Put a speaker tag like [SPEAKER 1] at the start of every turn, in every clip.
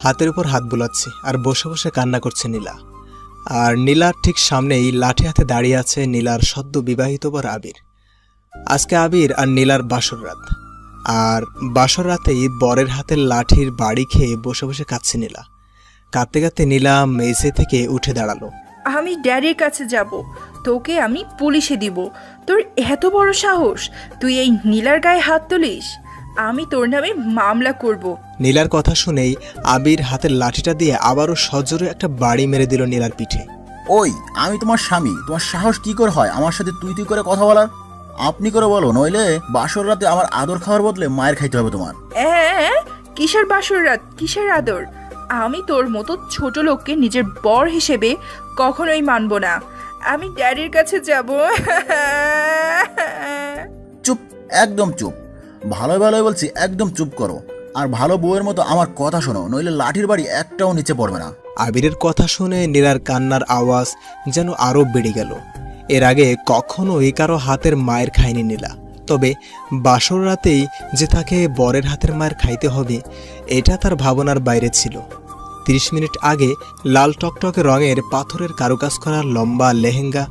[SPEAKER 1] হাতের উপর হাত বুলাচ্ছে আর বসে বসে কান্না করছে নীলা। আর নীলার ঠিক সামনেই লাঠি হাতে দাঁড়িয়ে আছে নীলার সদ্য বিবাহিত বর আবির। আজকে আবির আর নীলার বাসর রাত। আর বাসর রাতেই বরের হাতের লাঠির বাড়ি খেয়ে বসে বসে কাঁদছে নীলা। কাঁদতে কাঁদতে নীলা মেঝে থেকে উঠে দাঁড়ালো।
[SPEAKER 2] আমি ড্যাডির কাছে যাব, তোকে আমি পুলিশে দিব। তোর এত বড় সাহস, তুই এই নীলার গায়ে হাত তুলিস? আমি তোর নামে মামলা করব।
[SPEAKER 1] নীলার কথা শুনেই আবির হাতের লাঠিটা দিয়ে আবারও সজোরে একটা বাড়ি মেরে দিল নীলার পিঠে।
[SPEAKER 3] ওই, আমি তোমার স্বামী, তোমার সাহস কি করে হয় আমার সাথে তুই তুই করে কথা বলার? আপনি করে বলো, নইলে বাসর রাতে আমার আদর খাওয়ার বদলে মায়ের খাইতে হবে তোমার।
[SPEAKER 2] কিসের বাসর রাত, কিসের আদর? আমি তোর মতো ছোট লোককে নিজের বর হিসেবে কখনোই মানব না। আমি ড্যাডির কাছে যাব।
[SPEAKER 3] চুপ, একদম চুপ। ভালোই ভালোই বলছি, একদম চুপ করো। আর ভালো বউয়ের মতো আমার কথা শোনো, নইলে লাঠির বাড়ি একটাও নিচে পড়বে না।
[SPEAKER 1] আবিরের কথা শুনে নীলার কান্নার আওয়াজ যেন আরও বেড়ে গেল। এর আগে কখনোই কারো হাতের মায়ের খায়নি নীলা, তবে বাসর রাতেই যে তাকে বরের হাতের মায়ের খাইতে হবে এটা তার ভাবনার বাইরে ছিল। 30 মিনিট আগে লাল টকটকে রঙের পাথরের কারুকাজ করা লম্বা লেহেঙ্গা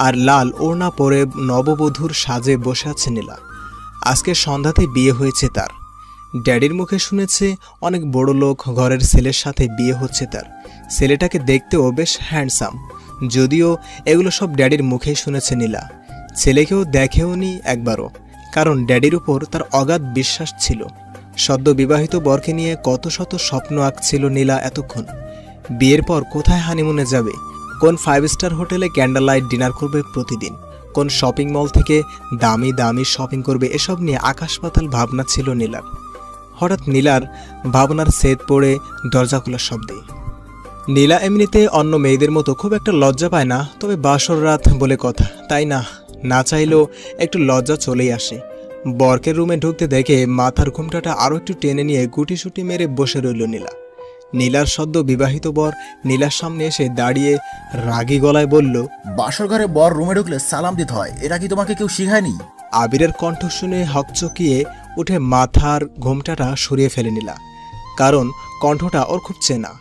[SPEAKER 1] আর লাল ওড়না পরে নববধূর সাজে বসে আছে নীলা। আজকে সন্ধ্যাতে বিয়ে হয়েছে তার। ড্যাডির মুখে শুনেছে অনেক বড় লোক ঘরের ছেলের সাথে বিয়ে হচ্ছে তার। ছেলেটাকে দেখতেও বেশ হ্যান্ডসাম, যদিও এগুলো সব ড্যাডির মুখেই শুনেছে নীলা। ছেলেকেও দেখেওনি একবারও, কারণ ড্যাডির উপর তার অগাধ বিশ্বাস ছিল। সদ্য বিবাহিত বরকে নিয়ে কত শত স্বপ্ন আঁকছিল নীলা এতক্ষণ। বিয়ের পর কোথায় হানিমুনে যাবে, কোন 5 স্টার হোটেলে ক্যান্ডেল লাইট ডিনার করবে প্রতিদিন, কোন শপিং মল থেকে দামি দামি শপিং করবে, এসব নিয়ে আকাশ পাতাল ভাবনা ছিল নীলার। হঠাৎ নীলার ভাবনার সেদ পড়ে দরজা খোলার শব্দে। নীলা এমনিতে অন্য মেয়েদের মতো খুব একটা লজ্জা পায় না, তবে বাসর রাত বলে কথা, তাই না চাইলেও একটু লজ্জা চলেই আসে। বরকের রুমে ঢুকতে দেখে মাথার ঘুমটাটা আরও একটু টেনে নিয়ে গুটিসুটি মেরে বসে রইল নীলা। নীলার সদ্য বিবাহিত বর নীলার সামনে এসে দাঁড়িয়ে রাগী গলায় বলল,
[SPEAKER 3] বাসর ঘরে বর রুমে ঢুকলে সালাম দিতে হয়, এটা কি তোমাকে কেউ শিখায়নি?
[SPEAKER 1] আবিরের কণ্ঠ শুনে হকচকিয়ে উঠে মাথার ঘোমটাটা সরিয়ে ফেলে নীলা, কারণ কণ্ঠটা ওর খুব চেনা।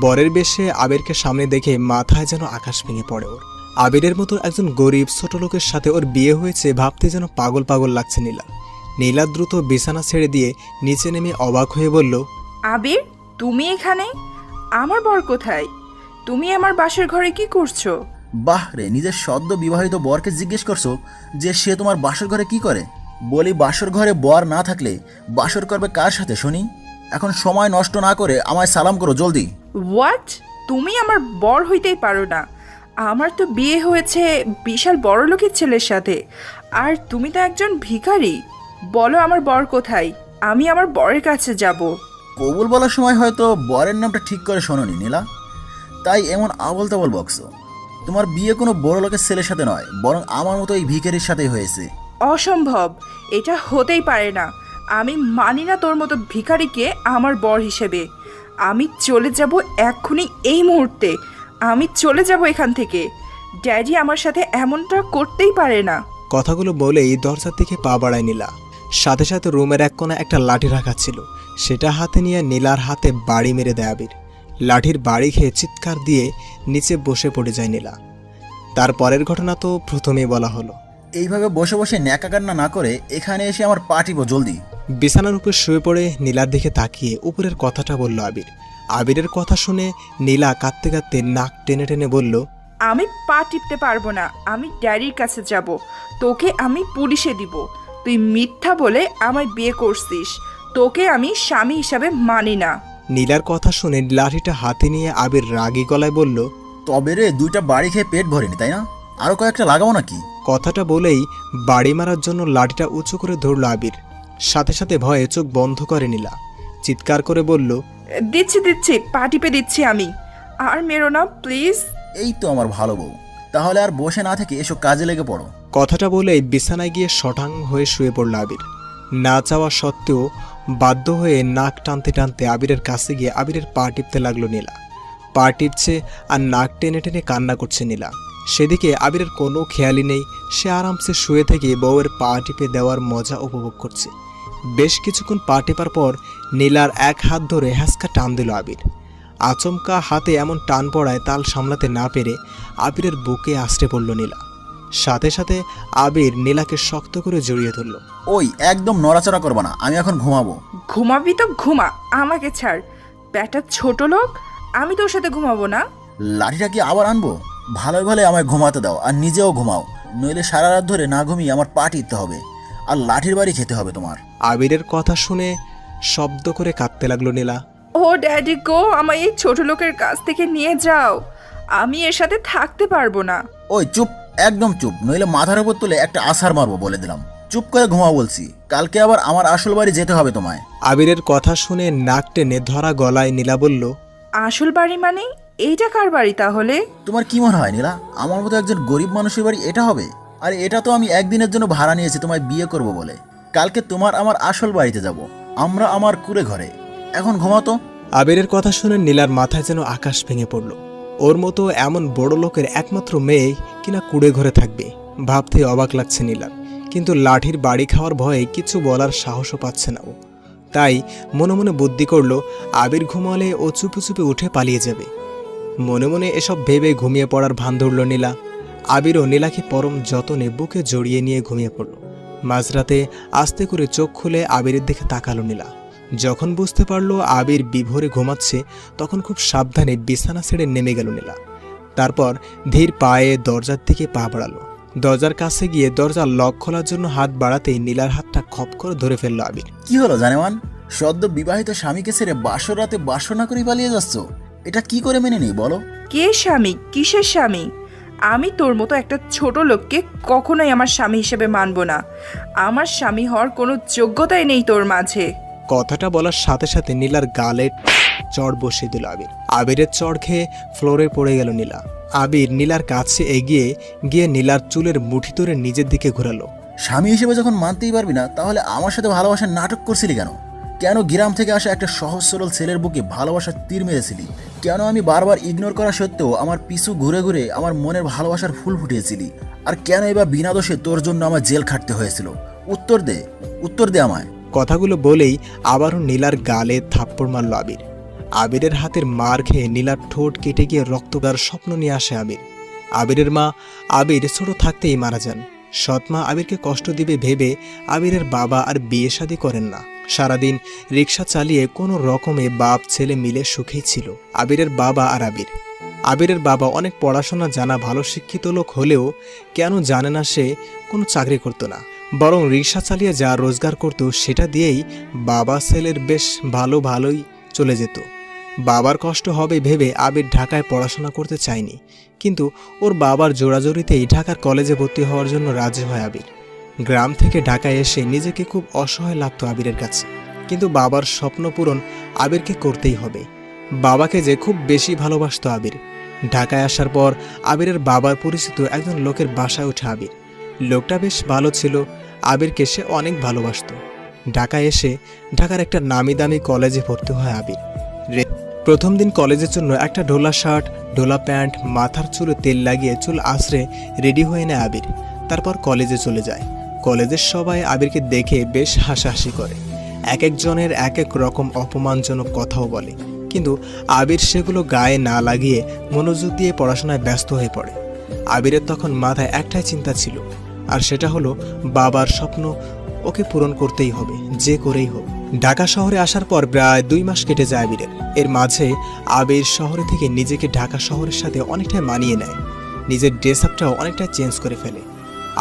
[SPEAKER 1] বরের বেশে আবিরকে সামনে দেখে মাথায় যেন আকাশ ভেঙে পড়ে ওর। আবিরের মতো একজন গরিব ছোট লোকের সাথে ওর বিয়ে হয়েছে ভাবতে যেন পাগল পাগল লাগছে নীলা। নীলা দ্রুত বিছানা ছেড়ে দিয়ে নিচে নেমে অবাক হয়ে বলল,
[SPEAKER 2] আবির, তুমি এখানে? আমার বর কোথায়? তুমি আমার বাসর ঘরে কি করছো?
[SPEAKER 3] বাহ রে, নিজের সদ্য বিবাহিত বরকে জিজ্ঞেস করছো যে সে তোমার বাসর ঘরে কি করে? বলি, বাসর ঘরে বর না থাকলে বাসর করবে কার সাথে শুনি? এখন সময় নষ্ট না করে আমায় সালাম করো জলদি।
[SPEAKER 2] হোয়াট? তুমি আমার বর হইতেই পারো না। আমার তো বিয়ে হয়েছে বিশাল বড় লোকের ছেলের সাথে, আর তুমি তো একজন ভিখারি। বলো আমার বর কোথায়, আমি আমার বরের কাছে যাব।
[SPEAKER 3] কবুল বলার সময় হয়তো বরের নামটা ঠিক করে শোনোনি নীলা, তাই এমন আবল তাবল বকছো। তোমার বিয়ে কোনো বড় লোকের ছেলের সাথে নয়, বরং আমার মতো এই ভিখারির সাথেই হয়েছে।
[SPEAKER 2] অসম্ভব, এটা হতেই পারে না। আমি মানি না তোর মতো ভিখারিকে আমার বর হিসেবে। আমি চলে যাব এক্ষুনি, এই মুহূর্তে আমি চলে যাব এখান থেকে। ড্যাডি আমার সাথে এমনটা করতেই পারে না।
[SPEAKER 1] কথাগুলো বলেই দরজার দিকে পা বাড়ায় নীলা। সাথে সাথে রুমের এক কোণে একটা লাঠি রাখা ছিল, সেটা হাতে নিয়ে নীলার হাতে বাড়ি মেরে দেয় আবির। লাঠির বাড়ি খেয়ে চিৎকার দিয়ে নিচে বসে পড়ে যায় নীলা। তারপরের ঘটনা তো প্রথমেই বলা হলো।
[SPEAKER 3] এইভাবে বসে বসে ন্যাকা কান্না না করে এখানে এসে আমার পা টিপো জলদি।
[SPEAKER 1] বিছানার উপর শুয়ে পড়ে নীলার দিকে তাকিয়ে উপরের কথাটা বলল আবির। আবিরের কথা শুনে নীলা কাঁদতে কাঁদতে নাক টেনে টেনে বলল,
[SPEAKER 2] আমি পা টিপতে পারবো না। আমি ড্যাডির কাছে যাব, তোকে আমি পুলিশে দিব। তুই মিথ্যা বলে আমায় বিয়ে করছিস, তোকে আমি স্বামী হিসাবে মানি না।
[SPEAKER 1] নীলার কথা শুনে লাঠিটা হাতে নিয়ে আবির রাগী গলায় বলল,
[SPEAKER 3] তবে রে, 2টা বাড়ি খেয়ে পেট ভরেনি তাই না? আরো কয়েকটা লাগাবো নাকি?
[SPEAKER 1] কথাটা বলেই বাড়ি মারার জন্য লাঠিটা উঁচু করে ধরল আবির। সাথে সাথে ভয়ে চোখ বন্ধ করে নীলা। চিৎকার করে বলল,
[SPEAKER 2] দিচ্ছি, পা টিপে দিচ্ছি আমি। আর মেরো না প্লিজ।
[SPEAKER 3] এই তো আমার ভালো বউ, তাহলে আর বসে না থেকে এসো কাজে লেগে পড়ো।
[SPEAKER 1] কথাটা বলেই বিছানায় গিয়ে শটাং হয়ে শুয়ে পড়ল আবির। না চাওয়া সত্ত্বেও বাধ্য হয়ে নাক টানতে টানতে আবিরের কাছে গিয়ে আবিরের পা টিপতে লাগলো নীলা। পা টিপছে আর নাক টেনে টেনে কান্না করছে নীলা। সেদিকে আবিরের কোনো খেয়ালই নেই, সে আরামসে শুয়ে থেকে বউয়ের পা টিপে দেওয়ার মজা উপভোগ করছে। বেশ কিছুক্ষণ পা টেপার পর নীলার এক হাত ধরে হ্যাঁচকা টান দিল আবির। আচমকা হাতে এমন টান পড়ায় তাল সামলাতে না পেরে আবিরের বুকে আছড়ে পড়ল নীলা। সাথে সাথে আবির নীলাকে শক্ত করে জড়িয়ে ধরল।
[SPEAKER 3] ওই একদম নড়াচড়া করবা না, আমি এখন ঘুমাবো।
[SPEAKER 2] ঘুমাবি তো ঘুমা, আমাকে ছাড়। ব্যাটা ছোট লোক, আমি তোর সাথে ঘুমাবো না।
[SPEAKER 3] লাঠিটা কি আবার আনবো? ভালোই ভালো আমায় ঘুমাতে দাও, আর নিজেও ঘুমাও, নইলে সারা রাত ধরে না ঘুমিয়ে আমার পা টিপতে হবে, আর লাঠির বাড়ি খেতে হবে তোমার।
[SPEAKER 1] আবিরের কথা শুনে শব্দ করে কাঁদতে লাগলো নীলা।
[SPEAKER 2] ও ড্যাডি গো, আমায় এই ছোট লোকের কাছ থেকে নিয়ে যাও, আমি এর সাথে থাকতে পারবো না।
[SPEAKER 3] ওই চুপ, একদম চুপ, নইলে মাথার উপর তুলে একটা আছাড় মারবো বলে দিলাম। চুপ করে ঘুমাও বলছি, কালকে আবার আমার আসল বাড়ি যেতে হবে তোমায়।
[SPEAKER 1] আবিরের কথা শুনে নাক টেনে ধরা গলায় নীলা বলল,
[SPEAKER 2] আসল বাড়ি মানে এইটা কার বাড়ি তাহলে?
[SPEAKER 3] তোমার কি মনে হয় নীলা, আমার মতো একজন গরিব মানুষের বাড়ি এটা হবে? আর এটা তো আমি একদিনের জন্য ভাড়া নিয়েছি তোমায় বিয়ে করব বলে। কালকে তোমার আমার আসল বাড়িতে যাব, আমরা আমার কুড়ে ঘরে। এখন ঘুমাতো।
[SPEAKER 1] আবিরের কথা শুনে নীলার মাথায় যেন আকাশ ভেঙে পড়ল। ওর মতো এমন বড় লোকের একমাত্র মেয়ে কিনা কুড়ে ঘরে থাকবে, ভাবতে অবাক লাগছে নীলার। কিন্তু লাঠির বাড়ি খাওয়ার ভয়ে কিছু বলার সাহসও পাচ্ছে না ও। তাই মনে মনে বুদ্ধি করল, আবির ঘুমালে ও চুপি চুপি উঠে পালিয়ে যাবে। মনে মনে এসব ভেবে ঘুমিয়ে পড়ার ভান ধরল নীলা। আবিরও নীলাকে পরম যতনে বুকে জড়িয়ে নিয়ে ঘুমিয়ে পড়ল। মাঝরাতে আস্তে করে চোখ খুলে আবিরের দিকে তাকালো নীলা। যখন বুঝতে পারলো আবির বিভোরে ঘুমাচ্ছে, তখন খুব সাবধানে বিছানা ছেড়ে নেমে গেল নীলা। তারপর ধীর পায়ে দরজার দিকে পা বাড়ালো। দরজার কাছে গিয়ে দরজার লক খোলার জন্য হাত বাড়াতেই নীলার হাতটা খপ করে ধরে ফেলল আবির।
[SPEAKER 3] কি হলো জানেমান, সদ্য বিবাহিত স্বামীকে ছেড়ে বাসর রাতে বাসনা করে পালিয়ে যাচ্ছ? এটা কি করে মেনে নেই বলো?
[SPEAKER 2] কে স্বামী? কিসের স্বামী? আমি তোর মতো একটা ছোট লোককে কখনোই আমার স্বামী হিসেবে মানবো না। আমার স্বামী হওয়ার কোনো যোগ্যতাই নেই তোর মাঝে।
[SPEAKER 1] কথাটা বলার সাথে সাথে নীলার গালে চড় বসিয়ে দিল আবির। আবিরের চড় খেয়ে ফ্লোরে পড়ে গেল নীলা। আবির নীলার কাছে এগিয়ে গিয়ে নীলার চুলের মুঠি ধরে নিজের দিকে ঘোরালো।
[SPEAKER 3] স্বামী হিসেবে যখন মানতেই পারবি না, তাহলে আমার সাথে ভালোবাসার নাটক করছিলি কেন? কেন গ্রাম থেকে আসা একটা সহজ সরল ছেলের বুকে ভালোবাসার তীর মেরেছিলি? কেন আমি বারবার ইগনোর করা সত্ত্বেও আমার পিছু ঘুরে ঘুরে আমার মনের ভালোবাসার ফুল ফুটিয়েছিলি? আর কেন এবার বিনা দোষে তোর জন্য আমার জেল খাটতে হয়েছিল? উত্তর দে, উত্তর দে আমায়।
[SPEAKER 1] কথাগুলো বলেই আবারও নীলার গালে থাপ্পড় মারল আবির। আবিরের হাতের মার খেয়ে নীলার ঠোঁট কেটে গিয়ে রক্ত দেওয়ার স্বপ্ন নিয়ে আসে আবির। আবিরের মা আবির ছোট থাকতেই মারা যান। সৎমা আবিরকে কষ্ট দিবে ভেবে আবিরের বাবা আর বিয়ে শাদী করেন না। সারাদিন রিক্সা চালিয়ে কোনো রকমে বাপ ছেলে মিলে সুখেই ছিল আবিরের বাবা আর আবির। আবিরের বাবা অনেক পড়াশোনা জানা ভালো শিক্ষিত লোক হলেও কেন জানে না সে কোনো চাকরি করতো না, বরং রিক্সা চালিয়ে যা রোজগার করত সেটা দিয়েই বাবা ছেলের বেশ ভালোই চলে যেত। বাবার কষ্ট হবে ভেবে আবির ঢাকায় পড়াশোনা করতে চায়নি, কিন্তু ওর বাবার জোরাজোরিতেই ঢাকার কলেজে ভর্তি হওয়ার জন্য রাজি হয় আবির। গ্রাম থেকে ঢাকায় এসে নিজেকে খুব অসহায় লাগতো আবিরের কাছে, কিন্তু বাবার স্বপ্ন পূরণ আবিরকে করতেই হবে। বাবাকে যে খুব বেশি ভালোবাসতো আবির। ঢাকায় আসার পর আবিরের বাবার পরিচিত একজন লোকের বাসায় ওঠে আবির। লোকটা বেশ ভালো ছিল, আবিরকে সে অনেক ভালোবাসতো। ঢাকায় এসে ঢাকার একটা নামি দামি কলেজে ভর্তি হয় আবির। প্রথম দিন কলেজের জন্য একটা ঢোলা শার্ট, ঢোলা প্যান্ট, মাথার চুলে তেল লাগিয়ে চুল আঁচড়ে রেডি হয়ে নেয় আবির। তারপর কলেজে চলে যায়। কলেজের সবাই আবিরকে দেখে বেশ হাসাহাসি করে, এক একজনের এক এক রকম অপমানজনক কথাও বলে, কিন্তু আবির সেগুলো গায়ে না লাগিয়ে মনোযোগ দিয়ে পড়াশোনায় ব্যস্ত হয়ে পড়ে। আবিরের তখন মাথায় একটাই চিন্তা ছিল, আর সেটা হলো বাবার স্বপ্ন ওকে পূরণ করতেই হবে, যে করেই হোক। ঢাকা শহরে আসার পর প্রায় 2 মাস কেটে যায় আবিরের। এর মাঝে আবির শহরে থেকে নিজেকে ঢাকা শহরের সাথে অনেকটাই মানিয়ে নেয়। নিজের ড্রেস আপটাও অনেকটা চেঞ্জ করে ফেলে।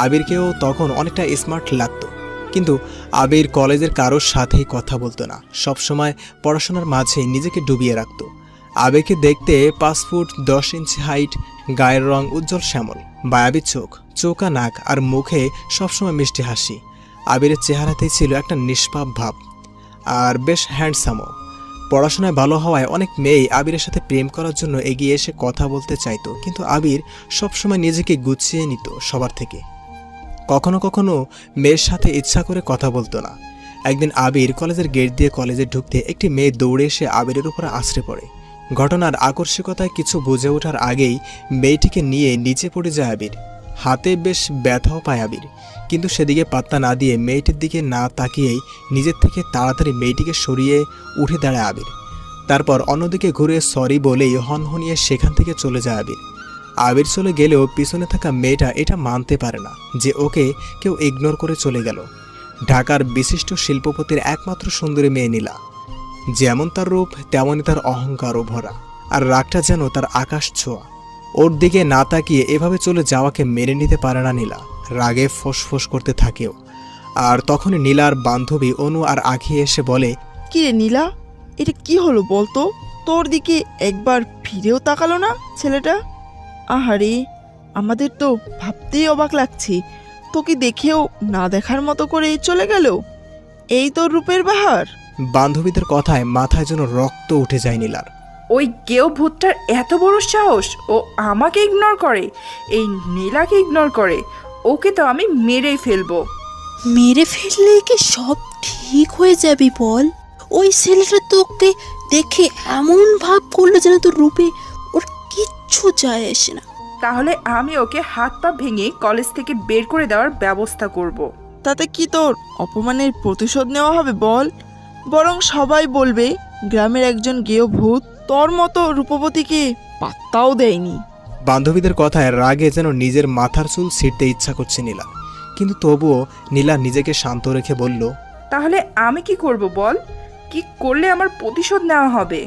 [SPEAKER 1] আবিরকেও তখন অনেকটা স্মার্ট লাগতো, কিন্তু আবির কলেজের কারোর সাথেই কথা বলতো না, সবসময় পড়াশোনার মাঝেই নিজেকে ডুবিয়ে রাখতো। আবিরকে দেখতে 5 ফুট 10 ইঞ্চি হাইট, গায়ের রং উজ্জ্বল শ্যামল, বায়াবি চোখ, চোকা নাক আর মুখে সবসময় মিষ্টি হাসি। আবিরের চেহারাতেই ছিল একটা নিষ্পাপ ভাব, আর বেশ হ্যান্ডসামও। পড়াশোনায় ভালো হওয়ায় অনেক মেয়েই আবিরের সাথে প্রেম করার জন্য এগিয়ে এসে কথা বলতে চাইতো, কিন্তু আবির সবসময় নিজেকে গুছিয়ে নিত সবার থেকে। কখনো কখনো মেয়ের সাথে ইচ্ছা করে কথা বলতো না। একদিন আবির কলেজের গেট দিয়ে কলেজে ঢুকতে একটি মেয়ে দৌড়ে এসে আবিরের উপরে আছড়ে পড়ে। ঘটনার আকস্মিকতায় কিছু বুঝে ওঠার আগেই মেয়েটিকে নিয়ে নিচে পড়ে যায় আবির। হাতে বেশ ব্যথাও পায় আবির, কিন্তু সেদিকে পাত্তা না দিয়ে মেয়েটির দিকে না তাকিয়েই নিজের থেকে তাড়াতাড়ি মেয়েটিকে সরিয়ে উঠে দাঁড়ায় আবির। তারপর অন্যদিকে ঘুরে সরি বলেই হনহনিয়ে সেখান থেকে চলে যায় আবির। আবির চলে গেলেও পিছনে থাকা মেয়েটা এটা মানতে পারে না যে ওকে কেউ ইগনোর করে চলে গেল। ঢাকার বিশিষ্ট শিল্পপতির একমাত্র সুন্দরী মেয়ে নীলা, যেমন তার রূপ তেমনই তার অহংকারও ভরা, আর রাগটা যেন তার আকাশ ছোঁয়া। ওর দিকে না তাকিয়ে এভাবে চলে যাওয়াকে মেনে নিতে পারে না নীলা, রাগে ফোঁস করতে থাকেও। আর তখনই নীলার বান্ধবী অনু আর আঁখি এসে বলে,
[SPEAKER 4] কি রে নীলা, এটা কি হলো বলতো? তোর দিকে একবার ফিরেও তাকালো না ছেলেটা। আহারে, আমাদের তো ভাবতেই অবাক লাগছে, তোকে দেখেও না দেখার মতো করে চলে গেল। এই তোর রূপের বাহার।
[SPEAKER 1] বান্ধবীদের কথায় মাথায় যেন রক্ত উঠে যায় নীলার।
[SPEAKER 2] ওই গেও ভূতটার এত বড় সাহস, ও আমাকে ইগনোর করে, এই নীলাকে ইগনোর করে। ওকে তো আমি মেরেই ফেলবো।
[SPEAKER 5] মেরে ফেললে কি সব ঠিক হয়ে যাবে বল? ওই ছেলেটা তোকে দেখে এমন ভাব করলো যেন তোর রূপে ওর কিচ্ছু যায় আসে না।
[SPEAKER 2] তাহলে আমি ওকে হাত পা ভেঙে কলেজ থেকে বের করে দেওয়ার ব্যবস্থা করব।
[SPEAKER 4] তাতে কি তোর অপমানের প্রতিশোধ নেওয়া হবে বল? বরং সবাই বলবে গ্রামের একজন গেয় ভূত তোর মতো রূপবতীকে পাত্তাও দেয়নি।
[SPEAKER 1] বান্ধবীদের কথায় রাগে যেন নিজের মাথার চুল ছিঁড়তে ইচ্ছা করছে নীলা, কিন্তু তবুও নীলা নিজেকে শান্ত রেখে বলল,
[SPEAKER 2] তাহলে আমি কি করব বল? কি করলে আমার প্রতিশোধ নেওয়া হবে?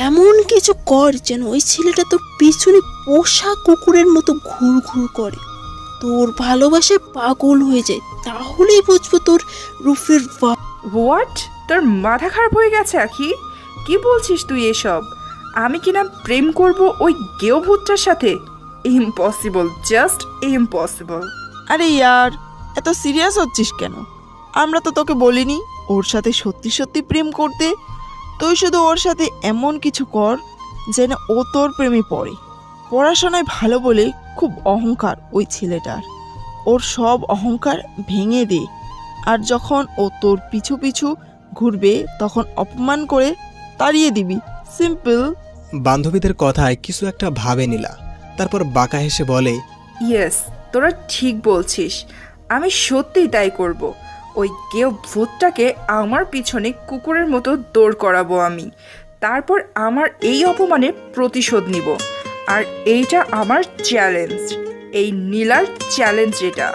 [SPEAKER 5] এমন কিছু কর যেন ওই ছেলেটা তোর পিছনে পোষা কুকুরের মতো ঘুর ঘুর করে, তোর ভালোবাসায় পাগল হয়ে যায়, তাহলেই বুঝবো তোর রূপের
[SPEAKER 2] হোয়াট? তোর মাথা খারাপ হয়ে গেছে আখি? কি বলছিস তুই এসব? আমি কিনা প্রেম করব ওই গেও ভূতটার সাথে? Impossible, just impossible.
[SPEAKER 4] আরে ইয়ার, এত সিরিয়াস হচ্ছিস কেন? আমরা তো তোকে বলিনি ওর সাথে সত্যি সত্যি প্রেম করতে। তুই শুধু ওর সাথে এমন কিছু কর যেন ও তোর প্রেমে পড়ে। পড়াশোনায় ভালো বলে খুব অহংকার ওই ছেলেটার, ওর সব অহংকার ভেঙে দে। আর যখন ও তোর পিছু পিছু ঘুরবে তখন অপমান করে তাড়িয়ে দিবি, সিম্পল।
[SPEAKER 1] বান্ধবীদের কথায় কিছু একটা ভাবে নীলা, তারপর বাঁকা হেসে বলে,
[SPEAKER 2] ইয়েস, তোরা ঠিক বলছিস, আমি সত্যিই তাই করব। ওই গেও ভূতটাকে আমার পিছনে কুকুরের মতো দৌড় করাবো আমি। তারপর আমার এই অপমানের প্রতিশোধ নিব। আর এইটা আমার চ্যালেঞ্জ, এই নীলার চ্যালেঞ্জ এটা।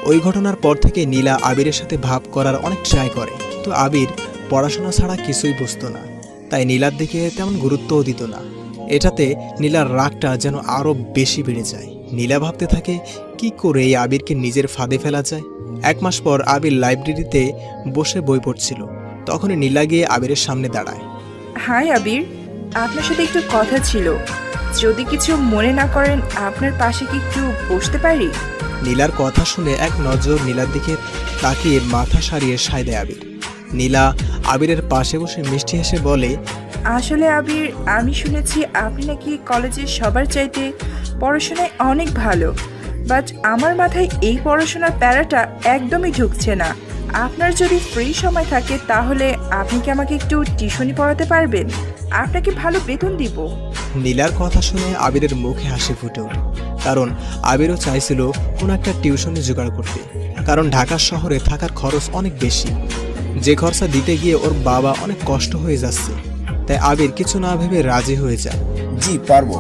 [SPEAKER 1] ওই ঘটনার পর থেকে নীলা আবিরের সাথে ভাব করার অনেক ট্রাই করে, কিন্তু আবির পড়াশোনা ছাড়া কিছুই বুঝতো না, তাই নীলার দিকে তেমন গুরুত্বও দিত না। এটাতে নীলার রাগটা যেন আরও বেশি বেড়ে যায়। নীলা ভাবতে থাকে কি করে এই আবিরকে নিজের ফাঁদে ফেলা যায়। 1 মাস পর আবির লাইব্রেরিতে বসে বই পড়ছিল, তখনই নীলা গিয়ে আবিরের সামনে দাঁড়ায়।
[SPEAKER 2] হাই আবির, আপনার সাথে একটু কথা ছিল, যদি কিছু মনে না করেন আপনার পাশে কি একটু বসতে পারি?
[SPEAKER 1] নীলার কথা শুনে এক নজর নীলার দিকে তাকিয়ে মাথা সারিয়ে সায় দেয় আবির। নীলা আবিরের পাশে বসে মিষ্টি হেসে বলে,
[SPEAKER 2] আসলে আবির, আমি শুনেছি আপনি নাকি কলেজের সবার চাইতে পড়াশোনায় অনেক ভালো, বাট আমার মাথায় এই পড়াশোনার প্যারাটা একদমই ঢুকছে না। আপনার যদি ফ্রি সময় থাকে তাহলে আপনি কি আমাকে একটু টিউশনি পড়াতে পারবেন? আপনাকে ভালো বেতন দিব।
[SPEAKER 1] নীলার কথা শুনে আবিরের মুখে হাসি ফুটে ওঠে, কারণ আবিরও চাইছিল কোনো একটা টিউশনি জোগাড় করতে, কারণ ঢাকা শহরে থাকার খরচ অনেক বেশি, যে খরচা দিতে গিয়ে ওর বাবা অনেক কষ্ট হয়ে যাচ্ছে। তাই আবির কিছু না ভেবে রাজি হয়ে যায়।
[SPEAKER 3] জি পারবো,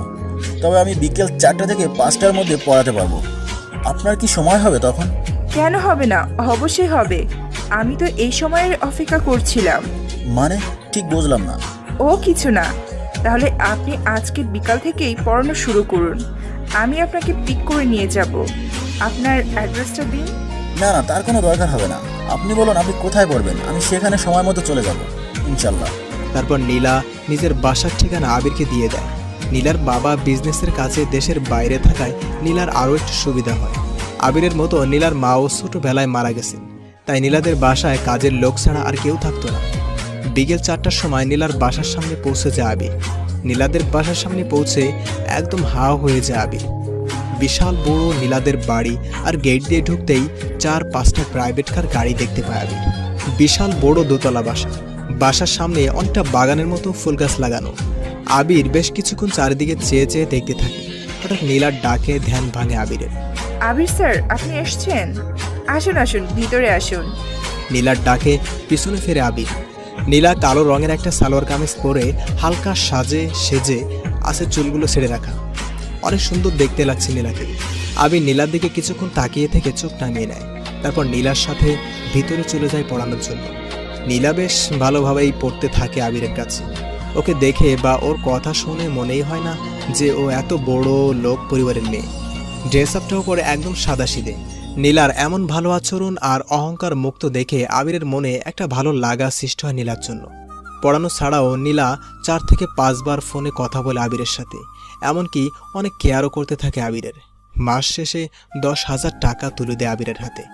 [SPEAKER 3] তবে আমি বিকেল 4টা থেকে 5টার মধ্যে পড়াতে পারবো। আপনার কি সময় হবে তখন?
[SPEAKER 2] কেন হবে না, অবশ্যই হবে। আমি তো এই সময়ের অপেক্ষা করছিলাম।
[SPEAKER 3] মানে ঠিক বুঝলাম না।
[SPEAKER 2] ও কিছু না, তাহলে আপনি আজকে বিকাল থেকেই পড়ানো শুরু করুন, আমি আপনাকে পিক করে নিয়ে যাব। আপনার অ্যাড্রেসটা দিন।
[SPEAKER 3] না না, তার কোনো দরকার হবে না। আপনি বলুন আপনি কোথায় পড়বেন, আমি সেখানে সময় মতো চলে যাব ইনশাল্লাহ।
[SPEAKER 1] তারপর নীলা নিজের বাসার ঠিকানা আবিরকে দিয়ে দেয়। নীলার বাবা বিজনেসের কাজে দেশের বাইরে থাকায় নীলার আরও একটু সুবিধা হয়। আবিরের মতো নীলার মাও ছোটবেলায় মারা গেছেন, তাই নীলাদের বাসায় কাজের লোক ছাড়া আর কেউ থাকতো না। বিকেল 4টার সময় নীলার বাসার সামনে পৌঁছে যায় আবির। নীলাদের বাসার সামনে পৌঁছে একদম হাঁ হয়ে যায় আবির। বিশাল বড় নীলাদের বাড়ি, আর গেট দিয়ে ঢুকতেই 4-5টা প্রাইভেট কার গাড়ি দেখতে পায় আবির। বিশাল বড় দোতলা বাসা, বাসার সামনে অনেকটা বাগানের মতো ফুল গাছ লাগানো। আবির বেশ কিছুক্ষণ চারিদিকে চেয়ে চেয়ে দেখতে থাকে, হঠাৎ নীলার ডাকে ধ্যান ভাঙে আবিরের।
[SPEAKER 2] আবির স্যার, আপনি এসছেন? আসুন আসুন, ভিতরে আসুন।
[SPEAKER 1] নীলার ডাকে পিছনে ফিরে আবির। নীলা কালো রঙের একটা সালোয়ার কামিজ পরে হালকা সেজে আছে, চুলগুলো ছেড়ে রাখা। অনেক সুন্দর দেখতে লাগছে নীলাকে। আবির নীলার দিকে কিছুক্ষণ তাকিয়ে থেকে চোখ নামিয়ে নেয়। তারপর নীলার সাথে ভিতরে চলে যায় পড়ানোর জন্য। নীলা বেশ ভালোভাবেই পড়তে থাকে আবিরের কাছে। ওকে দেখে বা ওর কথা শুনে মনেই হয় না যে ও এত বড় লোক পরিবারের মেয়ে। ড্রেস আপটাও পরে একদম সাদাসিধে। নীলার এমন ভালো আচরণ আর অহংকার মুক্ত দেখে আবিরের মনে একটা ভালো লাগা সৃষ্টি হয় নীলার জন্য। পড়ানো ছাড়াও নীলা 4 থেকে 5 বার ফোনে কথা বলে আবিরের সাথে, এমনকি অনেক কেয়ারও করতে থাকে আবিরের। মাস শেষে 10,000 টাকা তুলে দেয় আবিরের হাতে।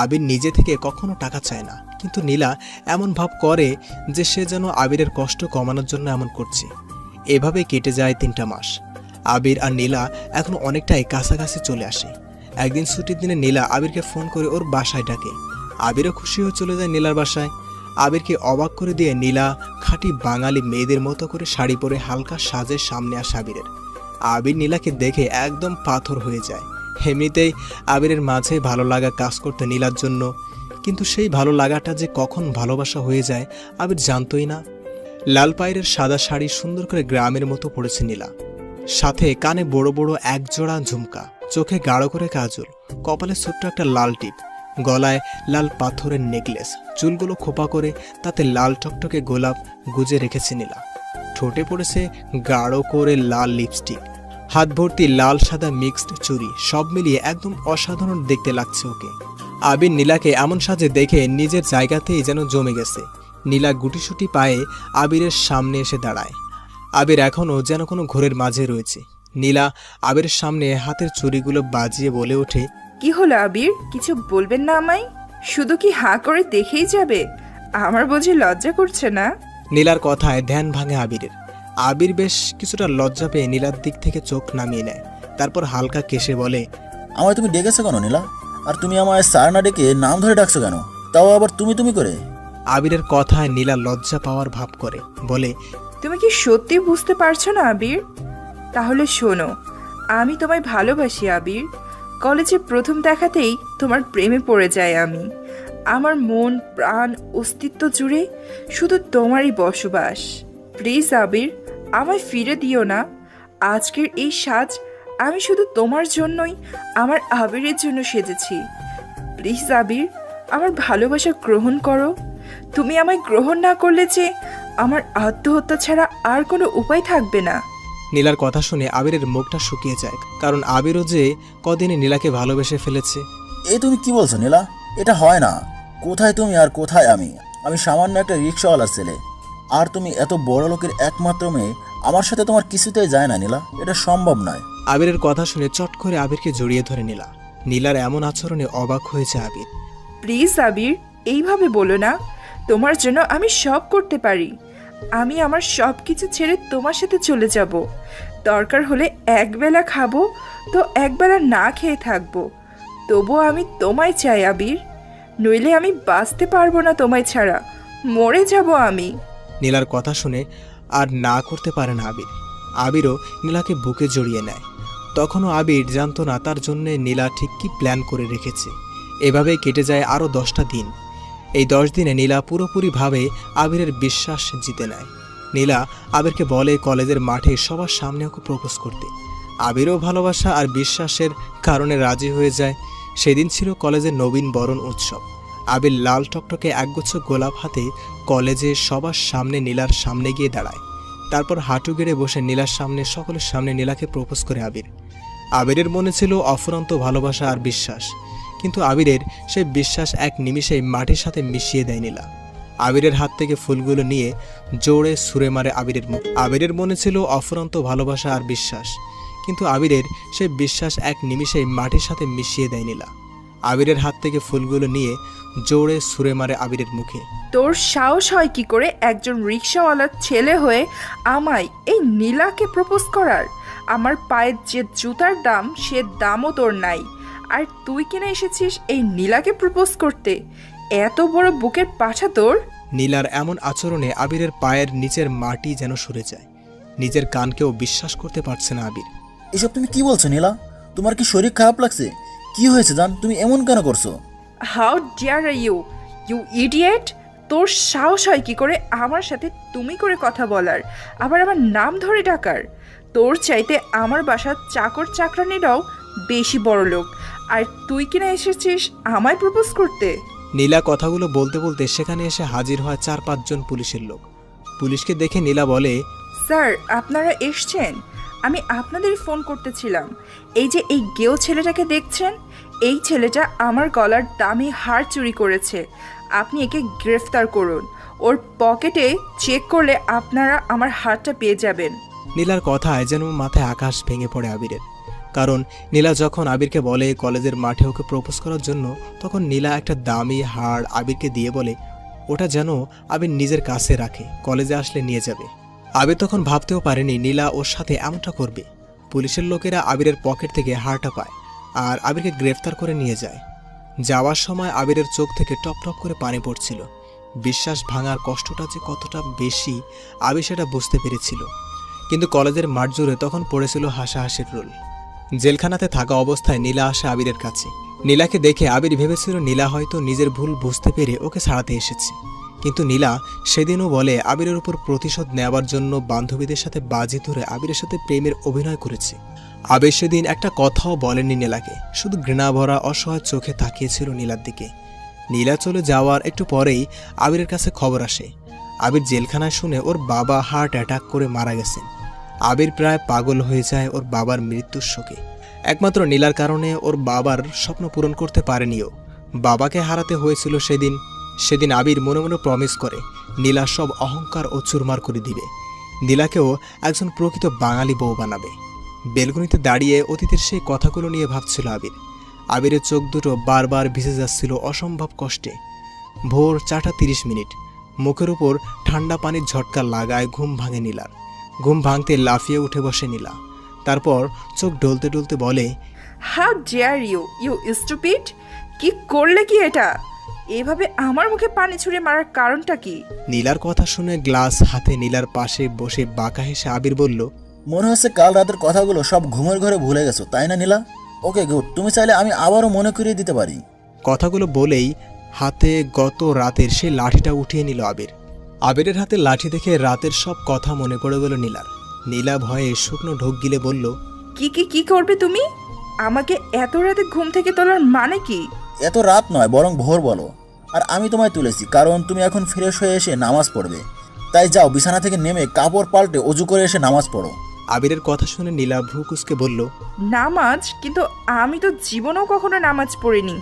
[SPEAKER 1] আবির নিজে থেকে কখনো টাকা চায় না, কিন্তু নীলা এমন ভাব করে যে সে যেন আবিরের কষ্ট কমানোর জন্য এমন করছে। এভাবে কেটে যায় 3টা মাস। আবির আর নীলা এখন অনেকটাই কাছাকাছি চলে আসে। একদিন ছুটির দিনে নীলা আবিরকে ফোন করে ওর বাসায় ডাকে। আবিরও খুশি হয়ে চলে যায় নীলার বাসায়। আবিরকে অবাক করে দিয়ে নীলা খাঁটি বাঙালি মেয়েদের মতো করে শাড়ি পরে হালকা সাজের সামনে আসে আবিরের। আবির নীলাকে দেখে একদম পাথর হয়ে যায়। এমনিতেই আবিরের মাঝে ভালো লাগা কাজ করতে নীলার জন্য, কিন্তু সেই ভালো লাগাটা যে কখন ভালোবাসা হয়ে যায় আবির জানতই না। লাল পায়ের সাদা শাড়ি সুন্দর করে গ্রামের মতো পড়েছে নীলা, সাথে কানে বড় বড় একজোড়া ঝুমকা, চোখে গাঢ় করে কাজল, কপালে ছোট্ট একটা লাল টিপ, গলায় লাল পাথরের নেকলেস, চুলগুলো খোপা করে তাতে লাল টকটকে গোলাপ গুজে রেখেছে নীলা। ঠোঁটে পড়েছে গাঢ় করে লাল লিপস্টিক, হাত ভর্তি লাল সাদা মিক্সড চুড়ি, সব মিলিয়ে একদম অসাধারণ দেখতে লাগছে ওকে। আবির নীলাকে এমন সাজে দেখে নিজের জায়গাতেই যেন জমে গেছে। নীলা গুটিসুটি পায়ে আবিরের সামনে এসে দাঁড়ায়। আবির এখনও যেন কোনো ঘোরের মাঝে রয়েছে। নীলা আবিরের সামনে হাতের চুড়িগুলো বাজিয়ে বলে ওঠে,
[SPEAKER 2] কি হলো আবির, কিছু বলবেন না আমায়? শুধু কি হাঁ করে দেখেই যাবে? আমার বুঝি লজ্জা করছে না?
[SPEAKER 1] নীলার কথায় ধ্যান ভাঙে আবিরের। আবির বেশ কিছুটা লজ্জা পেয়ে নীলার দিক থেকে চোখ নামিয়ে নেয়। তারপর হালকা কেশে বলে,
[SPEAKER 3] আমায় তুমি ডেকেছো কেন নীলা? আর তুমি আমায় স্যার না ডেকে নাম ধরে ডাকছো কেন, তাও আবার তুমি তুমি করে?
[SPEAKER 1] আবিরের কথায় নীলা লজ্জা পাওয়ার ভাব করে বলে,
[SPEAKER 2] তুমি কি সত্যি বুঝতে পারছো না আবির? তাহলে শোনো, আমি তোমায় ভালোবাসি আবির। কলেজে প্রথম দেখাতেই তোমার প্রেমে পড়ে যাই আমি। আমার মন প্রাণ অস্তিত্ব জুড়ে শুধু তোমারই বসবাস। প্লিজ আবির, আমায় ফিরে দিও না। আজকের এই সাজ আমি শুধু তোমার জন্যই, আমার আবিরের জন্য সেজেছি। প্লিজ আবির, আমার ভালোবাসা গ্রহণ করো। তুমি আমায় গ্রহণ না করলে যে আমার আত্মহত্যা ছাড়া আর কোনো উপায় থাকবে না।
[SPEAKER 1] নীলার কথা শুনে আবিরের মুখটা শুকিয়ে যায়, কারণ আবিরও যে কদিনে নীলাকে ভালোবেসে ফেলেছে।
[SPEAKER 3] এই তুমি কি বলছো নীলা? এটা হয় না। কোথায় তুমি আর কোথায় আমি? আমি সামান্য একটা রিক্সাওয়ালার ছেলে, আর তুমি এত বড় লোকের একমাত্র মেয়ে। আমার সাথে তোমার কিছুতেই যায় না নীলা, এটা সম্ভব নয়।
[SPEAKER 1] আবিরের কথা শুনে চট করে আবিরকে জড়িয়ে ধরে নীলা। নীলার এমন আচরণে অবাক হয়েছে আবির।
[SPEAKER 2] প্লিজ আবির, এইভাবে বলো না। তোমার জন্য আমি সব করতে পারি। আমি আমার সব কিছু ছেড়ে তোমার সাথে চলে যাব। দরকার হলে একবেলা খাবো তো একবেলা না খেয়ে থাকবো, তবুও আমি তোমায় চাই আবির। নইলে আমি বাঁচতে পারবো না তোমায় ছাড়া, মরে যাব আমি।
[SPEAKER 1] নীলার কথা শুনে আর না করতে পারে না আবির। আবিরও নীলাকে বুকে জড়িয়ে নেয়। তখনও আবির জানতো না তার জন্যে নীলা ঠিক কী প্ল্যান করে রেখেছে। এভাবেই কেটে যায় আরও 10টা দিন। এই 10 দিনে নীলা পুরোপুরিভাবে আবিরের বিশ্বাস জিতে নেয়। নীলা আবিরকে বলে কলেজের মাঠে সবার সামনে ওকে প্রপোজ করতে। আবিরও ভালোবাসা আর বিশ্বাসের কারণে রাজি হয়ে যায়। সেদিন ছিল কলেজের নবীন বরণ উৎসব। আবির লাল টকটকে একগুচ্ছ গোলাপ হাতে কলেজে সবার সামনে নীলার সামনে গিয়ে দাঁড়ায়। তারপর হাঁটু গেড়ে বসে নীলার সামনে সকলের সামনে নীলাকে প্রপোজ করে আবির। আবিরের মনে ছিল অফুরন্ত ভালোবাসা আর বিশ্বাস, কিন্তু আবিরের সেই বিশ্বাস এক নিমিষেই মাটির সাথে মিশিয়ে দেয় নীলা। আবিরের হাত থেকে ফুলগুলো নিয়ে জোরে ছুঁড়ে মারে আবিরের মুখ। আবিরের মনে ছিল অফুরন্ত ভালোবাসা আর বিশ্বাস, কিন্তু আবিরের সেই বিশ্বাস এক নিমিষেই মাটির সাথে মিশিয়ে দেয় নীলা। আবিরের হাত থেকে ফুলগুলো নিয়ে জোরে ছুঁড়ে মারে আবিরের মুখে।
[SPEAKER 2] তোর সাহস হয় কি করে একজন রিক্সাওয়ালার ছেলে হয়ে আমায়, এই নীলাকে প্রপোজ করার? আমার পায়ের যে জুতার দাম সে দামও তোর নাই, আর তুই কিনা এসেছিস এই নীলাকে প্রপোজ করতে? এত বড় বুকের পাছা তোর!
[SPEAKER 1] নীলার এমন আচরণে আবিরের পায়ের নিচের মাটি যেন সরে যায়। নিজের কানকেও বিশ্বাস করতে পারছে না আবির।
[SPEAKER 3] এসব তুমি কি বলছো নীলা? তোমার কি শরীর খারাপ লাগছে? কি হয়েছে জান, তুমি এমন কেন করছো?
[SPEAKER 2] How dare are you, you idiot! তোর সাহস হয় কি করে আমার সাথে তুমি করে কথা বলার, আবার আমার নাম ধরে ডাকার? তোর চাইতে আমার বাসার চাকর চাকরানিরাও বেশি বড় লোক, আর তুই কিনা এসেছিস আমায় প্রপোজ করতে?
[SPEAKER 1] নীলা কথাগুলো বলতে বলতে সেখানে এসে হাজির হয় 4-5 জন পুলিশের লোক। পুলিশকে দেখে নীলা বলে,
[SPEAKER 2] স্যার, আপনারা এসছেন? আমি আপনাদেরই ফোন করতেছিলাম। এই যে এই গেও ছেলেটাকে দেখছেন, এই ছেলেটা আমার গলার দামি হার চুরি করেছে। আপনি একে গ্রেফতার করুন। ওর পকেটে চেক করলে আপনারা আমার হারটা পেয়ে যাবেন।
[SPEAKER 1] নীলার কথায় যেন মাথায় আকাশ ভেঙে পড়ে আবিরের। কারণ নীলা যখন আবিরকে বলে কলেজের মাঠে ওকে প্রপোজ করার জন্য, তখন নীলা একটা দামি হার আবিরকে দিয়ে বলে ওটা যেন আবির নিজের কাছে রাখে, কলেজে আসলে নিয়ে যাবে। আবির তখন ভাবতেও পারেনি নীলা ওর সাথে এমনটা করবে। পুলিশের লোকেরা আবিরের পকেট থেকে হারটা পায় আর আবিরকে গ্রেফতার করে নিয়ে যায়। যাওয়ার সময় আবিরের চোখ থেকে টপ টপ করে পানি পড়ছিল। বিশ্বাস ভাঙার কষ্টটা যে কতটা বেশি আবির সেটা বুঝতে পেরেছিল। কিন্তু কলেজের মাঠ জুড়ে তখন পড়েছিল হাসাহাসির রোল। জেলখানাতে থাকা অবস্থায় নীলা আসে আবিরের কাছে। নীলাকে দেখে আবির ভেবেছিল নীলা হয়তো নিজের ভুল বুঝতে পেরে ওকে ছাড়াতে এসেছে। কিন্তু নীলা সেদিনও বলে আবিরের উপর প্রতিশোধ নেওয়ার জন্য বান্ধবীদের সাথে বাজি ধরে আবিরের সাথে প্রেমের অভিনয় করেছে। আবির সেদিন একটা কথাও বলেনি নীলাকে, শুধু ঘৃণা ভরা অসহায় চোখে তাকিয়েছিল নীলার দিকে। নীলা চলে যাওয়ার একটু পরেই আবিরের কাছে খবর আসে আবির জেলখানায় শুনে ওর বাবা হার্ট অ্যাটাক করে মারা গেছেন। আবির প্রায় পাগল হয়ে যায় ওর বাবার মৃত্যুর শোকে। একমাত্র নীলার কারণে ওর বাবার স্বপ্ন পূরণ করতে পারেনিও। বাবাকে হারাতে হয়েছিল সেদিন আবির মনে মনে প্রমিস করে নীলা সব অহংকার ও চুরমার করে দিবে, নীলাকেও একজন প্রকৃত বাঙালি বউ বানাবে। বেলকনিতে দাঁড়িয়ে অতীতের সেই কথাগুলো নিয়ে ভাবছিল আবির। আবিরের চোখ দুটো বারবার ভিজে যাচ্ছিল অসম্ভব কষ্টে। ভোর 4:30, মুখের উপর ঠান্ডা পানির ঝটকা লাগায় ঘুম ভাঙে নীলার। ঘুম ভাঙতে লাফিয়ে উঠে বসে নীলা। তারপর চোখ ডলতে ডলতে বলে,
[SPEAKER 2] how dare you, you stupid! কি করলে কি এটা? এভাবে আমার মুখে পানি ছুঁড়ে মারার কারণটা কি?
[SPEAKER 1] নীলার কথা শুনে গ্লাস হাতে নীলার পাশে বসে বাঁকা হেসে আবির বলল,
[SPEAKER 3] মনে হচ্ছে কাল রাতের কথাগুলো সব ঘুমের ঘরে ভুলে গেছো, তাই না নীলা? ওকে গুড, তুমি চাইলে আমি আবারও মনে করিয়ে দিতে পারি।
[SPEAKER 1] কথাগুলো বলেই হাতে গত রাতের সেই লাঠিটা উঠিয়ে নিল আবির। আবিরের হাতে লাঠি দেখে রাতের সব কথা মনে পড়ে গেল নীলার। নীলা ভয়ে শুকনো ঢোক গিলে বলল,
[SPEAKER 2] কি করবে তুমি? আমাকে এত রাতে ঘুম থেকে তোলার মানে কি?
[SPEAKER 3] এত রাত নয়, বরং ভোর বলো। আর আমি তোমায় তুলেছি কারণ তুমি এখন ফ্রেশ হয়ে এসে নামাজ পড়বে। তাই যাও, বিছানা থেকে নেমে কাপড় পাল্টে অজু করে এসে নামাজ পড়ো।
[SPEAKER 1] আবিরের কথা শুনে নীলা ভ্রু কুঁচকে বলল,
[SPEAKER 2] নামাজ? কিন্তু আমি তো জীবনেও কখনো নামাজ পড়িনি,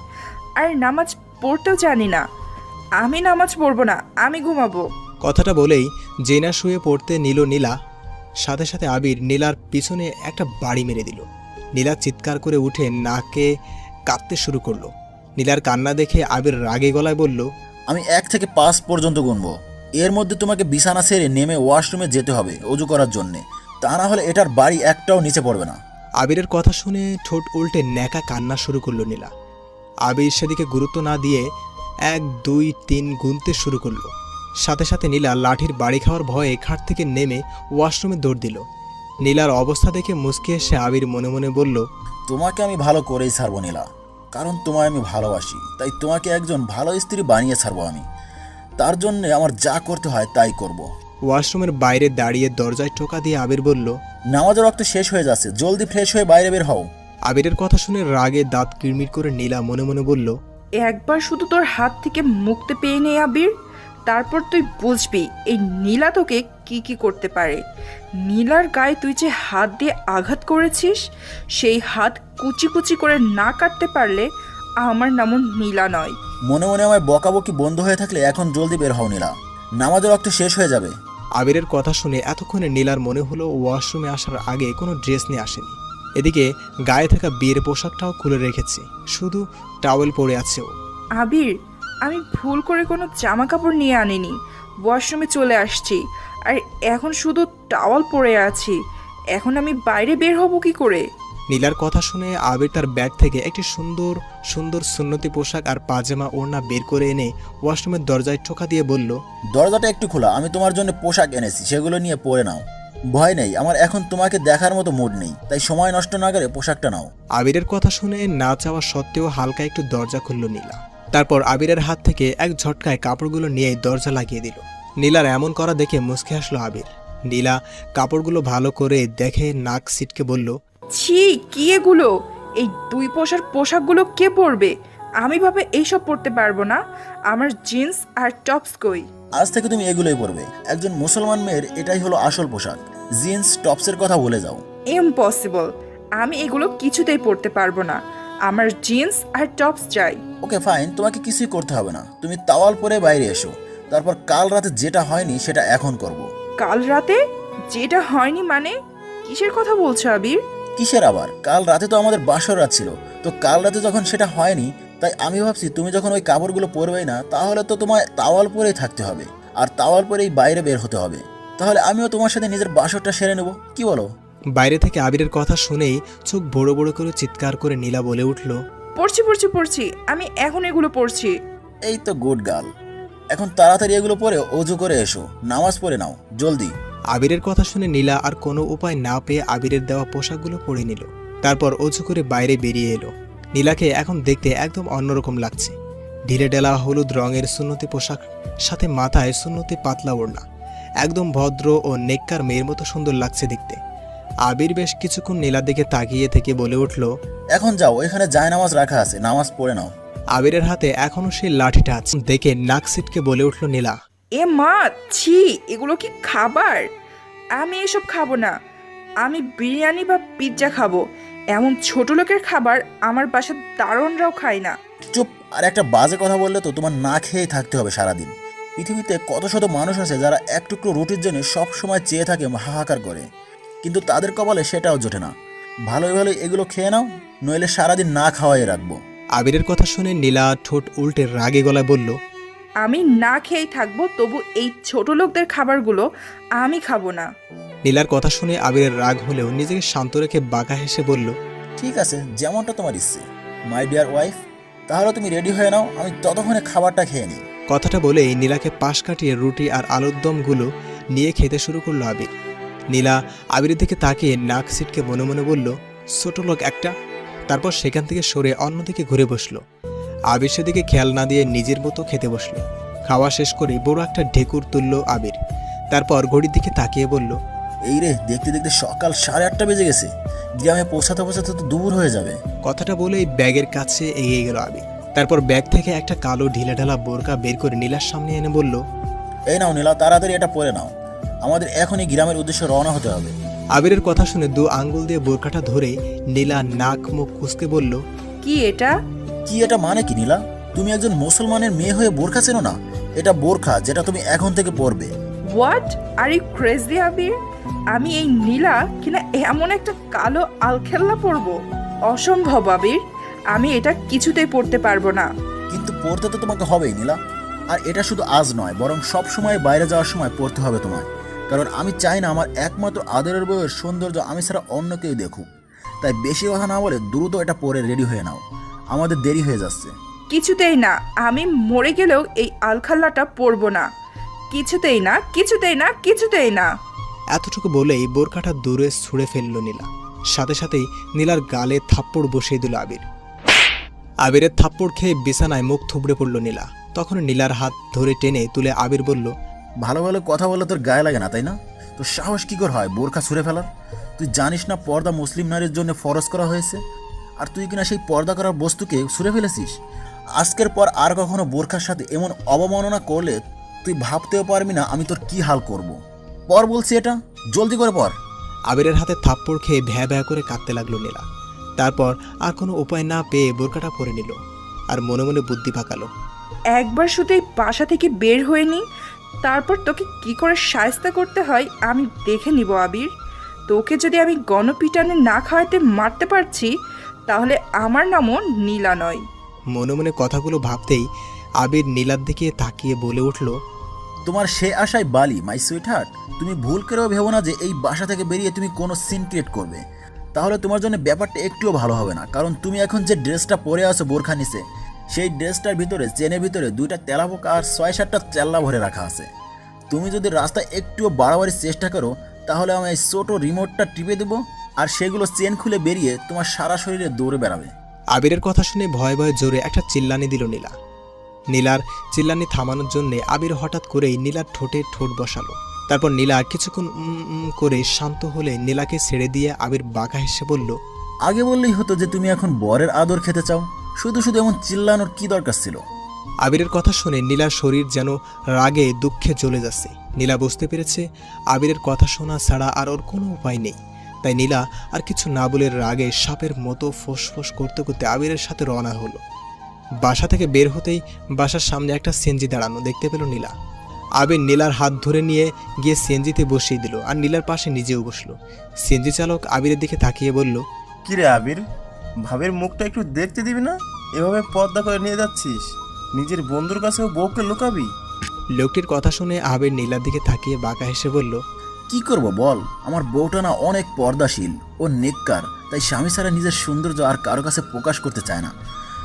[SPEAKER 2] আর নামাজ পড়তেও জানি না। আমি নামাজ পড়বো না, আমি ঘুমাবো।
[SPEAKER 1] কথাটা বলেই জেনা শুয়ে পড়তে নিল নীলা। সাথে সাথে আবির নীলার পিছনে একটা বাড়ি মেরে দিল। নীলা চিৎকার করে উঠে নাকে কাঁদতে শুরু করলো। নীলার কান্না দেখে আবির রাগে গলায় বলল,
[SPEAKER 3] আমি 1 থেকে 5 পর্যন্ত গুনবো। এর মধ্যে তোমাকে বিছানা ছেড়ে নেমে ওয়াশরুমে যেতে হবে অজু করার জন্যে, তা না হলে এটার বাড়ি একটাও নিচে পড়বে না।
[SPEAKER 1] আবিরের কথা শুনে ঠোঁট উল্টে ন্যাকা কান্না শুরু করলো নীলা। আবির সেদিকে গুরুত্ব না দিয়ে 1, 2, 3 গুনতে শুরু করলো। সাথে সাথে নীলা লাঠির বাড়ি খাওয়ার ভয়ে খাট থেকে নেমে ওয়াশরুমে দৌড় দিল। নীলার অবস্থা দেখে মুচকি এসে আবির মনে মনে বলল,
[SPEAKER 3] তোমাকে আমি ভালো করেই ছাড়বো নীলা, কারণ তোমায় আমি ভালোবাসি। তাই তোমাকে একজন ভালো স্ত্রী বানিয়ে ছাড়বো আমি। তার জন্যে আমার যা করতে হয় তাই করব।
[SPEAKER 1] ওয়াশরুমের বাইরে দাঁড়িয়ে দরজায় টোকা দিয়ে আবির বলল,
[SPEAKER 3] নামাজের রক্ত শেষ হয়ে যাচ্ছে, জলদি ফ্রেশ হয়ে বাইরে বের হও।
[SPEAKER 1] আবিরের কথা শুনে রাগে দাঁত কিড়মিড় করে নীলা মনে মনে বলল,
[SPEAKER 2] একবার শুধু তোর হাত থেকে মুক্তি পেয়ে নে আবির, তারপর তুই বুঝবি এই নীলা তোকে কি করতে পারে। নীলার গায়ে তুই যে হাত দিয়ে আঘাত করেছিস, সেই হাত কুচি কুচি করে না কাটতে পারলে আমার নামও নীলা নয়।
[SPEAKER 3] মনে মনে আমায় বকাবকি বন্ধ হয়ে থাকলে এখন জলদি বের হও নীলা, নামাজের রক্ত শেষ হয়ে যাবে।
[SPEAKER 1] আবিরের কথা শুনে এতক্ষণে নীলার মনে হলো ওয়াশরুমে আসার আগে কোনো ড্রেস নিয়ে আসেনি। এদিকে গায়ে থাকা বিয়ের পোশাকটাও খুলে রেখেছে, শুধু টাওয়েল পরে আছে ও।
[SPEAKER 2] আবির, আমি ভুল করে কোনো জামা কাপড় নিয়ে আনিনি, ওয়াশরুমে চলে আসছি, আর এখন শুধু টাওয়াল পরে আছি। এখন আমি বাইরে বের হব কি করে?
[SPEAKER 1] নীলার কথা শুনে আবির তার ব্যাগ থেকে একটি সুন্দর সুন্দর সুন্নতি পোশাক আর পাজামা ওড়না বের করে এনে ওয়াশরুমের দরজায় টোকা দিয়ে বলল,
[SPEAKER 3] দরজাটা একটু খোলা, আমি তোমার জন্য পোশাক এনেছি, সেগুলো নিয়ে পরে নাও। ভয় নেই, আমার এখন তোমাকে দেখার মতো মুড নেই, তাই সময় নষ্ট না করে পোশাকটা নাও।
[SPEAKER 1] আবিরের কথা শুনে না চাওয়া সত্ত্বেও হালকা একটু দরজা খুলল নীলা। তারপর আবিরের হাত থেকে এক ঝটকায় কাপড়গুলো নিয়ে দরজা লাগিয়ে দিল। নীলার এমন করা দেখে মুচকে হাসলো আবির। নীলা কাপড়গুলো ভালো করে দেখে নাক সিটকে বলল,
[SPEAKER 2] ছি, কি এগুলো? এই 2 পয়সার পোশাকগুলো কে পরবে? আমি ভাবে এইসব পরতে পারবো না। আমার জিন্স আর টপস কই?
[SPEAKER 3] আজ থেকে তুমি এগুলোই পরবে। একজন মুসলমান মেয়ের এটাই হলো আসল পোশাক। জিন্স টপসের কথা ভুলে যাও।
[SPEAKER 2] ইম্পসিবল, আমি এগুলো কিছুতেই পরতে পারবো না। আমার জিন্স আর টপস চাই।
[SPEAKER 3] ওকে ফাইন, তোমাকে কিছুই করতে হবে না, তুমি তাওয়াল পরে বাইরে এসো। তারপর কাল রাতে যেটা হয়নি সেটা এখন করব।
[SPEAKER 2] কাল রাতে যেটা হয়নি মানে? কিসের কথা বলছো আবির?
[SPEAKER 3] কিসের আবার? কাল রাতে তো আমাদের বাসর রাত ছিল, তো কাল রাতে যখন সেটা হয়নি, তাই আমি ভাবছি তুমি যখন ওই কাপড়গুলো পরবেই না, তাহলে তো তোমায় তাওয়াল পরেই থাকতে হবে, আর তাওয়াল পরেই বাইরে বের হতে হবে। তাহলে আমিও তোমার সাথে নিজের বাসরটা সেরে নেব, কি বলো?
[SPEAKER 1] বাইরে থেকে আবিরের কথা শুনেই চোখ বড় বড় করে চিৎকার করে নীলা বলে উঠল,
[SPEAKER 2] পড়ছি পড়ছি পড়ছি, আমি এখন এগুলো পড়ছি।
[SPEAKER 3] এই তো গুড গার্ল, এখন তাড়াতাড়ি এগুলো পরে অজু করে এসো, নামাজ পড়ে নাও জলদি।
[SPEAKER 1] আবিরের কথা শুনে নীলা আর কোনো উপায় না পেয়ে আবিরের দেওয়া পোশাকগুলো পরে নিল। তারপর অজু করে বাইরে বেরিয়ে এলো। নীলাকে এখন দেখতে একদম অন্যরকম লাগছে। ঢিলে ঢেলা হলুদ রঙের সুন্নতি পোশাক, সাথে মাথায় সুন্নতি পাতলা ওড়না, একদম ভদ্র ও নেককার মেয়ের মতো সুন্দর লাগছে দেখতে। আবির বেশ কিছুক্ষণ নীলার দিকে তাকিয়ে থেকে বলে উঠল,
[SPEAKER 3] এখন যাও, এখানে জায়নামাজ রাখা আছে, নামাজ পড়ে নাও।
[SPEAKER 1] আবিরের হাতে এখনো সেই লাঠিটা আছে দেখে নাক সিটকে বলে উঠল নীলা,
[SPEAKER 2] এ মা, ছি, এগুলো কি খাবার? আমি এসব খাবো না। আমি বিরিয়ানি বা পিৎজা খাবো। এমন ছোট লোকের খাবার আমার বাসার দারোয়ানরাও খায় না।
[SPEAKER 3] চুপ! আর একটা বাজে কথা বললে তো তোমার না খেয়েই থাকতে হবে সারাদিন। পৃথিবীতে কত শত মানুষ আছে যারা এক টুকরো রুটির জন্য সব সময় চেয়ে থাকে, হাহাকার করে, কিন্তু তাদের কপালে সেটাও জোটে না। ভালোই ভালোই এগুলো খেয়ে নাও, নইলে সারাদিন না খাওয়াই রাখবো।
[SPEAKER 1] আবিরের কথা শুনে নীলা ঠোঁট উল্টে রাগে গলায় বলল,
[SPEAKER 2] আমি না খেয়েই থাকবো, তবু এই ছোট লোকদের খাবারগুলো আমি খাবো না।
[SPEAKER 1] নীলার কথা শুনে আবিরের রাগ হলেও নিজেকে শান্ত রেখে বাঁকা হেসে বলল,
[SPEAKER 3] ঠিক আছে, যেমনটা তোমার ইচ্ছে মাই ডিয়ার ওয়াইফ। তাহলে তুমি রেডি হয়ে নাও, আমি ততক্ষণে খাবারটা খেয়ে নিই।
[SPEAKER 1] কথাটা বলেই নীলাকে পাশ কাটিয়ে রুটি আর আলুর দমগুলো নিয়ে খেতে শুরু করলো আবির। নীলা আবিরের দিকে তাকিয়ে নাক সিটকে মনে মনে বলল, ছোট লোক একটা। তারপর সেখান থেকে সরে অন্যদিকে ঘুরে বসলো। আবির সেদিকে খেয়াল না দিয়ে নিজের মতো খেতে বসলো। খাওয়া শেষ করে বড় একটা ঢেকুর তুলল আবির। তারপর ঘড়ির দিকে তাকিয়ে বলল,
[SPEAKER 3] এই রে, দেখতে দেখতে সকাল 8:30 বেজে গেছে। গ্রামে পৌঁছাতে পৌঁছাতে তো দুপুর হয়ে যাবে।
[SPEAKER 1] কথাটা বলেই ব্যাগের কাছে এগিয়ে গেল আবির। তারপর ব্যাগ থেকে একটা কালো ঢিলেঢালা বোরকা বের করে নীলার সামনে এনে বলল,
[SPEAKER 3] এই নাও নীলা, তাড়াতাড়ি এটা পরে নাও, আমাদের এখনই গ্রামের উদ্দেশ্যে রওনা হতে হবে।
[SPEAKER 1] আবিরের কথা শুনে 2 আঙ্গুল দিয়ে বোরকাটা ধরে নীলা নাক মুখ কুঁচকে বলল,
[SPEAKER 2] কি এটা?
[SPEAKER 3] কি এটা মানে কি নীলা? তুমি একজন মুসলমানের মেয়ে হয়ে বোরখা চেনো না? এটা বোরখা, যেটা তুমি এখন থেকে পরবে।
[SPEAKER 2] হোয়াট আর ইউ ক্রেজি আবির? আমি এই নীলা কিনা এমন একটা কালো আলখেল্লা পরবো? অসম্ভব আবির, আমি এটা কিছুতেই পরতে পারবো না।
[SPEAKER 3] কিন্তু পড়তে তো তোমাকে হবেই নীলা। আর এটা শুধু আজ নয়, বরং সব সময় বাইরে যাওয়ার সময় পড়তে হবে তোমায়। কারণ আমি চাই না আমার একমাত্র আদরের বউয়ের সৌন্দর্য আমি ছাড়া অন্য কেউ দেখুক। তাই বেশি কথা না বলে দ্রুত এটা পরে রেডি হয়ে নাও, আমাদের দেরি হয়ে যাচ্ছে।
[SPEAKER 2] কিছুতেই না, আমি মরে গেলেও এই আলখাল্লাটা পরবো না। কিছুতেই না, কিছুতেই না, কিছুতেই না।
[SPEAKER 1] এতটুকু বলেই বোরকাটা দূরে ছুঁড়ে ফেলল নীলা। সাথে সাথেই নীলার গালে থাপ্পড় বসিয়ে দিল আবির। আবিরের থাপ্পড় খেয়ে বিছানায় মুখ থুবড়ে পড়ল নীলা। তখন নীলার হাত ধরে টেনে তুলে আবির বলল,
[SPEAKER 3] ভালো ভালো কথা বলে তোর গায়ে লাগে না তাই না? তোর সাহস কি করে হয় বোরখা ছুঁড়ে ফেলার? তুই জানিস না পর্দা মুসলিম নারীর জন্য ফরজ করা হয়েছে? আর তুই কিনা সেই পর্দা করার বস্তুকে ছুঁড়ে ফেলেছিস। আজকের পর আর কখনো বোরখার সাথে এমন অবমাননা করলে তুই ভাবতেও পারবি না আমি তোর কি হাল করব। পর বলছি, এটা জলদি করে পর।
[SPEAKER 1] আবিরের হাতে থাপ্পড় খেয়ে ভ্যা ভ্যা করে কাঁদতে লাগলো নীলা। তারপর আর কোনো উপায় না পেয়ে বোরকাটা পরে নিল আর মনে মনে বুদ্ধি পাকালো,
[SPEAKER 2] একবার শুধু এই বাসা থেকে বের হয়ে নি, তারপর তোকে কি করে শায়েস্তা করতে হয় আমি দেখে নিব আবির। তোকে যদি আমি গণপিটানে না খাওয়াতে মারতে পারছি, তাহলে আমার নামও নীলা নয়।
[SPEAKER 1] মনে মনে কথাগুলো ভাবতেই আবির নীলার দিকে তাকিয়ে বলে উঠল,
[SPEAKER 3] তোমার সে আশায় বালি মাই সুইট হার্ট। তুমি ভুল করেও ভেবো না যে এই বাসা থেকে বেরিয়ে তুমি কোনো সিন ক্রিয়েট করবে। তাহলে তোমার জন্য ব্যাপারটা একটুও ভালো হবে না। কারণ তুমি এখন যে ড্রেসটা পরে আছো বোরখা নিচে, সেই ড্রেসটার ভিতরে চেনের ভিতরে 2টা তেলাপোকা আর 6-7টা চেল্লা ভরে রাখা আছে। তুমি যদি রাস্তায় একটুও বাড়াবাড়ির চেষ্টা করো, তাহলে আমি এই ছোট রিমোটটা টিপে দেবো, আর সেগুলো চেন খুলে বেরিয়ে তোমার সারা শরীরে দৌড়ে বেড়াবে।
[SPEAKER 1] আবিরের কথা শুনে ভয়ে ভয়ে জোরে একটা চিল্লানি দিল নীলা। নীলার চিল্লানি থামানোর জন্য আবির হঠাৎ করেই নীলার ঠোঁটে ঠোঁট বসালো। তারপর নীলা কিছুক্ষণ করে শান্ত হলে নীলাকে ছেড়ে দিয়ে আবির বাঁকা হেসে বলল,
[SPEAKER 3] আগে বললেই হতো যে তুমি এখন বরের আদর খেতে চাও, শুধু শুধু এমন চিল্লানোর কি দরকার ছিল?
[SPEAKER 1] আবিরের কথা শুনে নীলার শরীর যেন রাগে দুঃখে জ্বলে যাচ্ছে। নীলা বুঝতে পেরেছে আবিরের কথা শোনা ছাড়া আর ওর কোনো উপায় নেই। তাই নীলা আর কিছু না বলে রাগে সাপের মতো ফোঁস করতে করতে আবিরের সাথে রওনা হলো। বাসা থেকে বের হতেই বাসার সামনে একটা সিএনজি দাঁড়ানো দেখতে পেল নীলা। আবির নীলার হাত ধরে নিয়ে গিয়ে সিএনজিতে বসিয়ে দিল আর নীলার পাশে নিজেও বসলো। সিএনজি চালক আবিরের দিকে তাকিয়ে বলল,
[SPEAKER 6] কিরে আবির, ভাবের মুখটা একটু দেখতে দিবি না? এভাবে পর্দা করে নিয়ে যাচ্ছিস, নিজের বন্ধুর কাছেও বউকে লুকাবি?
[SPEAKER 1] লোকটির কথা শুনে আবির নীলার দিকে তাকিয়ে বাঁকা হেসে বলল,
[SPEAKER 3] কি করব বল, আমার বউটা না অনেক পর্দাশীল ও নেককার, তাই স্বামী ছাড়া নিজের সৌন্দর্য আর কারো কাছে প্রকাশ করতে চায় না।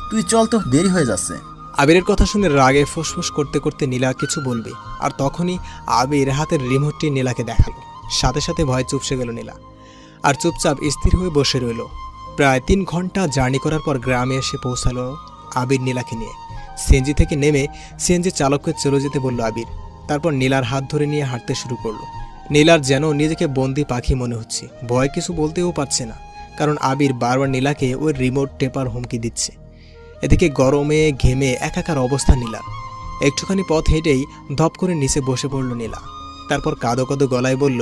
[SPEAKER 3] তুই চল তো, দেরি হয়ে যাচ্ছে।
[SPEAKER 1] আবিরের কথা শুনে রাগে ফোঁস করতে করতে নীলা কিছু বলবে, আর তখনই আবির হাতের রিমোটটি নীলাকে দেখালো। সাথে সাথে ভয় চুপসে গেল নীলা, আর চুপচাপ স্থির হয়ে বসে রইল। প্রায় 3 ঘন্টা জার্নি করার পর গ্রামে এসে পৌঁছালো আবির নীলাকে নিয়ে। সিএনজি থেকে নেমে সিএনজি চালককে চলে যেতে বলল আবির। তারপর নীলার হাত ধরে নিয়ে হাঁটতে শুরু করলো। নীলার যেন নিজেকে বন্দি পাখি মনে হচ্ছে, ভয় কিছু বলতেও পারছে না, কারণ আবির বারবার নীলাকে ওই রিমোট টেপার হুমকি দিচ্ছে। এদিকে গরমে ঘেমে একাকার অবস্থা নীলার। একটুখানি পথ হেঁটেই ধপ করে নিচে বসে পড়ল নীলা। তারপর কাঁদো কাঁদো গলায় বলল,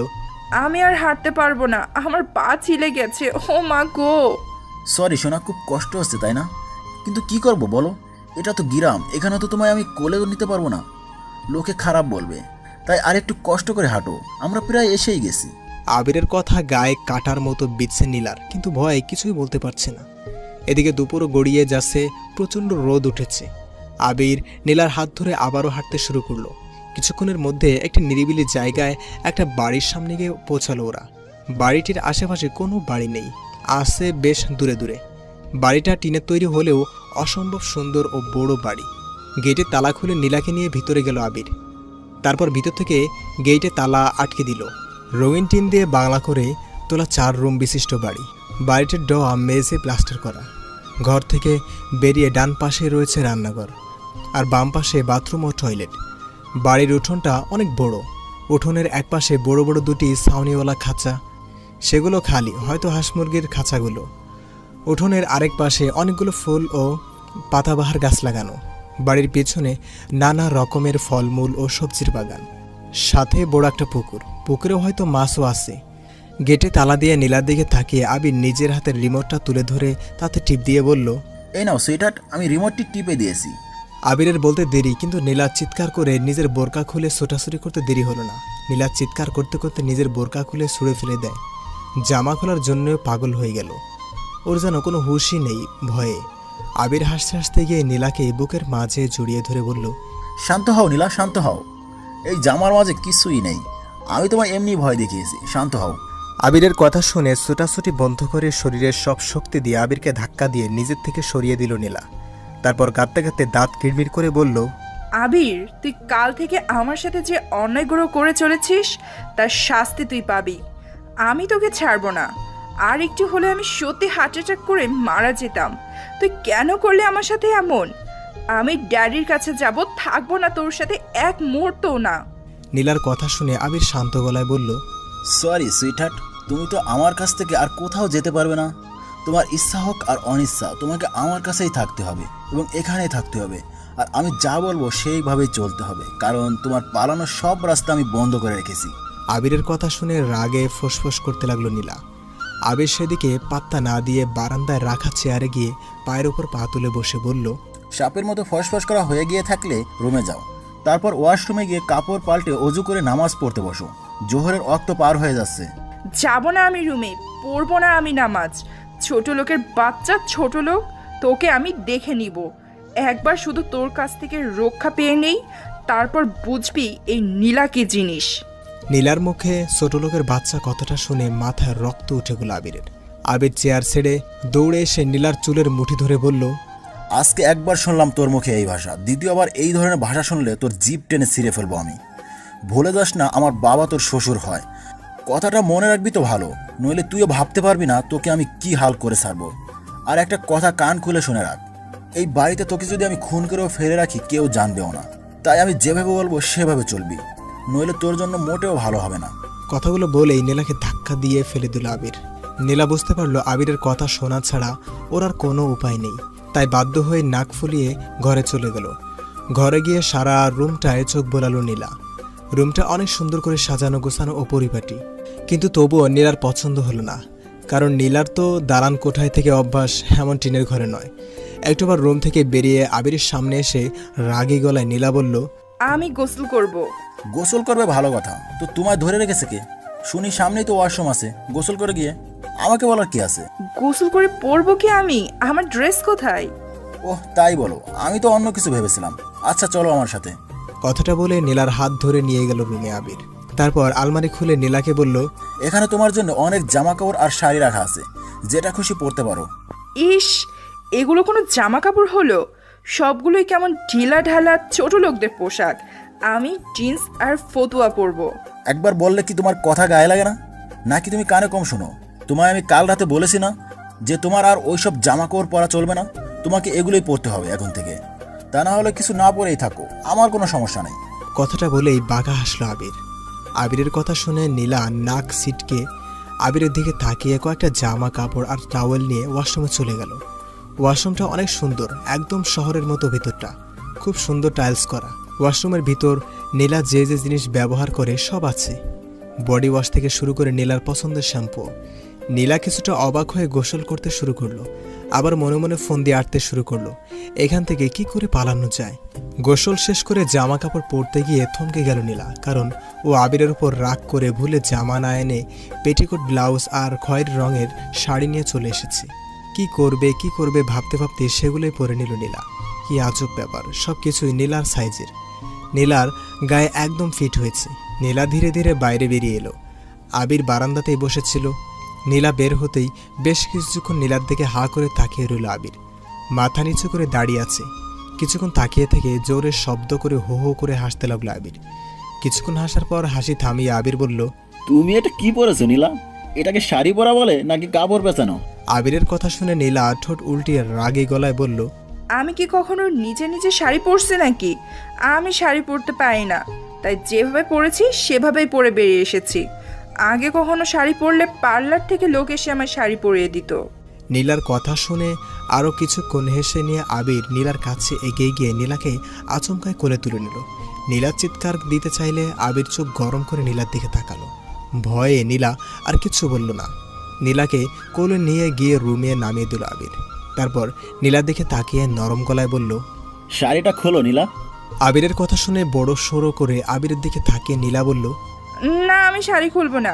[SPEAKER 2] আমি আর হাঁটতে পারবো না, আমার পা ছিলে গেছে, ও মা গো।
[SPEAKER 3] সরি সোনা, খুব কষ্ট হচ্ছে তাই না? কিন্তু কি করব বলো, এটা তো গ্রাম, এখানে তো তোমায় আমি কোলেও নিতে পারবো না, লোকে খারাপ বলবে। তাই আর একটু কষ্ট করে হাঁটো, আমরা প্রায় এসেই গেছি।
[SPEAKER 1] আবিরের কথা গায়ে কাটার মতো বিচ্ছে নীলার, কিন্তু ভয়ে কিছুই বলতে পারছে না। এদিকে দুপুরও গড়িয়ে যাচ্ছে, প্রচণ্ড রোদ উঠেছে। আবির নীলার হাত ধরে আবারও হাঁটতে শুরু করলো। কিছুক্ষণের মধ্যে একটি নিরিবিলি জায়গায় একটা বাড়ির সামনে গিয়ে পৌঁছালো ওরা। বাড়িটির আশেপাশে কোনো বাড়ি নেই, আছে বেশ দূরে দূরে। বাড়িটা টিনের তৈরি হলেও অসম্ভব সুন্দর ও বড় বাড়ি। গেটে তালা খুলে নীলাকে নিয়ে ভিতরে গেল আবির। তারপর ভিতর থেকে গেটে তালা আটকে দিল। রঙিন টিন দিয়ে বাংলা করে তোলা 4 রুম বিশিষ্ট বাড়ি। বাড়িটির ডোয়া মেঝে প্লাস্টার করা। ঘর থেকে বেরিয়ে ডান পাশে রয়েছে রান্নাঘর, আর বাম পাশে বাথরুম ও টয়লেট। বাড়ির উঠোনটা অনেক বড়। উঠোনের এক পাশে বড় বড় 2টি ছাউনিওয়ালা খাঁচা, সেগুলো খালি, হয়তো হাঁস মুরগির খাঁচাগুলো। উঠোনের আরেক পাশে অনেকগুলো ফুল ও পাতাবাহার গাছ লাগানো। বাড়ির পেছনে নানা রকমের ফলমূল ও সবজির বাগান, সাথে বড় একটা পুকুর। পুকুরেও হয়তো মাছও আছে। গেটে তালা দিয়ে নীলার দিকে তাকিয়ে আবির নিজের হাতের রিমোটটা তুলে ধরে তাতে টিপ দিয়ে বলল,
[SPEAKER 3] এই নাও সুইটহার্ট, আমি রিমোটটি টিপে দিয়েছি।
[SPEAKER 1] আবিরের বলতে দেরি, কিন্তু নীলা চিৎকার করে নিজের বোরকা খুলে ছোটাছুটি করতে দেরি হলো না। নীলা চিৎকার করতে করতে নিজের বোরকা খুলে ছুঁড়ে ফেলে দেয়। জামা খোলার জন্যও পাগল হয়ে গেল। ওর যেন কোনো হুঁশই নেই ভয়ে। আবির হাসতে হাসতে গিয়ে নীলাকে বুকের মাঝে জড়িয়ে ধরে বলল,
[SPEAKER 3] শান্ত হও নীলা, শান্ত হও, এই জামার মাঝে কিছুই নেই, আমি তোমায় এমনি ভয় দেখিয়েছি, শান্ত হও।
[SPEAKER 1] আবিরের কথা শুনে ছোটাছুটি বন্ধ করে শরীরের সব শক্তি দিয়ে আবিরকে ধাক্কা দিয়ে নিজের থেকে সরিয়ে দিল নীলা। তারপর কাঁদতে কাঁদতে দাঁত কিড়মিড় করে বলল,
[SPEAKER 2] আবির, তুই কাল থেকে আমার সাথে যে অন্যায়গুলো করে চলেছিস তার শাস্তি তুই পাবি। আমি তোকে ছাড়বো না। আর একটু হলে আমি সত্যি হার্ট অ্যাটাক করে মারা যেতাম। তুই কেন করলে আমার সাথে এমন? আমি ড্যাডির কাছে যাব, থাকবো না তোর সাথে এক মুহূর্তও না।
[SPEAKER 1] নীলার কথা শুনে আবির শান্ত গলায় বলল,
[SPEAKER 3] সরি সুইটহার্ট, তুমি তো আমার কাছ থেকে আর কোথাও যেতে পারবে না। তোমার ইচ্ছা হোক আর অনিচ্ছা, তোমাকে আমার কাছেই থাকতে হবে এবং এখানেই থাকতে হবে। আর আমি যা বলবো সেইভাবেই চলতে হবে, কারণ তোমার পালানোর সব রাস্তা আমি বন্ধ করে রেখেছি।
[SPEAKER 1] আবিরের কথা শুনে রাগে ফোঁস করতে লাগলো নীলা। আবির সেদিকে পাত্তা না দিয়ে বারান্দায় রাখা চেয়ারে গিয়ে পায়ের উপর পা তুলে বসে বলল,
[SPEAKER 3] সাপের মতো ফসফস করা হয়ে গিয়ে থাকলে রুমে যাও, তারপর ওয়াশরুমে গিয়ে কাপড় পাল্টে অজু করে নামাজ পড়তে বসো। জোহরের ওয়াক্ত পার হয়ে যাচ্ছে।
[SPEAKER 2] যাব না আমি রুমে, পড়বো না আমি নামাজ। ছোট লোকের বাচ্চা, ছোট লোক, তোকে আমি দেখে নিব। একবার শুধু তোর কাছ থেকে রক্ষা পেয়ে নেই, তারপর বুঝবি এই নীলা কি জিনিস।
[SPEAKER 1] নীলার মুখে ছোট লোকের বাচ্চা কথাটা শুনে মাথায় রক্ত উঠে গেল আবিরের। আবির চেয়ার ছেড়ে দৌড়ে এসে নীলার চুলের মুঠি ধরে বলল,
[SPEAKER 3] আজকে একবার শুনলাম তোর মুখে এই ভাষা, দ্বিতীয়বার এই ধরনের ভাষা শুনলে তোর জিভ টেনে ছিঁড়ে ফেলবো আমি। ভুলে যাস না আমার বাবা তোর শ্বশুর হয়। কথাটা মনে রাখবি তো ভালো, নইলে তুইও ভাবতে পারবি না তোকে আমি কি হাল করে ছাড়বো। আর একটা কথা কান খুলে শুনে রাখ, এই বাড়িতে তোকে যদি আমি খুন করেও ফেলে রাখি কেউ জানবেও না। তাই আমি যেভাবে বলবো সেভাবে চলবি, নইলে তোর জন্য মোটেও ভালো হবে না।
[SPEAKER 1] কথাগুলো বলেই নীলাকে ধাক্কা দিয়ে ফেলে দিল আবির। নীলা বুঝতে পারলো আবিরের কথা শোনা ছাড়া ওর আর কোনো উপায় নেই, তাই বাধ্য হয়ে নাক ফুলিয়ে ঘরে চলে গেল। ঘরে গিয়ে সারা রুমটায় চোখ বোলালো নীলা। রুমটা অনেক সুন্দর করে সাজানো গোছানো ও পরিপাটি, কিন্তু তবুও নীলার পছন্দ হলো না, কারণ নীলার তো দালান কোঠায় থেকে অভ্যাস, এমন টিনের ঘরে নয়। একটাবার রুম থেকে বেরিয়ে আবিরের সামনে এসে রাগী গলায় নীলা বলল,
[SPEAKER 2] আমি গোসল করব।
[SPEAKER 3] গোসল করবে ভালো কথা, তো তোমায় ধরে রেখেছে কে? শুনি সামনেই তো ওয়াশরুম আছে, গোসল করে গিয়ে আমাকে বলার কি আছে?
[SPEAKER 2] গোসল করে পরবো কি আমি? আমার ড্রেস কোথায়?
[SPEAKER 3] ওহ তাই বলো, আমি তো অন্য কিছু ভেবেছিলাম। আচ্ছা চলো আমার সাথে।
[SPEAKER 1] কথাটা বলে নীলার হাত ধরে নিয়ে গেল রুমে আবির। তারপর আলমারি খুলে নীলাকে বলল,
[SPEAKER 3] এখানে তোমার জন্য অনেক জামা কাপড় আর শাড়ি রাখা আছে, যেটা খুশি পরতে পারো।
[SPEAKER 2] ইস, এগুলো কোনো জামা কাপড় হলো? সবগুলোই কেমন ঢিলা ঢালা ছোট লোকদের পোশাক। আমি জিন্স আর ফতুয়া পরবো।
[SPEAKER 3] একবার বললে কি তোমার কথা গায়ে লাগে না? নাকি তুমি কানে কম শোনো? তোমায় আমি কাল রাতে বলেছি না যে তোমার আর ওইসব জামা কাপড় পরা চলবে না, তোমাকে এগুলোই পরতে হবে এখন থেকে। তা না হলে কিছু না পরেই থাকো, আমার কোনো সমস্যা নেই।
[SPEAKER 1] কথাটা বলেই বাঘা হাসলো আবির। আবিরের কথা শুনে নীলা নাক সিটকে আবিরের দিকে তাকিয়ে কয়েকটা জামা কাপড় আর টাওয়েল নিয়ে ওয়াশরুমে চলে গেল। ওয়াশরুমটা অনেক সুন্দর, একদম শহরের মতো ভিতরটা, খুব সুন্দর টাইলস করা। ওয়াশরুমের ভিতর নীলা যে যে জিনিস ব্যবহার করে সব আছে, বডি ওয়াশ থেকে শুরু করে নীলার পছন্দের শ্যাম্পু। নীলা কিছুটা অবাক হয়ে গোসল করতে শুরু করলো, আবার মনে মনে ফোন দিয়ে আটতে শুরু করলো এখান থেকে কি করে পালানো যায়। গোসল শেষ করে জামা কাপড় পরতে গিয়ে থমকে গেল নীলা, কারণ ও আবিরের উপর রাগ করে ভুলে জামা না এনে পেটিকোট ব্লাউজ আর খয়েরি রঙের শাড়ি নিয়ে চলে এসেছে। কি করবে ভাবতে ভাবতে সেগুলোই পরে নিল নীলা। কি আজব ব্যাপার, সব কিছুই নীলার সাইজের। নীলার গায়ে একদম ফিট হয়েছে। নীলা ধীরে ধীরে বাইরে বেরিয়ে এলো। আবির বারান্দাতেই বসেছিল। নীলা বের হতেই বেশ কিছুক্ষণ নীলার দিকে হা করে তাকিয়ে রইল আবির। মাথা নিচু করে দাঁড়িয়ে আছে। কিছুক্ষণ তাকিয়ে থেকে জোরে শব্দ করে হো হো করে হাসতে লাগলো আবির। কিছুক্ষণ হাসার পর হাসি থামিয়ে আবির বলল,
[SPEAKER 3] তুমি এটা কি পরেছো নীলা? এটাকে শাড়ি পরা বলে নাকি কাপড় পেঁচানো?
[SPEAKER 1] আবিরের কথা শুনে নীলা ঠোঁট উল্টিয়ে রাগে গলায় বলল,
[SPEAKER 2] আমি কি কখনো নিজে নিজে শাড়ি পরছি নাকি? আমি শাড়ি পরতে পারি না, তাই যেভাবে পরেছি সেভাবেই পরে বেরিয়ে এসেছি। আগে কখনো শাড়ি পরলে পার্লার থেকে লোক এসে আমার শাড়ি পরিয়ে দিত।
[SPEAKER 1] নীলার কথা শুনে আরও কিছুক্ষণ হেসে নিয়ে আবির নীলার কাছে এগিয়ে গিয়ে নীলাকে আচমকায় কোলে তুলে নিল। নীলা চিৎকার দিতে চাইলে আবির চোখ গরম করে নীলার দিকে তাকালো। ভয়ে নীলা আর কিছু বলল না। নীলাকে কোলে নিয়ে গিয়ে রুমে নামিয়ে দিল আবির। তারপর নীলার দিকে তাকিয়ে নরম গলায় বলল,
[SPEAKER 3] শাড়িটা খোলো নীলা।
[SPEAKER 1] আবিরের কথা শুনে বড় সড়ো করে আবিরের দিকে তাকিয়ে নীলা বলল,
[SPEAKER 2] না, আমি শাড়ি খুলবো না।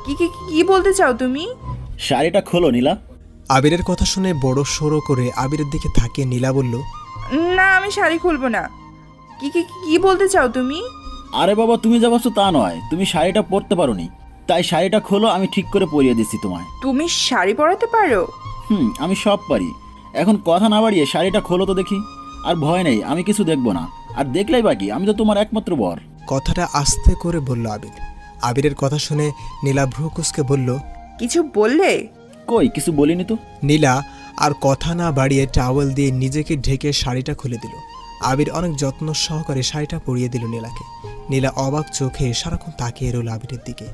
[SPEAKER 2] কি কি কি বলতে চাও তুমি?
[SPEAKER 3] শাড়িটা খোলো নীলা।
[SPEAKER 1] আবিরের কথা শুনে বড় সড়ো করে আবিরের দিকে তাকিয়ে নীলা বলল,
[SPEAKER 2] না, আমি শাড়ি খুলবো না। কি কি কি বলতে চাও তুমি?
[SPEAKER 3] আরে বাবা, তুমি যা ভাবছো তা নয়, তুমি শাড়িটা পরতে পারোনি, তাই শাড়িটা খোলো, আমি ঠিক করে পরিয়ে দিচ্ছি তোমায়।
[SPEAKER 2] তুমি শাড়ি পরাতে পারো?
[SPEAKER 3] আমি সব পারি। এখন কথা না বাড়িয়ে শাড়িটা খোলো তো দেখি। আর ভয় নেই, আমি কিছু দেখবো না, আর দেখলেই বাকি, আমি তো তোমার একমাত্র বর।
[SPEAKER 1] কথাটা আস্তে করে বলল আবির। আবিরের কথা শুনে নীলা ভ্রু কুঁচকে বলল,
[SPEAKER 2] কিছু বললে?
[SPEAKER 3] কই কিছু বলিনি তো।
[SPEAKER 1] নীলা আর কথা না বাড়িয়ে টাওয়েল দিয়ে নিজেকে ঢেকে শাড়িটা খুলে দিল। আবির অনেক যত্ন সহকারে শাড়িটা পরিয়ে দিল নীলাকে। নীলা অবাক চোখে সারাক্ষণ তাকিয়ে রইল আবিরের দিকে।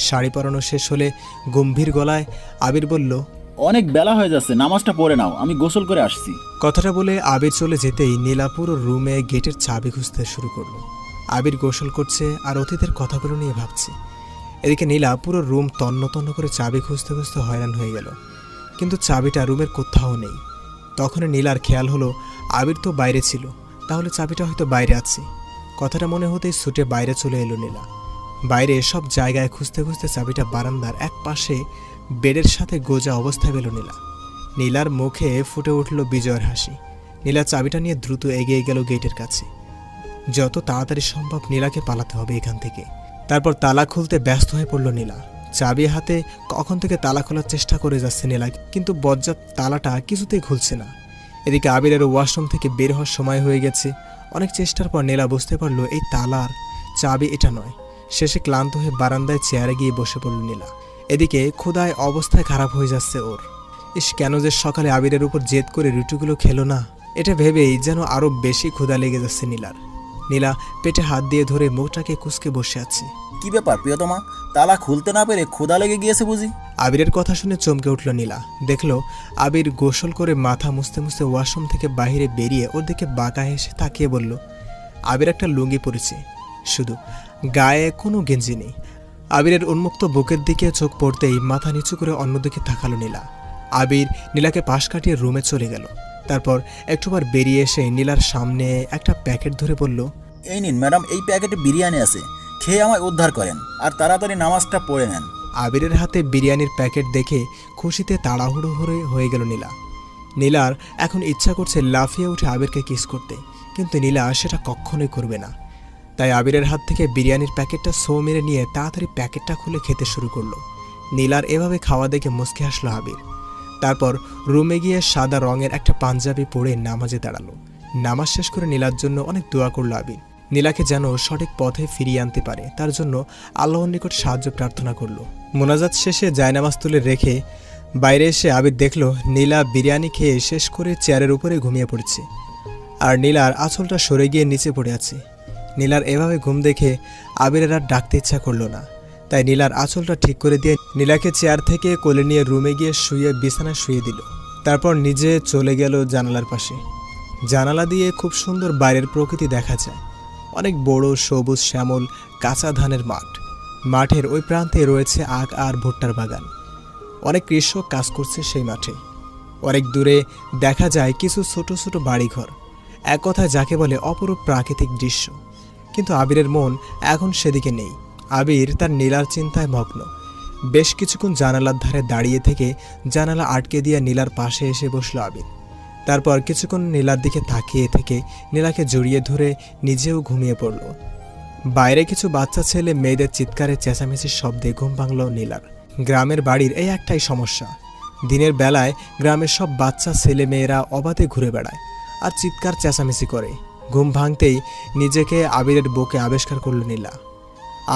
[SPEAKER 1] শাড়ি পরানো শেষ হলে গম্ভীর গলায় আবির বলল,
[SPEAKER 3] অনেক বেলা হয়ে যাচ্ছে, নামাজটা পড়ে নাও, আমি গোসল করে আসছি।
[SPEAKER 1] কথাটা বলে আবির চলে যেতেই নীলা পুরো রুমে গেটের চাবি খুঁজতে শুরু করলো। আবির গোসল করছে আর অতীতের কথাগুলো নিয়ে ভাবছে। এদিকে নীলা পুরো রুম তন্ন তন্ন করে চাবি খুঁজতে খুঁজতে হয়রান হয়ে গেল, কিন্তু চাবিটা রুমের কোথাও নেই। তখন নীলার খেয়াল হলো আবির তো বাইরে ছিল, তাহলে চাবিটা হয়তো বাইরে আছে। কথাটা মনে হতেই ছুটে বাইরে চলে এলো নীলা। বাইরে সব জায়গায় খুঁজতে খুঁজতে চাবিটা বারান্দার এক পাশে বেডের সাথে গোজা অবস্থায় পেল নীলা। নীলার মুখে ফুটে উঠল বিজয়ের হাসি। নীলা চাবিটা নিয়ে দ্রুত এগিয়ে গেল গেটের কাছে। যত তাড়াতাড়ি সম্ভব নীলাকে পালাতে হবে এখান থেকে। তারপর তালা খুলতে ব্যস্ত হয়ে পড়ল নীলা। চাবি হাতে কখন থেকে তালা খোলার চেষ্টা করে যাচ্ছে নীলা, কিন্তু বজ্জাত তালাটা কিছুতেই খুলছে না। এদিকে আবিরের ওয়াশরুম থেকে বের হওয়ার সময় হয়ে গেছে। অনেক চেষ্টার পর নীলা বুঝতে পারলো এই তালার চাবি এটা নয়, শেষে ক্লান্ত হয়ে বারান্দায় চেয়ারে গিয়ে বসে পড়ল নীলা। এদিকে ক্ষুধায় অবস্থায় খারাপ হয়ে যাচ্ছে ওর। কেন যে সকালে আবিরের উপর জেদ করে রুটিগুলো খেলো না, এটা ভেবেই যেন আরও বেশি ক্ষুধা লেগে যাচ্ছে নীলার। নীলা পেটে হাত দিয়ে ধরে মুখটাকে কুঁচকে বসে আছে।
[SPEAKER 3] কি ব্যাপার প্রিয়তমা, তালা খুলতে না পেরে ক্ষুধা লেগে গিয়েছে বুঝি?
[SPEAKER 1] আবিরের কথা শুনে চমকে উঠল নীলা। দেখলো আবির গোসল করে মাথা মুছতে মুছতে ওয়াশরুম থেকে বাইরে বেরিয়ে ওর দিকে বাঁকা হেসে তাকিয়ে বলল, আবির একটা লুঙ্গি পরেছে, শুধু গায়ে কোনো গেঞ্জি নেই। আবিরের উন্মুক্ত বুকের দিকে চোখ পড়তেই মাথা নিচু করে অন্যদিকে তাকালো নীলা। আবির নীলাকে পাশ কাটিয়ে রুমে চলে গেল। তারপর একটুবার বেরিয়ে এসে নীলার সামনে একটা প্যাকেট ধরে বলল,
[SPEAKER 3] এই নিন ম্যাডাম, এই প্যাকেটে বিরিয়ানি আছে, খেয়ে আমায় উদ্ধার করেন আর তাড়াতাড়ি নামাজটা পড়ে নেন।
[SPEAKER 1] আবিরের হাতে বিরিয়ানির প্যাকেট দেখে খুশিতে তাড়াহুড়ো হয়ে গেল নীলা। নীলার এখন ইচ্ছা করছে লাফিয়ে উঠে আবিরকে কিস করতে, কিন্তু নীলা সেটা কখনোই করবে না। তাই আবিরের হাত থেকে বিরিয়ানির প্যাকেটটা সো মেরে নিয়ে তাড়াতাড়ি প্যাকেটটা খুলে খেতে শুরু করলো। নীলার এভাবে খাওয়া দেখে মুচকে হাসলো আবির। তারপর রুমে গিয়ে সাদা রঙের একটা পাঞ্জাবি পরে নামাজে দাঁড়ালো। নামাজ শেষ করে নীলার জন্য অনেক দোয়া করলো আবির। নীলাকে যেন সঠিক পথে ফিরিয়ে আনতে পারে তার জন্য আল্লাহর নিকট সাহায্য প্রার্থনা করলো। মোনাজাত শেষে জায়নামাজ তুলে রেখে বাইরে এসে আবির দেখলো নীলা বিরিয়ানি খেয়ে শেষ করে চেয়ারের উপরে ঘুমিয়ে পড়ছে, আর নীলার আঁচলটা সরে গিয়ে নিচে পড়ে আছে। নীলার এভাবে ঘুম দেখে আবিরের আর ডাকতে ইচ্ছা করলো না, তাই নীলার আঁচলটা ঠিক করে দিয়ে নীলাকে চেয়ার থেকে কোলে নিয়ে রুমে গিয়ে শুয়ে বিছানায় শুয়ে দিল। তারপর নিজে চলে গেল জানালার পাশে। জানালা দিয়ে খুব সুন্দর বাইরের প্রকৃতি দেখা যায়। অনেক বড় সবুজ শ্যামল কাঁচা ধানের মাঠ। মাঠের ওই প্রান্তে রয়েছে আখ আর ভুট্টার বাগান। অনেক কৃষক কাজ করছে সেই মাঠে। অনেক দূরে দেখা যায় কিছু ছোট ছোট বাড়িঘর, এক কথায় যাকে বলে অপরূপ প্রাকৃতিক দৃশ্য। কিন্তু আবিরের মন এখন সেদিকে নেই। আবির তার নীলার চিন্তায় মগ্ন। বেশ কিছুক্ষণ জানালার ধারে দাঁড়িয়ে থেকে জানালা আটকে দিয়ে নীলার পাশে এসে বসল আবির। তারপর কিছুক্ষণ নীলার দিকে তাকিয়ে থেকে নীলাকে জড়িয়ে ধরে নিজেও ঘুমিয়ে পড়ল। বাইরে কিছু বাচ্চা ছেলে মেয়েদের চিৎকারে চেঁচামেচির শব্দে ঘুম ভাঙল নীলার। গ্রামের বাড়ির এই একটাই সমস্যা, দিনের বেলায় গ্রামের সব বাচ্চা ছেলে মেয়েরা অবাধে ঘুরে বেড়ায় আর চিৎকার চেঁচামেচি করে। ঘুম ভাঙতেই নিজেকে আবিরের বুকে আবিষ্কার করল নীলা।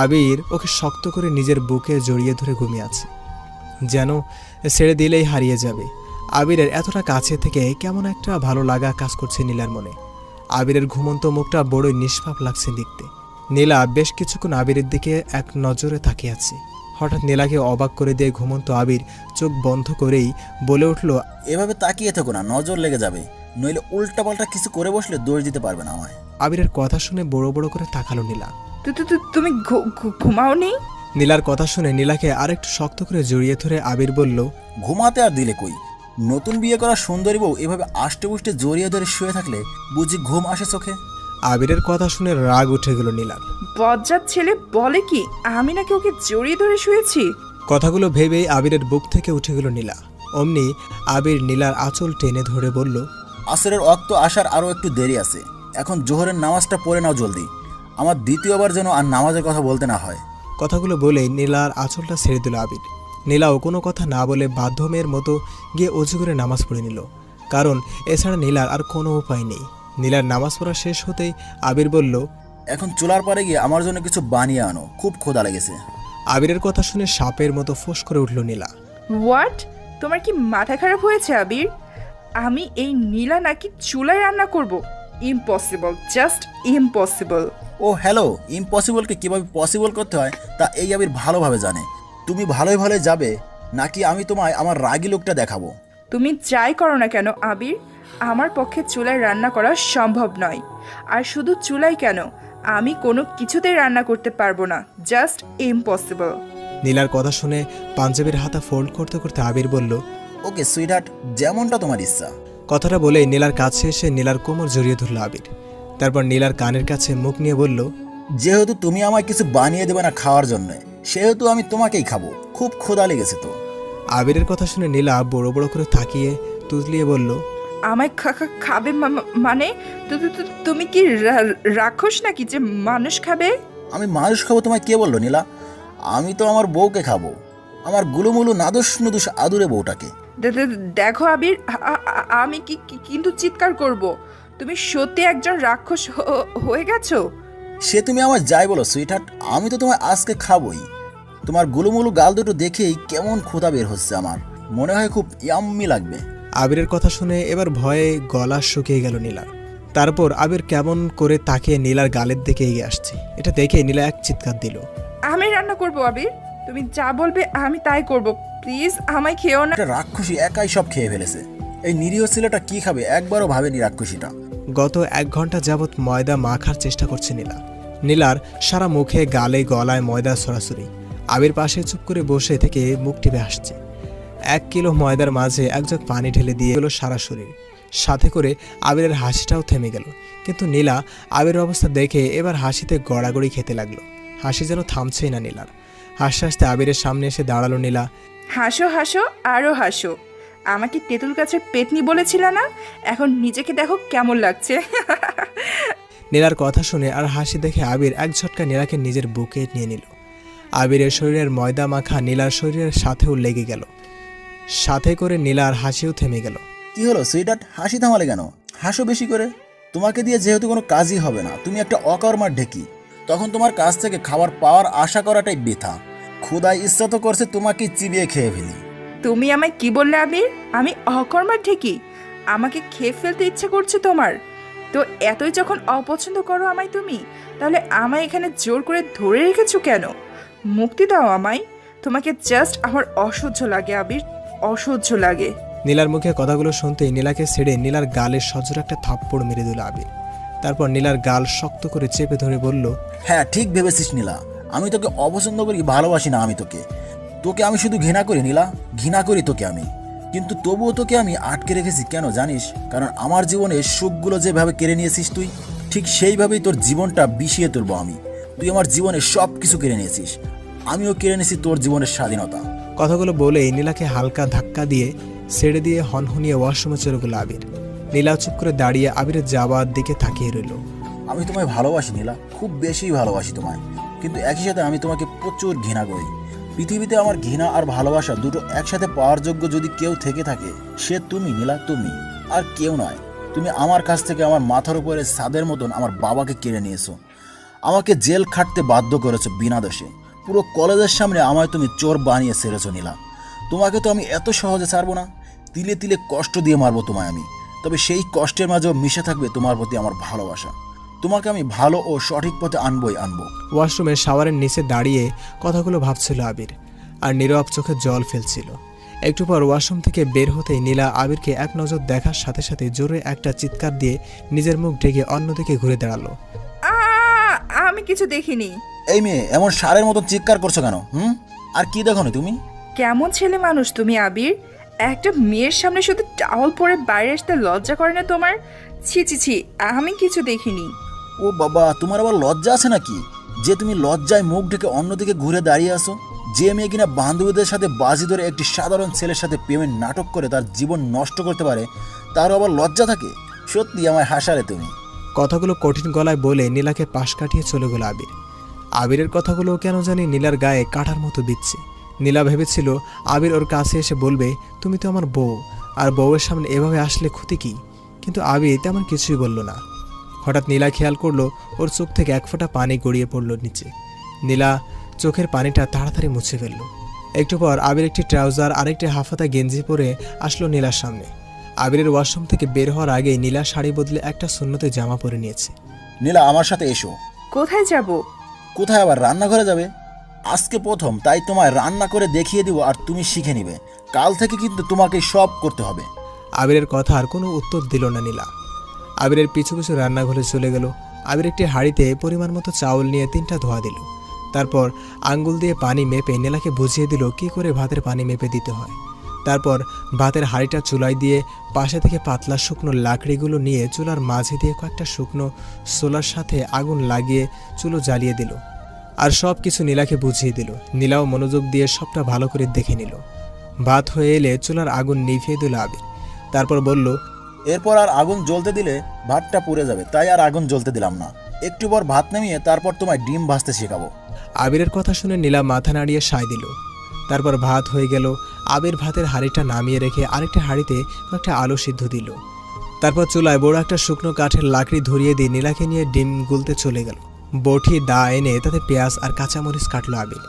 [SPEAKER 1] আবির ওকে শক্ত করে নিজের বুকে জড়িয়ে ধরে ঘুমিয়ে আছে, যেন ছেড়ে দিলেই হারিয়ে যাবে। আবিরের এতটা কাছে থেকে কেমন একটা ভালো লাগা কাজ করছে নীলার মনে। আবিরের ঘুমন্ত মুখটা বড়ই নিষ্পাপ লাগছে দেখতে। নীলা বেশ কিছুক্ষণ আবিরের দিকে এক নজরে তাকিয়ে আছে। হঠাৎ নীলাকে অবাক করে দিয়ে ঘুমন্ত আবির চোখ বন্ধ করেই বলে উঠল,
[SPEAKER 3] এভাবে তাকিয়ে থেকো না, নজর লেগে যাবে, নইলে উল্টাপাল্টা কিছু করে বসলে দোষ দিতে পারবে না আমায়।
[SPEAKER 1] আবিরের কথা শুনে বড় বড় করে তাকালো নীলা।
[SPEAKER 2] তুমি ঘুমাওনি?
[SPEAKER 1] নীলার কথা শুনে নীলাকে আরেকটু শক্ত করে জড়িয়ে ধরে আবির বলল,
[SPEAKER 3] ঘুমাতে আর দিলে কই? নতুন বিয়ে করা সুন্দরী বউ এভাবে আষ্টে পুষ্টে জড়িয়ে ধরে শুয়ে থাকলে বুঝি ঘুম আসে চোখে?
[SPEAKER 1] আবিরের কথা শুনে রাগ উঠে গেল নীলার।
[SPEAKER 2] বজ্জাত ছেলে বলে কি আমি নাকি ওকে জড়িয়ে ধরে শুয়েছি?
[SPEAKER 1] কথাগুলো ভেবেই আবিরের বুক থেকে উঠে গেল নীলা। অমনি আবির নীলার আঁচল টেনে ধরে বলল,
[SPEAKER 3] আসরের ওয়াক্ত আসার আরও একটু দেরি আছে, এখন জোহরের নামাজটা পড়ে নাও জলদি, আমার দ্বিতীয়বার যেন আর নামাজের কথা বলতে না হয়।
[SPEAKER 1] কথাগুলো বলে নীলার আঁচলটা ছেড়ে দিল আবির। নীলাও কোনো কথা না বলে বাধ্য মেয়ের মতো গিয়ে অজু করে নামাজ পড়ে নিল, কারণ এছাড়া নীলার আর কোনো উপায় নেই। নীলার নামাজ পড়া শেষ হতেই আবির বলল,
[SPEAKER 3] এখন চুলার পারে গিয়ে আমার জন্য কিছু বানিয়ে আনো, খুব ক্ষুধা লেগেছে।
[SPEAKER 1] আবিরের কথা শুনে সাপের মতো ফোঁস করে উঠল নীলা।
[SPEAKER 2] হোয়াট? তোমার কি মাথা খারাপ হয়েছে আবির? আমি এই নীলা নাকি চুলায় রান্না করব? Impossible, just impossible.
[SPEAKER 3] ও হ্যালো, ইম্পসিবলকে কিভাবে পসিবল করতে হয় তা এই আবির ভালোভাবে জানে। তুমি ভালোই ভালোই যাবে নাকি আমি তোমায় আমার রাগী লোকটা দেখাবো?
[SPEAKER 2] তুমি যাই করো না কেন আবির, আমার পক্ষে চুলায় রান্না করা সম্ভব নয়। আর শুধু চুলায় কেন, আমি কোনো কিছুতেই রান্না করতে পারবো না, জাস্ট ইম্পসিবল।
[SPEAKER 1] নীলার কথা শুনে পাঞ্জাবির হাতা ফোল্ড করতে করতে আবির বলল,
[SPEAKER 3] ওকে সুইটহার্ট, যেমনটা তোমার ইচ্ছা।
[SPEAKER 1] কথাটা বলে নীলার কাছে এসে নীলার কোমর জড়িয়ে ধরল আবির। তারপর নীলার কানের কাছে মুখ নিয়ে বলল,
[SPEAKER 3] যেহেতু তুমি আমায় কিছু বানিয়ে দেবে না খাওয়ার জন্য, সেহেতু আমি তোমাকেই খাবো, খুব ক্ষুধা লেগেছে তো।
[SPEAKER 1] আবিরের কথা শুনে নীলা বড় বড় করে তাকিয়ে তুতলিয়ে বলল,
[SPEAKER 2] আমায় খাবে মানে? তুমি কি রাক্ষস নাকি যে মানুষ খাবে?
[SPEAKER 3] আমি মানুষ খাবো তোমায় কে বললো নীলা? আমি তো আমার বউকে খাবো, আমার গুলুমুলু নাদুস নুদুস আদুরে বউটাকে।
[SPEAKER 2] দেখো আবির, আমি কিন্তু চিৎকার করব। তুমি সত্যি একজন রাক্ষস হয়ে গেছো।
[SPEAKER 3] সে তুমি আমার যাই বলো সুইটহার্ট, আমি তো তোমায় আজকে খাবই। তোমার গুলুমুলু গাল দুটো দেখেই কেমন ক্ষুধা বের হচ্ছে আমার, মনে হয় খুব ইয়াম্মি লাগবে।
[SPEAKER 1] আবিরের কথা শুনে এবার ভয়ে গলা শুকিয়ে গেল নীলার। তারপর আবির কেমন করে তাকিয়ে নীলার গালের দিকে এগিয়ে আসছে। এটা দেখে নীলা এক চিৎকার দিল।
[SPEAKER 2] আমি রান্না করব আবির, তুমি যা বলবে আমি তাই করব, প্লিজ আমায় খেও না।
[SPEAKER 3] একটা রাক্ষসী একাই সব খেয়ে ফেলেছে। এই নিরীহ ছেলেটা কি খাবে একবারও ভাবেনি রাক্ষসীটা।
[SPEAKER 1] গত 1 ঘন্টা যাবৎ ময়দা মাখার চেষ্টা করছে নীলা। নীলার সারা মুখে গালে গলায় ময়দা সরাসরি। আবির পাশে চুপ করে বসে থেকে মুখ টিপে আসছে। 1 কিলো ময়দার মাঝে এক জগ পানি ঢেলে দিয়ে গেল সারা শরীর। সাথে করে আবিরের হাসিটাও থেমে গেল। কিন্তু নীলা আবিরের অবস্থা দেখে এবার হাসিতে গড়াগড়ি খেতে লাগলো। হাসি যেন থামছেই না নীলার। হাসতে হাসতে আবিরের সামনে এসে দাঁড়ালো নীলা।
[SPEAKER 2] হাসো হাসো আরো হাসো, আমাকে তেঁতুল গাছের পেতনি বলেছিল না, এখন নিজেকে দেখো কেমন লাগছে।
[SPEAKER 1] নীলার কথা শুনে আর হাসি দেখে আবির এক ঝটকা নীলাকে নিজের বুকে নিয়ে নিল। আবিরের শরীরের ময়দা মাখা নীলার শরীরের সাথেও লেগে গেল। সাথে করে নীলার হাসিও থেমে গেল।
[SPEAKER 3] কি হলো সুইটহার্ট, হাসি থামালে কেন? হাসো বেশি করে। তোমাকে দিয়ে যেহেতু কোনো কাজই হবে না, তুমি একটা অকর্মার ঢেকি, তখন তোমার কাছ থেকে খাবার পাওয়ার আশা করাটাই বৃথা। ক্ষুধায় ইচ্ছা তো করছে তোমাকে চিবিয়ে খেয়ে ফেলি।
[SPEAKER 2] তুমি আমায় কি বললে আবির? আমি অকর্মার ঠিকই, আমাকে খেয়ে ফেলতে ইচ্ছে করছে তোমার? তো এতই যখন অপছন্দ করো আমায় তুমি, তাহলে আমায় এখানে জোর করে ধরে রেখেছো কেন? মুক্তি দাও আমায়। তোমাকে জাস্ট আমার অসহ্য লাগে আবির, অসহ্য লাগে।
[SPEAKER 1] নীলার মুখে কথাগুলো শুনতেই নীলাকে ছেড়ে নীলার গালে সজোরে একটা থাপ্পড় মেরে দিল আবির। তারপর নীলার গাল শক্ত করে চেপে ধরে বলল,
[SPEAKER 3] হ্যাঁ ঠিক ভেবেছিস নীলা, আমি তোকে অপছন্দ করি, ভালোবাসি না। আমি তোকে আমি শুধু ঘৃণা করি নীলা, ঘৃণা করি তোকে আমি। কিন্তু তবুও তোকে আমি আটকে রেখেছি কেন জানিস? কারণ আমার জীবনে সুখগুলো যেভাবে কেড়ে নিয়েছিস তুই, ঠিক সেইভাবেই তোর জীবনটা বিষিয়ে তুলবো আমি। তুই আমার জীবনে সব কিছু কেড়ে নিয়েছিস, আমিও কেড়ে নিয়েছি তোর জীবনের স্বাধীনতা।
[SPEAKER 1] কথাগুলো বলেই নীলাকে হালকা ধাক্কা দিয়ে ছেড়ে দিয়ে হনহনিয়ে ওয়াশরুমে চলে গেল আবির। নীলা চুপ করে দাঁড়িয়ে আবিরের যাওয়ার দিকে তাকিয়ে রইল।
[SPEAKER 3] আমি তোমায় ভালোবাসি নীলা, খুব বেশি ভালোবাসি তোমায়, কিন্তু একই সাথে আমি তোমাকে প্রচুর ঘৃণা করি। পৃথিবীতে আমার ঘৃণা আর ভালোবাসা দুটো একসাথে পাওয়ার যোগ্য যদি কেউ থেকে থাকে, সে তুমি নীলা, তুমি আর কেউ নয়। তুমি আমার কাছ থেকে আমার মাথার উপরে ছাদের মতন আমার বাবাকে কেড়ে নিয়েছো, আমাকে জেল খাটতে বাধ্য করেছো বিনা দোষে। পুরো কলেজের সামনে আমায় তুমি চোর বানিয়ে ছেড়েছো নীলা। তোমাকে তো আমি এত সহজে ছাড়বো না, তিলে তিলে কষ্ট দিয়ে মারবো তোমায় আমি। তবে সেই কষ্টের মাঝেও মিশে থাকবে তোমার প্রতি আমার ভালোবাসা। তোমাকে আমি ভালো ও সঠিক পথে আনবই আনবো।
[SPEAKER 1] ওয়াশরুমে শাওয়ারের নিচে দাঁড়িয়ে কথাগুলো ভাবছিল আবির, আর নীরব চোখে জল ফেলছিল। একটু পর ওয়াশরুম থেকে বের হতেই নীলা আবিরকে এক নজর দেখার সাথে সাথে জোরে একটা চিৎকার দিয়ে নিজের মুখ ঢেকে অন্যদিকে ঘুরে দাঁড়ালো।
[SPEAKER 2] আমি কিছু দেখিনি।
[SPEAKER 3] এই মেয়ে এমন সারের মতো চিৎকার করছো কেন? আর কি দেখো তুমি?
[SPEAKER 2] কেমন ছেলে মানুষ তুমি আবির? একটা মেয়ের সামনে শুধু টাওয়াল পরে বাইরে আসতে লজ্জা করে না তোমার? ছি ছি ছি, আমি কিছু দেখিনি।
[SPEAKER 3] ও বাবা, তোমার আবার লজ্জা আছে নাকি যে তুমি লজ্জায় মুখ ঢেকে অন্যদিকে ঘুরে দাঁড়িয়ে আসো? যে মেয়ে কিনা বান্ধবীদের সাথে বাজি ধরে একটি সাধারণ ছেলের সাথে প্রেমের নাটক করে তার জীবন নষ্ট করতে পারে, তারও আবার লজ্জা থাকে? সত্যি আমায় হাসারে তুমি।
[SPEAKER 1] কথাগুলো কঠিন গলায় বলে নীলাকে পাশ কাটিয়ে চলে গেল আবির। আবিরের কথাগুলো কেন জানি নীলার গায়ে কাঁটার মতো বিচ্ছে। নীলা ভেবেছিল আবির ওর কাছে এসে বলবে, তুমি তো আমার বউ, আর বউয়ের সামনে এভাবে আসলে ক্ষতি কি? কিন্তু আবির তেমন কিছুই বলল না। হঠাৎ নীলা খেয়াল করলো ওর চোখ থেকে এক ফোঁটা পানি গড়িয়ে পড়ল নিচে। নীলা চোখের পানিটা তাড়াতাড়ি মুছে ফেলল। একটু পর আবির একটি ট্রাউজার আর একটি হাফাতা গেঞ্জি পরে আসলো নীলার সামনে। আবিরের ওয়াশরুম থেকে বের হওয়ার আগেই নীলা শাড়ি বদলে একটা সুন্নতে জামা পরে নিয়েছে।
[SPEAKER 3] নীলা আমার সাথে এসো।
[SPEAKER 2] কোথায় যাব?
[SPEAKER 3] কোথায় আবার? রান্নাঘরে যাবে। আজকে প্রথম, তাই তোমায় রান্না করে দেখিয়ে দিব আর তুমি শিখে নিবে। কাল থেকে কিন্তু তোমাকে সব করতে হবে।
[SPEAKER 1] আবিরের কথা আর কোনো উত্তর দিল না নীলা। আবিরের পিছু পিছু রান্নাঘরে চলে গেল। আবির একটি হাঁড়িতে পরিমাণ মতো চাউল নিয়ে 3টা ধোয়া দিল। তারপর আঙ্গুল দিয়ে পানি মেপে নীলাকে বুঝিয়ে দিল কি করে ভাতের পানি মেপে দিতে হয়। তারপর ভাতের হাঁড়িটা চুলায় দিয়ে পাশে থেকে পাতলা শুকনো লাকড়িগুলো নিয়ে চুলার মাঝে দিয়ে কয়েকটা শুকনো সোলার সাথে আগুন লাগিয়ে চুলো জ্বালিয়ে দিল, আর সব কিছু নীলাকে বুঝিয়ে দিল। নীলাও মনোযোগ দিয়ে সবটা ভালো করে দেখে নিল। ভাত হয়ে এলে চুলার আগুন নিভিয়ে দিল আবির। তারপর বলল,
[SPEAKER 3] এরপর আর আগুন জ্বলতে দিলে ভাতটা পুড়ে যাবে, তাই আর আগুন জ্বলতে দিলাম না। একটু পর ভাত নামিয়ে তারপর তোমায় ডিম ভাজতে শেখাবো।
[SPEAKER 1] আবিরের কথা শুনে নীলা মাথা নাড়িয়ে সায় দিল। তারপর ভাত হয়ে গেল। আবির ভাতের হাঁড়িটা নামিয়ে রেখে আরেকটা হাঁড়িতে কয়েকটা আলু সিদ্ধ দিল। তারপর চুলায় বড় একটা শুকনো কাঠের লাকড়ি ধরিয়ে দিয়ে নীলাকে নিয়ে ডিম গুলতে চলে গেল। বটি দা এনে তাতে পেঁয়াজ আর কাঁচামরিচ কাটলো আবির।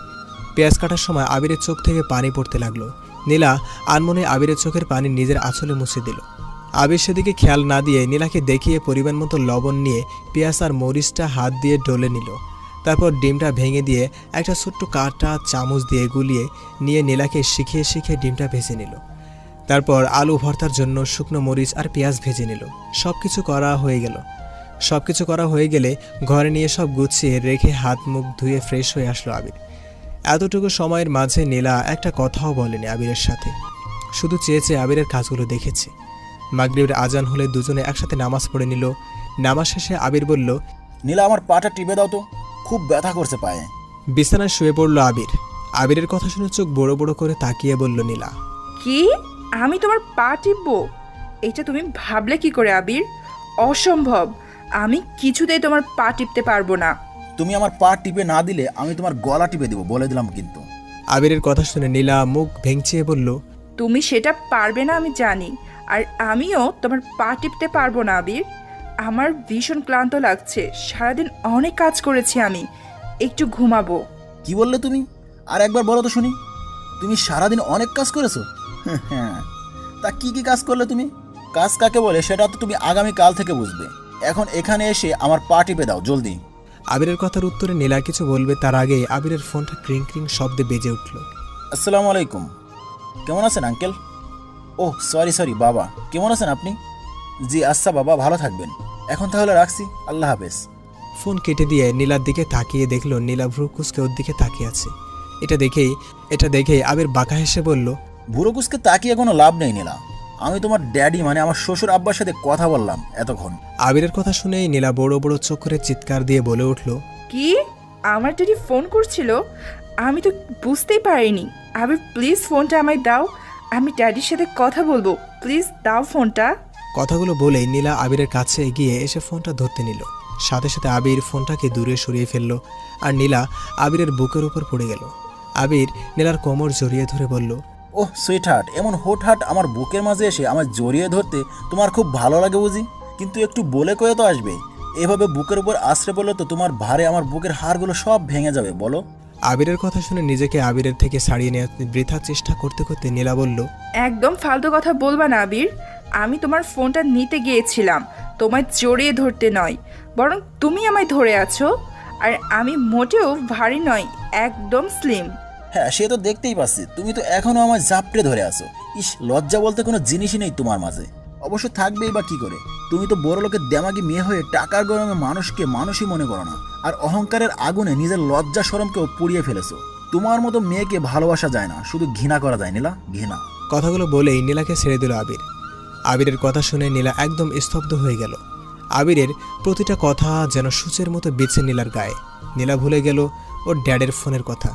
[SPEAKER 1] পেঁয়াজ কাটার সময় আবিরের চোখ থেকে পানি পড়তে লাগলো। নীলা আনমনে আবিরের চোখের পানি নিজের আঁচলে মুছে দিল। আবির সেদিকে খেয়াল না দিয়ে নীলাকে দেখিয়ে পরিমাণ মতো লবণ নিয়ে পেঁয়াজ আর মরিচটা হাত দিয়ে ডলে নিল। তারপর ডিমটা ভেঙে দিয়ে একটা ছোট্ট কাটা চামচ দিয়ে গুলিয়ে নিয়ে নীলাকে শিখিয়ে শিখিয়ে ডিমটা ভেজে নিল। তারপর আলু ভর্তার জন্য শুকনো মরিচ আর পেঁয়াজ ভেজে নিল। সব কিছু করা হয়ে গেলে ঘরে নিয়ে সব গুছিয়ে রেখে হাত মুখ ধুয়ে ফ্রেশ হয়ে আসলো আবির। এতটুকু সময়ের মাঝে নীলা একটা কথাও বলেনি আবিরের সাথে, শুধু চেয়ে চেয়ে আবিরের কাজগুলো দেখেছে। মাগরিবের আজান হলে দুজনে একসাথে নামাজ পড়ে নিল। নামাজ শেষে আবির বলল,
[SPEAKER 3] নীলা আমার পাটা টিপে দাও তো, খুব ব্যথা করছে পায়ে।
[SPEAKER 1] বিছানায় শুয়ে পড়ল আবির। আবিরের কথা শুনে চোখ বড় বড় করে তাকিয়ে বলল নীলা,
[SPEAKER 2] কি? আমি তোমার পা টিপবো? এটা তুমি ভাবলে কি করে আবির? অসম্ভব, আমি কিছুতেই তোমার পা টিপতে পারবো না।
[SPEAKER 3] তুমি আমার পা টিপে না দিলে আমি তোমার গলা টিপে দেবো, বলে দিলাম কিন্তু।
[SPEAKER 1] আবিরের কথা শুনে নীলা মুখ ভেঙচিয়ে বলল,
[SPEAKER 2] তুমি সেটা পারবে না আমি জানি, আর আমিও তোমার পা টিপতে পারবো না আবির। আমার ভীষণ ক্লান্ত লাগছে, সারাদিন অনেক কাজ করেছি আমি, একটু ঘুমাবো।
[SPEAKER 3] কি বললে তুমি? আর একবার বলো তো শুনি। তুমি সারাদিন অনেক কাজ করেছো? হ্যাঁ, তা কি কি কাজ করলে তুমি? কাজ কাকে বলে সেটা তো তুমি আগামী কাল থেকে বুঝবে। এখন এখানে এসে আমার পা টিপে দাও জলদি।
[SPEAKER 1] আবিরের কথার উত্তরে নীলা কিছু বলবে তার আগে আবিরের ফোনটা ক্রিং ক্রিং শব্দে বেজে উঠল।
[SPEAKER 3] আসসালামু আলাইকুম, কেমন আছেন আঙ্কেল? ওহ সরি বাবা, কেমন আছেন আপনি? জি আচ্ছা বাবা, ভালো থাকবেন। এখন তাহলে রাখছি, আল্লাহ হাফেজ।
[SPEAKER 1] ফোন কেটে দিয়ে নীলার দিকে তাকিয়ে দেখলো নীলা ভ্রু কুঁচকে ওর দিকে তাকিয়ে আছে। এটা দেখেই আবির বাঁকা হেসে বলল,
[SPEAKER 3] বুড়ো কুসকে তাকিয়ে কোনো লাভ নেই নীলা, আমি তোমার ড্যাডি মানে আমার শ্বশুর আব্বার সাথে কথা বললাম এতক্ষণ।
[SPEAKER 1] আবিরের কথা শুনেই নীলা বড় বড় চোখ করে চিৎকার দিয়ে বলে উঠল,
[SPEAKER 2] কি? আমার ড্যাডি ফোন করছিল? আমি তো বুঝতেই পারিনি। আবির প্লিজ ফোনটা আমায় দাও, আমি ড্যাডির সাথে কথা বলবো, প্লিজ দাও ফোনটা।
[SPEAKER 1] কথাগুলো বলেই নীলা আবিরের কাছে এগিয়ে এসে ফোনটা ধরতে নিল। সাথে সাথে আবির ফোনটাকে দূরে সরিয়ে ফেলল আর নীলা আবিরের বুকের উপর পড়ে গেল। আবির নীলার কোমর জড়িয়ে ধরে বলল,
[SPEAKER 3] ওহ সুইট হার্ট, এমন হুটহাট আমার বুকের মাঝে এসে আমার জড়িয়ে ধরতে তোমার খুব ভালো লাগে বুঝি? কিন্তু একটু বলে কয়ে তো আসবে। এভাবে বুকের উপর আশ্রে বললে তো তোমার ভারে আমার বুকের হাড়গুলো সব ভেঙে যাবে, বলো।
[SPEAKER 1] আবিরের কথা শুনে নিজেকে আবিরের থেকে ছাড়িয়ে নেওয়ার বৃথা চেষ্টা করতে করতে নীলা বলল,
[SPEAKER 2] একদম ফালতু কথা বলবা না আবির। আমি তোমার ফোনটা নিতে গিয়েছিলাম, তোমায় জড়িয়ে ধরতে নয়, বরং তুমি আমায় ধরে আছো। আর আমি মোটেও ভারী নয়, একদম স্লিম।
[SPEAKER 3] হ্যাঁ সে তো দেখতেই পাচ্ছি, তুমি তো এখনো আমার জাপটে ধরে আছো। ইস, লজ্জা বলতে কোনো জিনিসই নেই তোমার মাঝে। অবশ্য থাকবেই বা কি করে, তুমি তো বড় লোকের দেমাগি মেয়ে হয়ে টাকার গরমে মানুষকে মানুষই মনে করো না, আর অহংকারের আগুনে নিজের লজ্জা শরমকেও পুড়িয়ে ফেলেছো। তোমার মতো মেয়েকে ভালোবাসা যায় না, শুধু ঘৃণা করা যায় নীলা, ঘৃণা।
[SPEAKER 1] কথাগুলো বলেই নীলাকে ছেড়ে দিল আবির। আবিরের কথা শুনে নীলা একদম স্তব্ধ হয়ে গেল। আবিরের প্রতিটা কথা যেন সূচের মতো বিছে নীলার গায়ে। নীলা ভুলে গেল ওর ড্যাডের ফোনের কথা।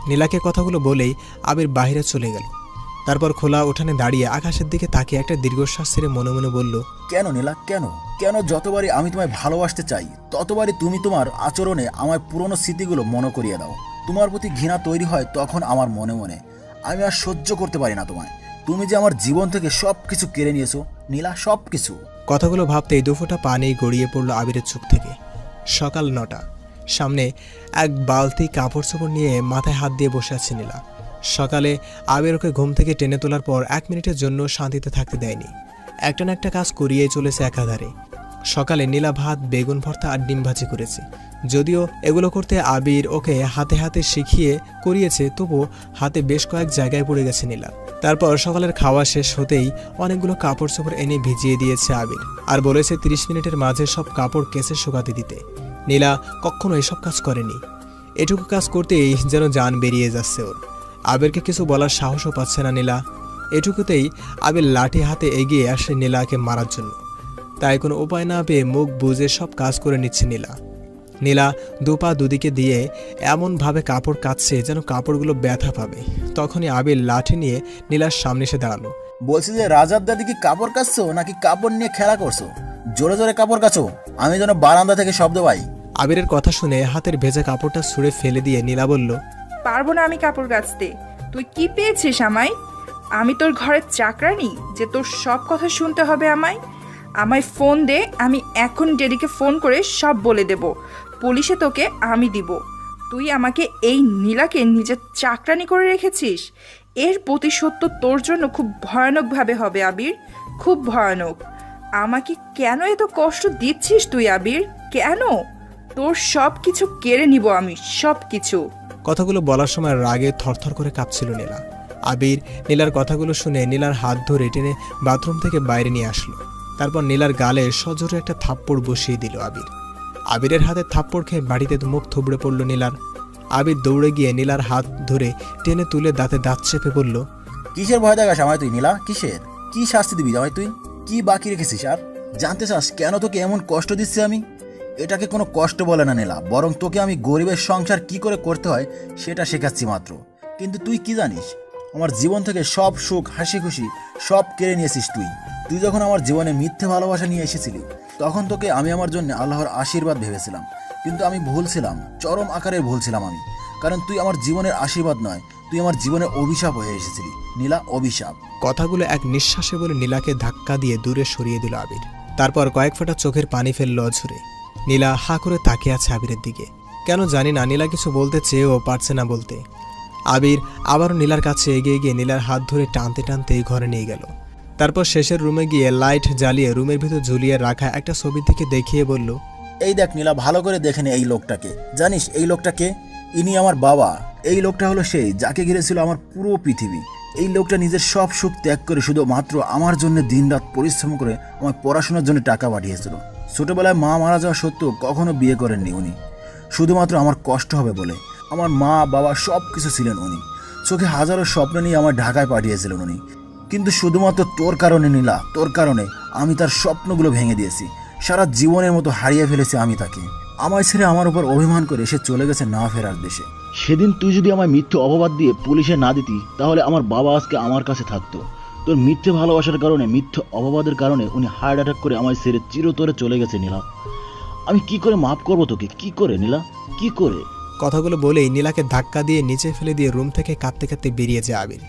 [SPEAKER 1] নীলাকে কথাগুলো বলেই আবির বাইরে চলে গেল। তারপর খোলা উঠানে দাঁড়িয়ে আকাশের দিকে তাকিয়ে একটা দীর্ঘশ্বাস ছেড়ে মনে মনে বলল,
[SPEAKER 3] কেন নীলা, কেন কেন যতবারই আমি তোমায় ভালোবাসতে চাই ততবারই তুমি তোমার আচরণে আমার পুরনো স্মৃতিগুলো মনে করিয়ে দাও। তোমার প্রতি ঘৃণা তৈরি হয় তখন আমার মনে মনে। আমি আর সহ্য করতে পারি না তোমায়। তুমি যে আমার জীবন থেকে সব কিছু কেড়ে নিয়েছো নীলা, সব কিছু।
[SPEAKER 1] কথাগুলো ভাবতেই দুফোঁটা পানি গড়িয়ে পড়ল আবিরের চোখ থেকে। সকাল 9টা। সামনে এক বালতি কাপড় চোপড় নিয়ে মাথায় হাত দিয়ে বসে আছে নীলা। সকালে আবির ওকে ঘুম থেকে টেনে তোলার পর 1 মিনিটের জন্য শান্তিতে থাকতে দেয়নি। একটা না একটা কাজ করিয়েই চলেছে একাধারে। সকালে নীলা ভাত, বেগুন ভর্তা আর ডিম ভাজি করেছে। যদিও এগুলো করতে আবির ওকে হাতে হাতে শিখিয়ে করিয়েছে, তবুও হাতে বেশ কয়েক জায়গায় পড়ে গেছে নীলা। তারপর সকালের খাওয়া শেষ হতেই অনেকগুলো কাপড় চোপড় এনে ভিজিয়ে দিয়েছে আবির, আর বলেছে 30 মিনিটের মাঝে সব কাপড় কেচে শুকাতে দিতে। নীলা কখনো এসব কাজ করেনি। এটুকু কাজ করতেই যেন জান বেরিয়ে যাচ্ছে ওর। আবিরকে কিছু বলার সাহসও পাচ্ছে না নীলা। এটুকুতেই আবির লাঠি হাতে এগিয়ে আসে নীলাকে মারার জন্য। তাই কোনো উপায় না পেয়ে মুখ বুজে সব কাজ করে নিচ্ছে নীলা। নীলা দুপা দুদিকে দিয়ে এমনভাবে কাপড় কাচ্ছে যেন কাপড়গুলো ব্যথা পাবে। তখনই আবির লাঠি নিয়ে নীলার সামনে এসে দাঁড়ালো।
[SPEAKER 3] বলছি যে রাজার দাদি কি কাপড় কাচছো নাকি কাপড় নিয়ে খেলা করছো? জোরে জোরে কাপড় কাচো, আমি যেন বারান্দা থেকে শব্দ পাই।
[SPEAKER 1] আবিরের কথা শুনে হাতের ভেজা কাপড়টা ছুঁড়ে ফেলে দিয়ে নীলা বলল,
[SPEAKER 2] পারবো না আমি কাপড় কাচতে। তুই কি পেয়েছিস আমায়? আমি তোর ঘরের চাকরানি যে তোর সব কথা শুনতে হবে আমায়? আমায় ফোন দে, আমি এখন ড্যাডিকে ফোন করে সব বলে দেব। পুলিশে তোকে আমি দিব। তুই আমাকে এই নীলাকে নিজের চাকরানি করে রেখেছিস। এর প্রতিশোধ তো তোর জন্য খুব ভয়ানকভাবে হবে আবির, খুব ভয়ানক। আমাকে কেন এত কষ্ট দিচ্ছিস তুই আবির? কেন? তোর সব কিছু কেড়ে নিব আমি, সব কিছু।
[SPEAKER 1] কথাগুলো বলার সময় রাগে থরথর করে কাঁপছিল নীলা। আবির নীলার কথাগুলো শুনে নীলার হাত ধরে টেনে বাথরুম থেকে বাইরে নিয়ে আসলো। তারপর নীলার গালে সজোরে একটা থাপ্পড় বসিয়ে দিল আবির। আবিরের হাতে থাপ্পড় খেয়ে বাড়িতে মুখ থুবড়ে পড়ল নীলার। আবির দৌড়ে গিয়ে নীলার হাত ধরে টেনে তুলে দাঁতে দাঁত চেপে বলল,
[SPEAKER 3] কিসের ভয় দেখাস আমায় তুই নীলা? কিসের? কি শাস্তি দিবি জামাই তুই? কি বাকি রেখেছিস আর? জানতে চাস কেন তোকে এমন কষ্ট দিচ্ছি আমি? এটাকে কোনো কষ্ট বলে না নীলা, বরং তোকে আমি গরিবের সংসার কি করে করতে হয় সেটা শেখাচ্ছি মাত্র। কিন্তু তুই কি জানিস? আমার জীবন থেকে সব সুখ, হাসি খুশি সব কেড়ে নিয়েছিস তুই। তুই যখন আমার জীবনে মিথ্যে ভালোবাসা নিয়ে এসেছিলি, তখন তোকে আমি আমার জন্য আল্লাহর আশীর্বাদ ভেবেছিলাম। কিন্তু আমি ভুল ছিলাম, চরম আকারের ভুল ছিলাম আমি। কারণ তুই আমার জীবনের আশীর্বাদ নয়, তুই আমার জীবনের অভিশাপ হয়ে এসেছিলি নীলা, অভিশাপ।
[SPEAKER 1] কথাগুলো এক নিঃশ্বাসে বলে নীলাকে ধাক্কা দিয়ে দূরে সরিয়ে দিল আবির। তারপর কয়েক ফোঁটা চোখের পানি ফেলল অঝরে। নীলা হা করে তাকিয়ে আছে আবিরের দিকে। কেন জানি না নীলা কিছু বলতে চেয়েও পারছে না বলতে। আবির আবারও নীলার কাছে এগিয়ে গিয়ে নীলার হাত ধরে টানতে টানতে এই ঘরে নিয়ে গেল। তারপর শেষের রুমে গিয়ে লাইট জ্বালিয়ে রুমের ভিতর ঝুলিয়ে রাখা একটা ছবির দিকে দেখিয়ে বলল,
[SPEAKER 3] এই দেখ নীলা, ভালো করে দেখে নে এই লোকটাকে। জানিস এই লোকটাকে? ইনি আমার বাবা। এই লোকটা হলো সেই যাকে ঘিরেছিল আমার পুরো পৃথিবী। এই লোকটা নিজের সব সুখ ত্যাগ করে শুধু মাত্র আমার জন্য দিনরাত পরিশ্রম করে আমার পড়াশোনার জন্য টাকা পাঠিয়েছিল। ছোটবেলায় মা মারা যাওয়া সত্ত্বেও কখনো বিয়ে করেননি উনি, শুধুমাত্র আমার কষ্ট হবে বলে। আমার মা বাবা সব কিছু ছিলেন উনি। চোখে হাজারো স্বপ্ন নিয়ে আমার ঢাকায় পাঠিয়েছিলেন উনি। কিন্তু শুধুমাত্র তোর কারণে নীলা, তোর কারণে আমি তার স্বপ্নগুলো ভেঙে দিয়েছি। সারা জীবনের মতো হারিয়ে ফেলেছি আমি তাকে। আমায় ছেড়ে আমার উপর অভিমান করে সে চলে গেছে না ফেরার দেশে। সেদিন তুই যদি আমায় মিথ্যে অপবাদ দিয়ে পুলিশে না দিতি, তাহলে আমার বাবা আজকে আমার কাছে থাকতো। তোর মিথ্যে ভালোবাসার কারণে, মিথ্যে অপবাদের কারণে উনি হার্ট অ্যাটাক করে আমায় ছেড়ে চিরতরে চলে গেছে নীলা। আমি কি করে মাফ করবো তোকে? কি করে নীলা, কি করে?
[SPEAKER 1] কথাগুলো বলেই নীলাকে ধাক্কা দিয়ে নিচে ফেলে দিয়ে রুম থেকে কাঁদতে কাঁদতে বেরিয়ে যায় আবির।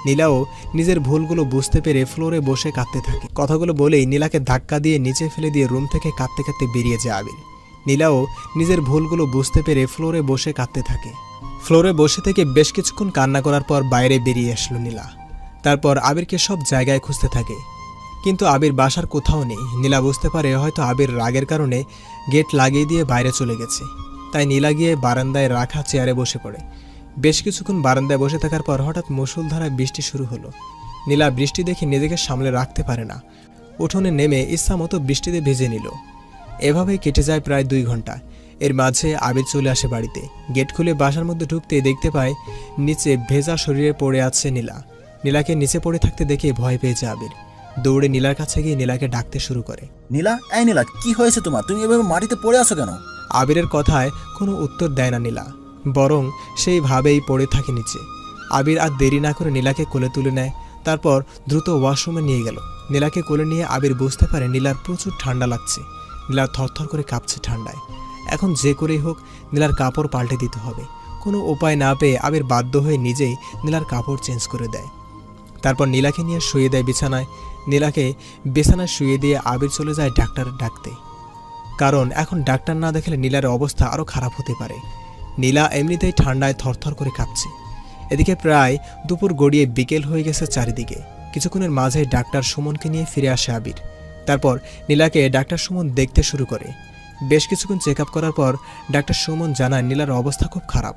[SPEAKER 1] নীলাও নিজের ভুলগুলো বুঝতে পেরে ফ্লোরে বসে কাঁদতে থাকে। কথাগুলো বলেই নীলাকে ধাক্কা দিয়ে নিচে ফেলে দিয়ে রুম থেকে কাঁদতে কাঁদতে বেরিয়ে যায় আবির। নীলাও নিজের ভুলগুলো বুঝতে পেরে ফ্লোরে বসে কাঁদতে থাকে। ফ্লোরে বসে থেকে বেশ কিছুক্ষণ কান্না করার পর বাইরে বেরিয়ে আসলো নীলা। তারপর আবিরকে সব জায়গায় খুঁজতে থাকে, কিন্তু আবির বাসার কোথাও নেই। নীলা বুঝতে পারে হয়তো আবির রাগের কারণে গেট লাগিয়ে দিয়ে বাইরে চলে গেছে। তাই নীলা গিয়ে বারান্দায় রাখা চেয়ারে বসে পড়ে। বেশ কিছুক্ষণ বারান্দায় বসে থাকার পর হঠাৎ মুষলধারায় বৃষ্টি শুরু হলো। নীলা বৃষ্টি দেখে নিজেকে সামলে রাখতে পারে না, উঠোনে নেমে ইচ্ছা মতো বৃষ্টিতে ভিজে নিল। এভাবেই কেটে যায় প্রায় 2 ঘন্টা। এর মাঝে আবির চলে আসে বাড়িতে। গেট খুলে বাসার মধ্যে ঢুকতে দেখতে পায় নিচে ভেজা শরীরে পড়ে আছে নীলা। নীলাকে নিচে পড়ে থাকতে দেখে ভয় পেয়েছে আবির। দৌড়ে নীলার কাছে গিয়ে নীলাকে ডাকতে শুরু করে।
[SPEAKER 3] নীলা, এই নীলা, কি হয়েছে তোমার? তুমি এভাবে মাটিতে পড়ে আছো কেন?
[SPEAKER 1] আবিরের কথায় কোনো উত্তর দেয় না নীলা, বরং সেইভাবেই পড়ে থাকে নিচে। আবির আর দেরি না করে নীলাকে কোলে তুলে নেয়। তারপর দ্রুত ওয়াশরুমে নিয়ে গেল। নীলাকে কোলে নিয়ে আবির বুঝতে পারে নীলার প্রচুর ঠান্ডা লাগছে। নীলা থরথর করে কাঁপছে ঠান্ডায়। এখন যে করেই হোক নীলার কাপড় পাল্টে দিতে হবে। কোনো উপায় না পেয়ে আবির বাধ্য হয়ে নিজেই নীলার কাপড় চেঞ্জ করে দেয়। তারপর নীলাকে নিয়ে শুয়ে দেয় বিছানায়। নীলাকে বিছানায় শুয়ে দিয়ে আবির চলে যায় ডাক্তার ডাকতে, কারণ এখন ডাক্তার না দেখলে নীলার অবস্থা আরও খারাপ হতে পারে। নীলা এমনিতেই ঠান্ডায় থরথর করে কাঁপছে। এদিকে প্রায় দুপুর গড়িয়ে বিকেল হয়ে গেছে চারিদিকে। কিছুক্ষণের মাঝে ডাক্তার সুমনকে নিয়ে ফিরে আসে আবির। তারপর নীলাকে ডাক্তার সুমন দেখতে শুরু করে। বেশ কিছুক্ষণ চেক আপ করার পর ডাক্তার সুমন জানায় নীলার অবস্থা খুব খারাপ,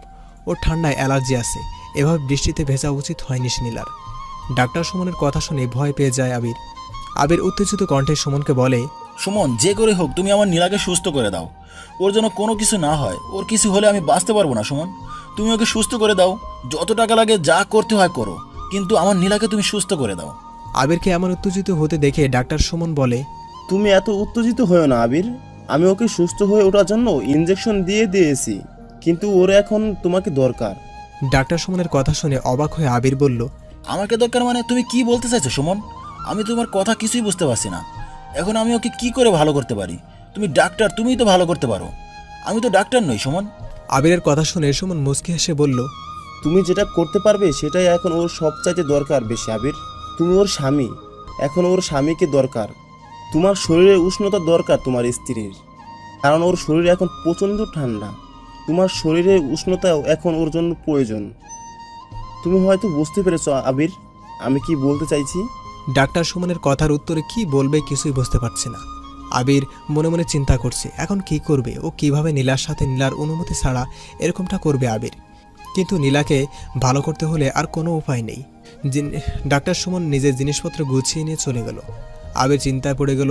[SPEAKER 1] ওর ঠান্ডায় অ্যালার্জি আছে। এভাবে বৃষ্টিতে ভেজা উচিত হয়নি নীলার। ডাক্তার সুমনের কথা শুনে ভয় পেয়ে যায় আবির। আবির উত্তেজিত কণ্ঠে সুমনকে বলে,
[SPEAKER 3] সুমন, যে করে হোক তুমি আমার নীলাকে সুস্থ করে দাও। ওর যেন কোনো কিছু না হয়। ওর কিছু হলে আমি বাঁচতে পারবো না। সুমন, তুমি ওকে সুস্থ করে দাও। যত টাকা লাগে যা করতে হয় করো, কিন্তু আমার নীলাকে তুমি সুস্থ করে দাও।
[SPEAKER 1] আবিরকে এমন উত্তেজিত হতে দেখে ডাক্তার সুমন বলে,
[SPEAKER 6] তুমি এত উত্তেজিত হয়েও না আবির। আমি ওকে সুস্থ হয়ে ওঠার জন্য ইনজেকশন দিয়ে দিয়েছি, কিন্তু ওর এখন তোমাকে দরকার।
[SPEAKER 1] ডাক্তার সুমনের কথা শুনে অবাক হয়ে আবির বলল,
[SPEAKER 3] আমাকে দরকার মানে তুমি কি বলতে চাইছো সুমন? আমি তোমার কথা কিছুই বুঝতে পারছি না। এখন আমি ওকে কি করে ভালো করতে পারি? তুমি ডাক্তার, তুমিই তো ভালো করতে পারো। আমি তো ডাক্তার নই সুমন।
[SPEAKER 1] আবিরের কথা শুনে সুমন মুচকি হেসে বলল,
[SPEAKER 6] তুমি যেটা করতে পারবে সেটাই এখন ওর সবচাইতে দরকার বেশি আবির। তুমি ওর স্বামী, এখন ওর স্বামীকে দরকার। তোমার শরীরে উষ্ণতা দরকার তোমার স্ত্রীর। কারণ ওর শরীরে এখন প্রচণ্ড ঠান্ডা। তোমার শরীরের উষ্ণতাও এখন ওর জন্য প্রয়োজন। তুমি হয়তো বুঝতে পেরেছো আবির, আমি কি বলতে চাইছি।
[SPEAKER 1] ডাক্তার সুমনের কথার উত্তরে কি বলবে কিছুই বুঝতে পারছে না। আবির মনে মনে চিন্তা করছে এখন কি করবে, ও কিভাবে নীলার সাথে নীলার অনুমতি ছাড়া এরকমটা করবে আবির। কিন্তু নীলাকে ভালো করতে হলে আর কোনো উপায় নেই। ডাক্তার সুমন নিজের জিনিসপত্র গুছিয়ে নিয়ে চলে গেল। আবির চিন্তায় পড়ে গেল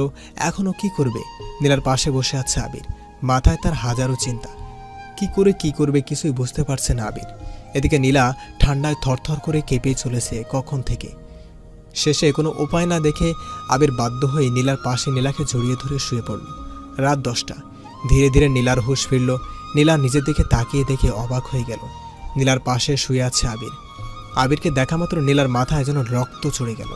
[SPEAKER 1] এখনও কি করবে। নীলার পাশে বসে আছে আবির, মাথায় তার হাজারো চিন্তা। কি করবে কিছুই বুঝতে পারছে না আবির। এদিকে নীলা ঠান্ডায় থরথর করে কেঁপে চলেছে কখন থেকে। শেষে কোনো উপায় না দেখে আবির বাধ্য হয়ে নীলার পাশে নীলাকে জড়িয়ে ধরে শুয়ে পড়ল। রাত 10টা। ধীরে ধীরে নীলার হুঁশ ফিরল। নীলা নিজের দিকে তাকিয়ে দেখে অবাক হয়ে গেল। নীলার পাশে শুয়ে আছে আবির। আবিরকে দেখা মাত্র নীলার মাথায় যেন রক্ত চড়ে গেল।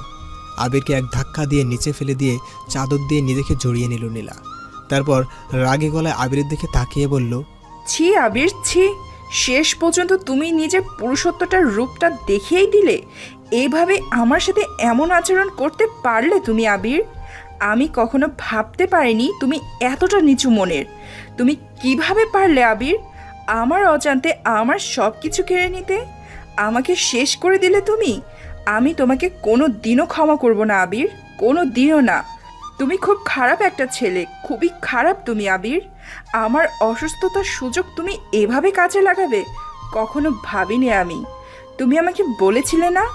[SPEAKER 1] আবিরকে এক ধাক্কা দিয়ে নিচে ফেলে দিয়ে চাদর দিয়ে নিজেকে জড়িয়ে নিল নীলা। তারপর রাগে গলায় আবিরের দিকে তাকিয়ে বলল,
[SPEAKER 2] ছি আবির ছি, শেষ পর্যন্ত তুমি নিজের পুরুষত্বটার রূপটা দেখিয়েই দিলে। এইভাবে আমার সাথে এমন আচরণ করতে পারলে তুমি আবির? আমি কখনো ভাবতে পারিনি তুমি এতটা নিচু মনের। তুমি কিভাবে পারলে আবির আমার অজান্তে আমার সব কিছু কেড়ে নিতে? আমাকে শেষ করে দিলে তুমি। আমি তোমাকে কোনো দিনও ক্ষমা করব না আবির, কোনো দিনও না। তুমি খুব খারাপ একটা ছেলে, খুবই খারাপ তুমি আবির। আমার অসুস্থতার সুযোগ তুমি এভাবে কাজে লাগাবে কখনো ভাবিনি আমি। তুমি আমাকে বলেছিলে না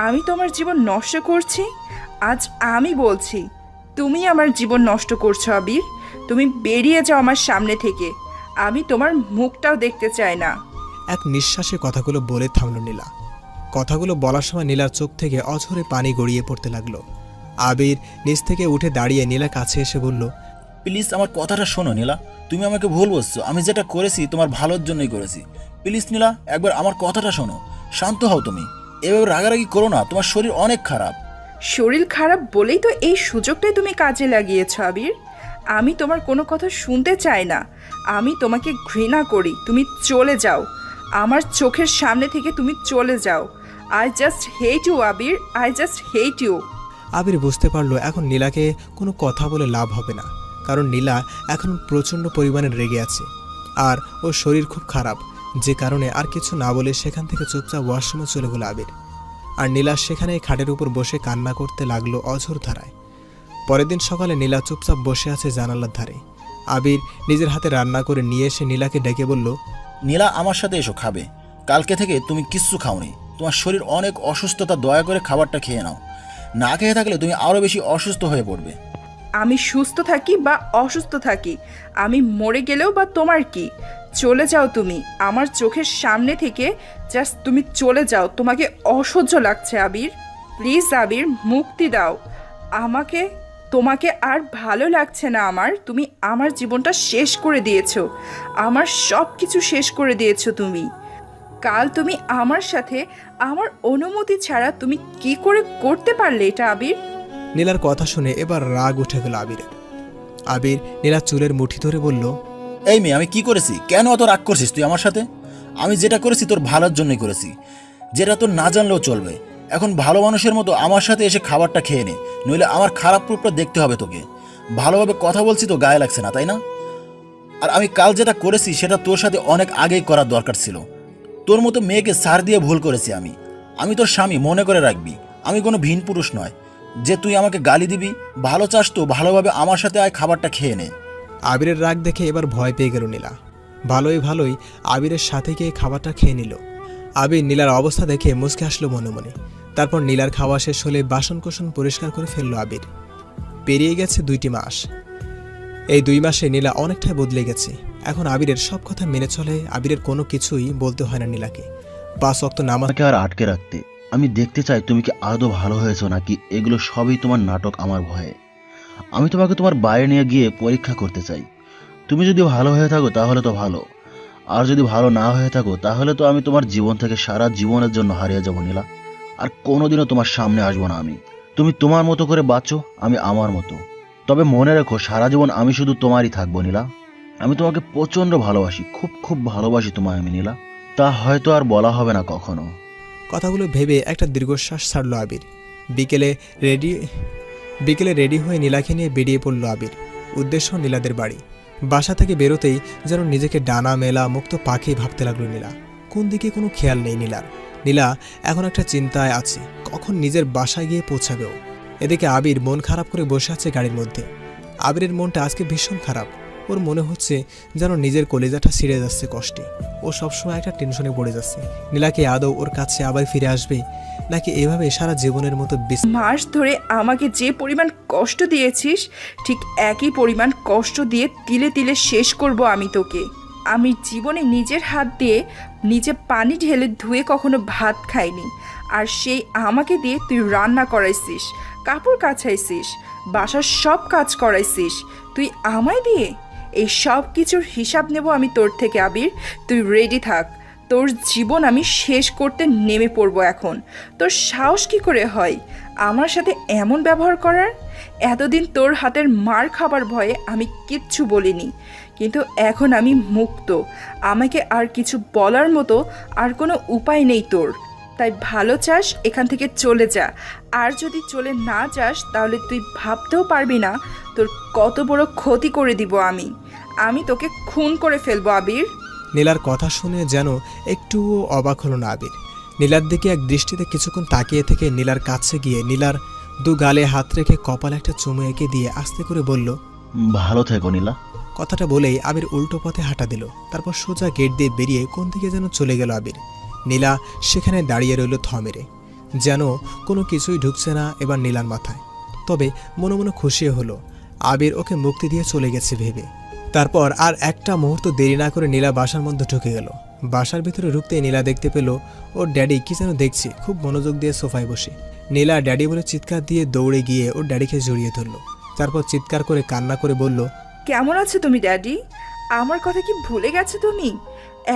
[SPEAKER 2] আমি তোমার জীবন নষ্ট করছি? আজ আমি বলছি তুমি আমার জীবন নষ্ট করছো আবির। তুমি বেরিয়ে যাও আমার সামনে থেকে, আমি তোমার মুখটাও দেখতে চাই না।
[SPEAKER 1] এক নিঃশ্বাসে কথাগুলো বলে থামল নীলা। কথাগুলো বলার সময় নীলার চোখ থেকে অঝরে পানি গড়িয়ে পড়তে লাগলো। আবির নিচ থেকে উঠে দাঁড়িয়ে নীলার কাছে এসে বলল,
[SPEAKER 3] প্লিজ আমার কথাটা শোনো নীলা, তুমি আমাকে ভুল বুঝছো। আমি যেটা করেছি তোমার ভালোর জন্যই করেছি। প্লিজ নীলা, একবার আমার কথাটা শোনো, শান্ত হও। তুমি এভাবে রাগারাগি করো না, তোমার শরীর অনেক খারাপ।
[SPEAKER 2] শরীর খারাপ বলেই তো এই সুযোগটাই তুমি কাজে লাগিয়েছো আবির। আমি তোমার কোনো কথা শুনতে চাই না, আমি তোমাকে ঘৃণা করি। তুমি চলে যাও, আমার চোখের সামনে থেকে তুমি চলে যাও। I just hate you Abir, I just hate you.
[SPEAKER 1] Abir বুঝতে পারলো এখন নীলাকে কোনো কথা বলে লাভ হবে না, কারণ নীলা এখন প্রচণ্ড পরিমাণে রেগে আছে আর ওর শরীর খুব খারাপ, যে কারণে আর কিছু না বলে সেখান থেকে চুপচাপ ওয়াশরুমে চলে গেল আবির। আর নীলা সেখানে খাটের উপর বসে কান্না করতে লাগলো অঝোর ধারায়। পরের দিন সকালে নীলা চুপচাপ বসে আছে জানালার ধারে। আবির নিজের হাতে রান্না করে নিয়ে এসে নীলাকে ডেকে বলল,
[SPEAKER 3] নীলা আমার সাথে এসো, খাবে। কালকে থেকে তুমি কিচ্ছু খাওনি, তোমার শরীর অনেক অসুস্থতা, দয়া করে খাবারটা খেয়ে নাও। না খেয়ে থাকলে তুমি আরও বেশি অসুস্থ হয়ে পড়বে।
[SPEAKER 2] আমি সুস্থ থাকি বা অসুস্থ থাকি, আমি মরে গেলেও বা তোমার কি? চলে যাও তুমি আমার চোখের সামনে থেকে, জাস্ট তুমি চলে যাও। তোমাকে অসহ্য লাগছে আবির, প্লিজ আবির মুক্তি দাও আমাকে। তোমাকে আর ভালো লাগছে না আমার। তুমি আমার জীবনটা শেষ করে দিয়েছো, আমার সব কিছু শেষ করে দিয়েছো তুমি। কাল তুমি আমার সাথে আমার অনুমতি ছাড়া তুমি কি করে করতে পারলে এটা আবির?
[SPEAKER 1] নীলার কথা শুনে এবার রাগ উঠে গেল আবিরের। আবির নীলার চুলের মুঠি ধরে বলল,
[SPEAKER 3] এই মেয়ে, আমি কি করেছি? কেন অত রাগ করছিস তুই আমার সাথে? আমি যেটা করেছি তোর ভালোর জন্যই করেছি, যেটা তোর না জানলেও চলবে। এখন ভালো মানুষের মতো আমার সাথে এসে খাবারটা খেয়ে নে, নইলে আমার খারাপ রূপটা দেখতে হবে তোকে। ভালোভাবে কথা বলছি তো গায়ে লাগছে না, তাই না? আর আমি কাল যেটা করেছি সেটা তোর সাথে অনেক আগেই করার দরকার ছিল। তোর মতো মেয়েকে সার দিয়ে ভুল করেছি আমি তোর স্বামী, মনে করে রাখবি। আমি কোনো ভিন পুরুষ নয় যে তুই আমাকে গালি দিবি। ভালো চাস তো ভালোভাবে আমার সাথে আয়, খাবারটা খেয়ে নে।
[SPEAKER 1] আবিরের রাগ দেখে এবার ভয় পেয়ে গেল নীলা। ভালোই আবিরের সাথে গিয়ে খাবারটা খেয়ে নিল। আবির নীলার অবস্থা দেখে মুচকে আসলো মনে মনে। তারপর নীলার খাওয়া শেষ হলে বাসনকোসন পরিষ্কার করে ফেললো আবির। পেরিয়ে গেছে 2টি মাস। এই 2 মাসে নীলা অনেকটাই বদলে গেছে। এখন আবিরের সব কথা মেনে চলে, আবিরের কোনো কিছুই বলতে হয় না নীলাকে। 5 ওয়াক্ত নামাজ
[SPEAKER 7] আমাকে আর আটকে রাখতে। আমি দেখতে চাই তুমি কি আদৌ ভালো হয়েছো নাকি এগুলো সবই তোমার নাটক আমার ভয়ে। আমি তোমাকে তোমার বাইরে নিয়ে গিয়ে পরীক্ষা করতে চাই। তুমি যদি ভালো হয়ে থাকো তাহলে তো ভালো, আর যদি ভালো না হয়ে থাকো তাহলে তো আমি তোমার জীবন থেকে সারা জীবনের জন্য হারিয়ে যাবো নীলা। আর কোনোদিনও তোমার সামনে আসবো না আমি। তুমি তোমার মতো করে বাঁচো, আমি আমার মতো। তবে মনে রেখো, সারা জীবন আমি শুধু তোমারই থাকবো নীলা। আমি তোমাকে প্রচণ্ড ভালোবাসি, খুব ভালোবাসি তোমায় আমি নীলা। তা হয়তো আর বলা হবে না কখনো।
[SPEAKER 1] কথাগুলো ভেবে একটা দীর্ঘশ্বাস ছাড়ল আবির। বিকেলে রেডি হয়ে নীলাকে নিয়ে বেরিয়ে পড়ল আবির। উদ্দেশ্য নীলাদের বাড়ি। বাসা থেকে বেরোতেই যেন নিজেকে ডানা মেলা মুক্ত পাখি ভাবতে লাগলো নীলা। কোন দিকে কোনো খেয়াল নেই নীলার। নীলা এখন একটা চিন্তায় আছে, কখন নিজের বাসায় গিয়ে পৌঁছাবেও। এদিকে আবির মন খারাপ করে বসে আছে গাড়ির মধ্যে। আবিরের মনটা আজকে ভীষণ খারাপ। ওর মনে হচ্ছে যেন নিজের কলিজাটা ছিঁড়ে যাচ্ছে কষ্টে। ও সবসময় একটা টেনশনে পড়ে যাচ্ছে, নীলাকে আদৌ ওর কাছে আবার ফিরে আসবে নাকি এভাবে সারা জীবনের মতো
[SPEAKER 2] মাস ধরে আমাকে যে পরিমাণ কষ্ট দিয়েছিস, ঠিক একই পরিমাণ কষ্ট দিয়ে তিলে তিলে শেষ করব আমি তোকে। আমি জীবনে নিজের হাত দিয়ে নিজে পানি ঢেলে ধুয়ে কখনো ভাত খাইনি, আর সেই আমাকে দিয়ে তুই রান্না করাইছিস, কাপড় কাচাইছিস, বাসার সব কাজ করাইছিস তুই আমায় দিয়ে। এই সব কিছুর হিসাব নেব আমি তোর থেকে আবির। তুই রেডি থাক, তোর জীবন আমি শেষ করতে নেমে পড়বো এখন। তোর সাহস কী করে হয় আমার সাথে এমন ব্যবহার করার? এতদিন তোর হাতের মার খাবার ভয়ে আমি কিচ্ছু বলিনি, কিন্তু এখন আমি মুক্ত। আমাকে আর কিছু বলার মতো আর কোনো উপায় নেই তোর। তাই ভালো চাস এখান থেকে চলে যা, আর যদি চলে না যাস তাহলে তুই ভাবতেও পারবি না তোর কত বড় ক্ষতি করে দিব আমি তোকে খুন করে ফেলবো আবির।
[SPEAKER 1] নীলার কথা শুনে যেন একটুও অবাক হলো না আবির। নীলার দিকে এক দৃষ্টিতে কিছুক্ষণ তাকিয়ে থেকে নীলার কাছে গিয়ে নীলার দু গালে হাত রেখে কপালে একটা চুমু এঁকে দিয়ে আস্তে করে বলল,
[SPEAKER 7] ভালো থেকো নীলা।
[SPEAKER 1] কথাটা বলেই আবির উল্টো পথে হাঁটা দিল। তারপর সোজা গেট দিয়ে বেরিয়ে কোন দিকে যেন চলে গেল আবির। নীলা সেখানে দাঁড়িয়ে রইল থমেরে, যেন কোনো কিছুই ঢুকছে না এবার নীলার মাথায়। তবে মনে মনে খুশিও হলো, আবির ওকে মুক্তি দিয়ে চলে গেছে ভেবে। তারপর আর একটা মুহূর্ত দেরি না করে নীলা বাসার মধ্যে ঢুকে গেল। বাসার ভিতরে ঢুকতেই নীলা দেখতে পেল ওর ড্যাডি কি যেন দেখছে খুব মনোযোগ দিয়ে সোফায় বসে। নীলা ড্যাডি বলে চিৎকার দিয়ে দৌড়ে গিয়ে ওর ড্যাডিকে জড়িয়ে ধরল। তারপর চিৎকার করে কান্না করে বলল,
[SPEAKER 2] কেমন আছো তুমি ড্যাডি? আমার কথা কি ভুলে গেছো তুমি?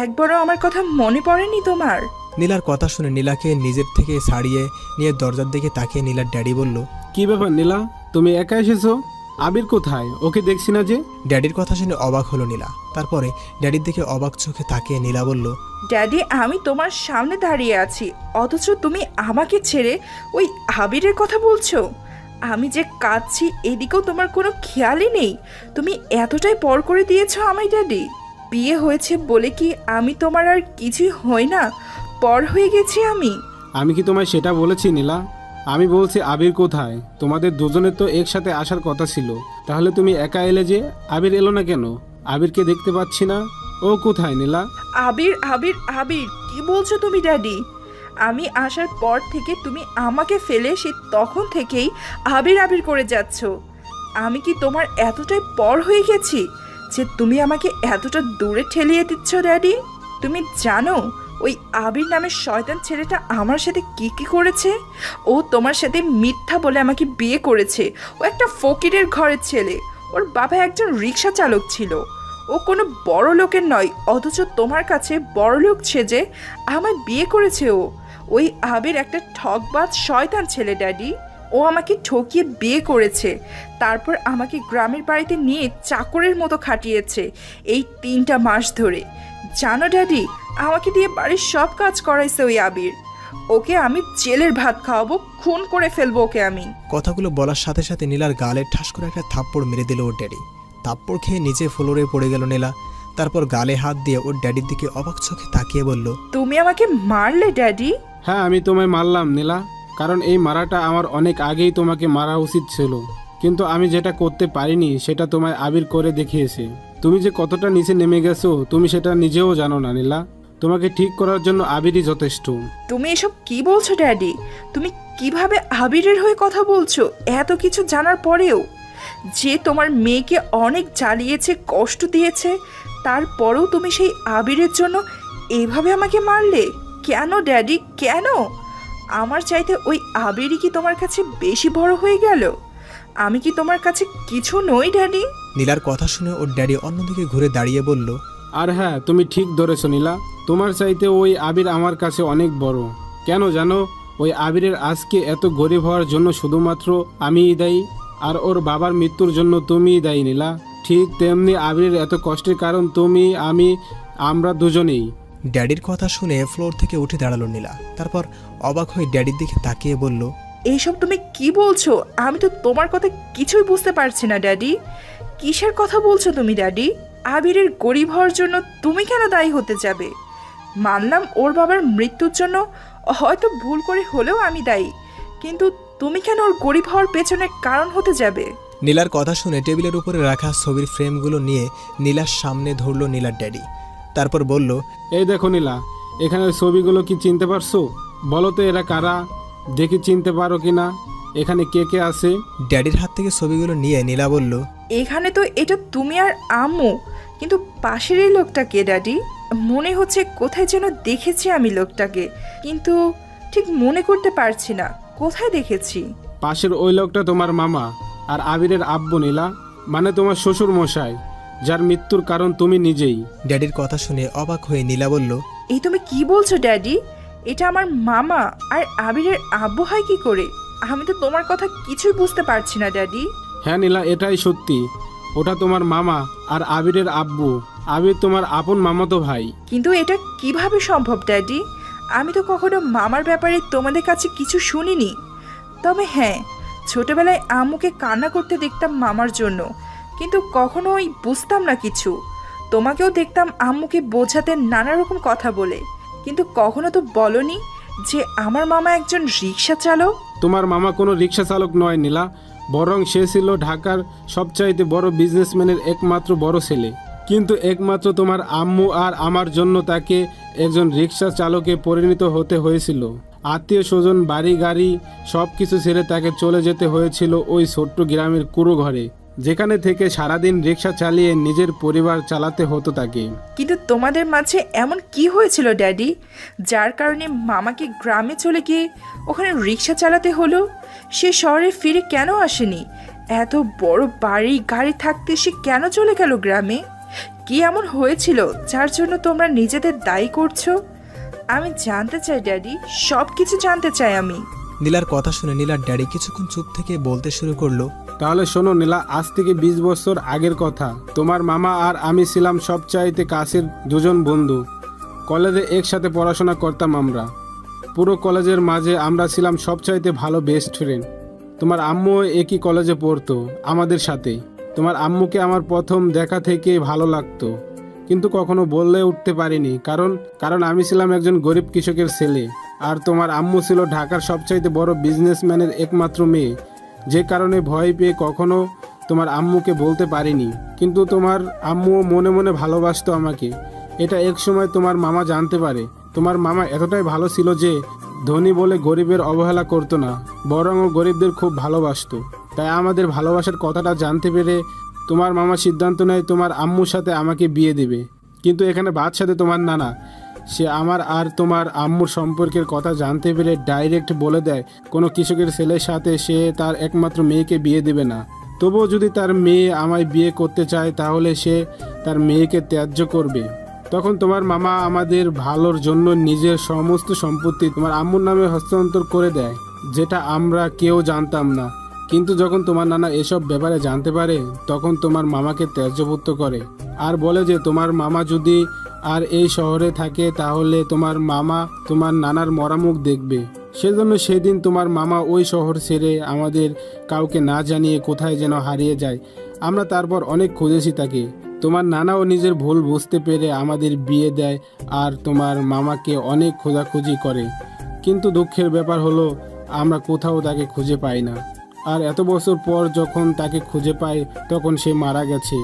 [SPEAKER 2] একবারও আমার কথা মনে পড়েনি তোমার?
[SPEAKER 1] নীলার কথা শুনে নীলাকে নিজের থেকে ছাড়িয়ে নিয়ে দরজার দিকে তাকিয়ে নীলার ড্যাডি বলল,
[SPEAKER 8] কি ব্যাপার নীলা, তুমি একা এসেছো? আবির কোথায়? ওকে দেখছি না যে।
[SPEAKER 1] ড্যাডির কথা শুনে অবাক হলো নীলা। তারপরে ড্যাডির দিকে অবাক চোখে তাকিয়ে নীলা বলল,
[SPEAKER 2] ড্যাডি আমি তোমার সামনে দাঁড়িয়ে আছি, অথচ তুমি আমাকে ছেড়ে ওই আবিরের কথা বলছো। আমি যে কাঁদছি এদিকেও তোমার কোনো খেয়ালই নেই। তুমি এতটাই পর করে দিয়েছো আমায় ড্যাডি। বিয়ে হয়েছে বলে কি আমি তোমার আর কিছুই হই না? পর হয়ে গেছি
[SPEAKER 8] আমি কি তোমায় সেটা বলেছি নীলা? আমি বলছি আবির কোথায়? তোমাদের দুজনের তো একসাথে আসার কথা ছিল, তাহলে তুমি একা এলে যে? আবির এলো না কেন? আবিরকে দেখতে পাচ্ছি না, ও কোথায় নীলা?
[SPEAKER 2] আবির আবির আবির কি বলছো তুমি ড্যাডি? আমি আসার পর থেকে তুমি আমাকে ফেলে সে তখন থেকেই আবির আবির করে যাচ্ছ। আমি কি তোমার এতটাই পর হয়ে গেছি যে তুমি আমাকে এতটা দূরে ঠেলিয়ে দিচ্ছ ড্যাডি? তুমি জানো ওই আবির নামের শয়তান ছেলেটা আমার সাথে কি কি করেছে? ও তোমার সাথে মিথ্যা বলে আমাকে বিয়ে করেছে। ও একটা ফকিরের ঘরের ছেলে, ওর বাবা একজন রিক্সা চালক ছিল। ও কোনো বড় লোকের নয়, অথচ তোমার কাছে বড় লোক সেজে আমায় বিয়ে করেছে। ওই আবির একটা ঠকবাজ শয়তান ছেলে ড্যাডি। ও আমাকে ঠকিয়ে বিয়ে করেছে, তারপর আমাকে গ্রামের বাড়িতে নিয়ে চাকরের মতো খাটিয়েছে এই 3টা মাস ধরে। জানো ড্যাডি, আমাকে দিয়ে বাড়ির সব কাজ করাইছে ওই আবির। ওকে আমি জেলের ভাত খাওয়াবো, খুন করে ফেলবো ওকে আমি।
[SPEAKER 1] কথাগুলো বলার সাথে সাথে নীলার গালে ঠাস করে একটা থাপ্পড় মেরে দিল ওর ড্যাডি। থাপ্পড় খেয়ে নিচে ফ্লোরে পড়ে গেল নীলা। তারপর গালে হাত দিয়ে ওর ড্যাডির দিকে অবাক চোখে তাকিয়ে বলল,
[SPEAKER 2] তুমি আমাকে মারলে ড্যাডি?
[SPEAKER 8] হ্যাঁ, আমি তোমায় মারলাম নীলা, কারণ এই মারাটা আমার অনেক আগেই তোমাকে মারা উচিত ছিল, কিন্তু আমি যেটা করতে পারিনি সেটা তোমায় আবির করে দেখিয়েছে। তুমি যে কতটা নিচে নেমে গেছো তুমি সেটা নিজেও জানো না নীলা। তোমাকে ঠিক করার জন্য আবিরই যথেষ্ট।
[SPEAKER 2] তুমি এসব কি বলছো ড্যাডি? তুমি কিভাবে আবিরের হয়ে কথা বলছো এত কিছু জানার পরেও? যে তোমার মেয়েকে অনেক জ্বালিয়েছে, কষ্ট দিয়েছে, তারপরেও তুমি সেই আবিরের জন্য এভাবে আমাকে মারলে কেন ড্যাডি? কেন? আমার চাইতে ওই আবিরই কি তোমার কাছে বেশি বড় হয়ে গেল? আমি কি তোমার কাছে কিছু নই ড্যাডি?
[SPEAKER 1] নীলার কথা শুনে ওর ড্যাডি অন্যদিকে ঘুরে দাঁড়িয়ে বলল,
[SPEAKER 8] আর হ্যাঁ, তুমি ঠিক ধরেছো নীলা, তোমার চাইতে ওই আবির আমার কাছে অনেক বড়। কেন জানো? ওই আবিরের আজকে এত গরিব হওয়ার জন্য শুধুমাত্র আমিই দায়ী, আর ওর বাবার মৃত্যুর জন্য তুমিই দায়ী নীলা। ঠিক তেমনি আবিরের এত কষ্টের কারণ তুমি, আমি, আমরা দুজনেই।
[SPEAKER 1] ড্যাডির কথা শুনে ফ্লোর থেকে উঠে দাঁড়ালো নীলা। তারপর অবাক হয়ে ড্যাডির দিকে তাকিয়ে বলল,
[SPEAKER 2] এইসব তুমি কি বলছো? আমি তো তোমার কথা কিছুই বুঝতে পারছি না ড্যাডি। কিসের কথা বলছো তুমি ড্যাডি? আবিরের গরিব হওয়ার জন্য তুমি কেন দায়ী হতে যাবে? মানলাম ওর বাবার মৃত্যুর জন্য হয়তো ভুল করে হলেও আমি দায়ী, কিন্তু তুমি কেন ওর গরিব হওয়ার পেছনে কারণ হতে যাবে?
[SPEAKER 1] নীলার কথা শুনে টেবিলের উপরে রাখা ছবির ফ্রেমগুলো নিয়ে নীলার সামনে ধরল নীলার ড্যাডি। তারপর বলল,
[SPEAKER 8] এই দেখো নীলা, এখানের ছবিগুলো কি চিনতে পারছো? বলো তো এরা কারা, দেখে চিনতে পারো কি না? এখানে কে কে আছে?
[SPEAKER 1] ড্যাডির হাত থেকে ছবিগুলো নিয়ে নীলা বলল,
[SPEAKER 2] এখানে তো এটা তুমি আর আম্মু, কিন্তু পাশের এই লোকটা কে ড্যাডি? মনে হচ্ছে কোথায় যেন দেখেছি আমি লোকটাকে, কিন্তু ঠিক মনে করতে পারছি না কোথায় দেখেছি।
[SPEAKER 8] পাশের ওই লোকটা তোমার মামা আর আবিরের আব্বু নীলা, মানে তোমার শ্বশুর মশাই, যার মৃত্যুর কারণ তুমি নিজেই।
[SPEAKER 1] ড্যাডির কথা শুনে অবাক হয়ে নীলা বলল,
[SPEAKER 2] এই তুমি কি বলছো ড্যাডি? এটা আমার মামা আর আবিরের আব্বু হয় কি করে? আমি তো তোমার কথা কিছুই বুঝতে পারছি না ড্যাডি।
[SPEAKER 8] হ্যাঁ নীলা, এটাই সত্যি। ওটা তোমার মামা আর আবিরের আব্বু। আবির তোমার আপন মামাতো ভাই।
[SPEAKER 2] কিন্তু এটা কিভাবে সম্ভব ড্যাডি? আমি তো কখনো মামার ব্যাপারে তোমাদের কাছে কিছু শুনিনি। তবে হ্যাঁ, ছোটবেলায় আম্মুকে কান্না করতে দেখতাম মামার জন্য, কিন্তু কখনোই বুঝতাম না কিছু। তোমাকেও দেখতাম আম্মুকে বোঝাতে নানা রকম কথা বলে, কিন্তু কখনো তো বলনি যে আমার মামা একজন রিক্সা চালক।
[SPEAKER 8] তোমার মামা কোনো রিক্সা চালক নয় নীলা, বরং সে ছিল ঢাকার সবচাইতে বড় বিজনেসম্যানের একমাত্র বড় ছেলে। কিন্তু একমাত্র তোমার আম্মু আর আমার জন্য তাকে একজন রিক্সা চালকে পরিণত হতে হয়েছিল। আত্মীয় স্বজন, বাড়ি গাড়ি সব কিছু ছেড়ে তাকে চলে যেতে হয়েছিল ওই ছোট্ট গ্রামের কুড়ো ঘরে, যেখানে থেকে সারাদিন রিক্সা চালিয়ে নিজের পরিবার চালাতে হতো তাকে।
[SPEAKER 2] কিন্তু তোমাদের মাঝে এমন কি হয়েছিল ড্যাডি, যার কারণে মামাকে গ্রামে চলে গিয়ে ওখানে রিক্সা চালাতে হলো? সে শহরে ফিরে কেন আসেনি? এত বড় বাড়ি গাড়ি থাকতে সে কেন চলে গেল গ্রামে? কি এমন হয়েছিল যার জন্য তোমরা নিজেদের দায়ী করছো? আমি জানতে চাই ড্যাডি, সব কিছু জানতে চাই আমি।
[SPEAKER 1] নীলার কথা শুনে নীলার ড্যাডি কিছুক্ষণ চুপ থেকে বলতে শুরু করলো,
[SPEAKER 8] তাহলে শোনো নীলা, আজ থেকে 20 বছর আগের কথা। তোমার মামা আর আমি ছিলাম সবচাইতে কাছের দুজন বন্ধু। কলেজে একসাথে পড়াশোনা করতাম আমরা। পুরো কলেজের মাঝে আমরা ছিলাম সবচাইতে ভালো বেস্ট ফ্রেন্ড। তোমার আম্মুও একই কলেজে পড়তো আমাদের সাথে। তোমার আম্মুকে আমার প্রথম দেখা থেকে ভালো লাগতো, কিন্তু কখনো বললে উঠতে পারিনি, কারণ আমি ছিলাম একজন গরিব কৃষকের ছেলে, আর তোমার আম্মু ছিল ঢাকার সবচাইতে বড় বিজনেসম্যানের একমাত্র মেয়ে। যে কারণে ভয় পেয়ে কখনো তোমার আম্মুকে বলতে পারিনি। কিন্তু তোমার আম্মুও মনে মনে ভালোবাসতো আমাকে। এটা এক সময় তোমার মামা জানতে পারে। তোমার মামা এতটাই ভালো ছিল যে ধনী বলে গরিবের অবহেলা করতো না, বরং ও গরিবদের খুব ভালোবাসতো। তাই আমাদের ভালোবাসার কথাটা জানতে পেরে তোমার মামা সিদ্ধান্ত নেয় তোমার আম্মুর সাথে আমাকে বিয়ে দেবে। কিন্তু এখানে বাদ সাথে তোমার নানা, সে আমার আর তোমার আম্মুর সম্পর্কের কথা জানতে পেরে ডাইরেক্ট বলে দেয় কোনো কৃষকের ছেলের সাথে সে তার একমাত্র মেয়েকে বিয়ে দেবে না। তবুও যদি তার মেয়ে আমায় বিয়ে করতে চায় তাহলে সে তার মেয়েকে ত্যায্য করবে। তখন তোমার মামা আমাদের ভালোর জন্য নিজের সমস্ত সম্পত্তি তোমার আম্মুর নামে হস্তান্তর করে দেয়, যেটা আমরা কেউ জানতাম না। কিন্তু যখন তোমার নানা এসব ব্যাপারে জানতে পারে তখন তোমার মামাকে ত্যায্যপুত্র করে আর বলে যে তোমার মামা যদি আর এই শহরে থাকে তাহলে তোমার মামা তোমার নানার মরামুখ দেখবে। সেজন্য সেদিন তোমার মামা ওই শহর ছেড়ে আমাদের কাউকে না জানিয়ে কোথায় যেন হারিয়ে যায়। আমরা তারপর অনেক খুঁজেছি তাকে। তোমার নানাও নিজের ভুল বুঝতে পেরে আমাদের বিয়ে দেয় আর তোমার মামাকে অনেক খোঁজাখুঁজি করে, কিন্তু দুঃখের ব্যাপার হলো আমরা কোথাও তাকে খুঁজে পাই না। আর এত বছর পর যখন তাকে খুঁজে পাই তখন সে মারা গেছে,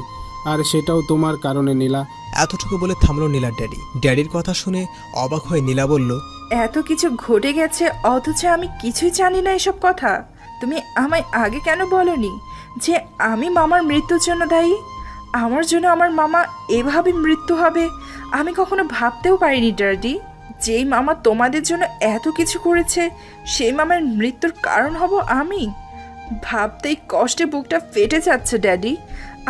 [SPEAKER 8] আর সেটাও তোমার কারণে নীলা।
[SPEAKER 1] এতটুকু বলে থামলো নীলার ড্যাডি। ড্যাডির কথা শুনে অবাক হয়ে নীলা বলল,
[SPEAKER 2] এত কিছু ঘটে গেছে অথচ আমি কিছুই জানি না এসব কথা। তুমি আমায় আগে কেন বলনি যে আমি মামার মৃত্যুর জন্য দায়ী? আমার জন্য আমার মামা এভাবে মৃত্যু হবে আমি কখনো ভাবতেও পারিনি ড্যাডি। যেই মামা তোমাদের জন্য এত কিছু করেছে সেই মামার মৃত্যুর কারণ হব আমি? ভাবতেই কষ্টে বুকটা ফেটে যাচ্ছে ড্যাডি।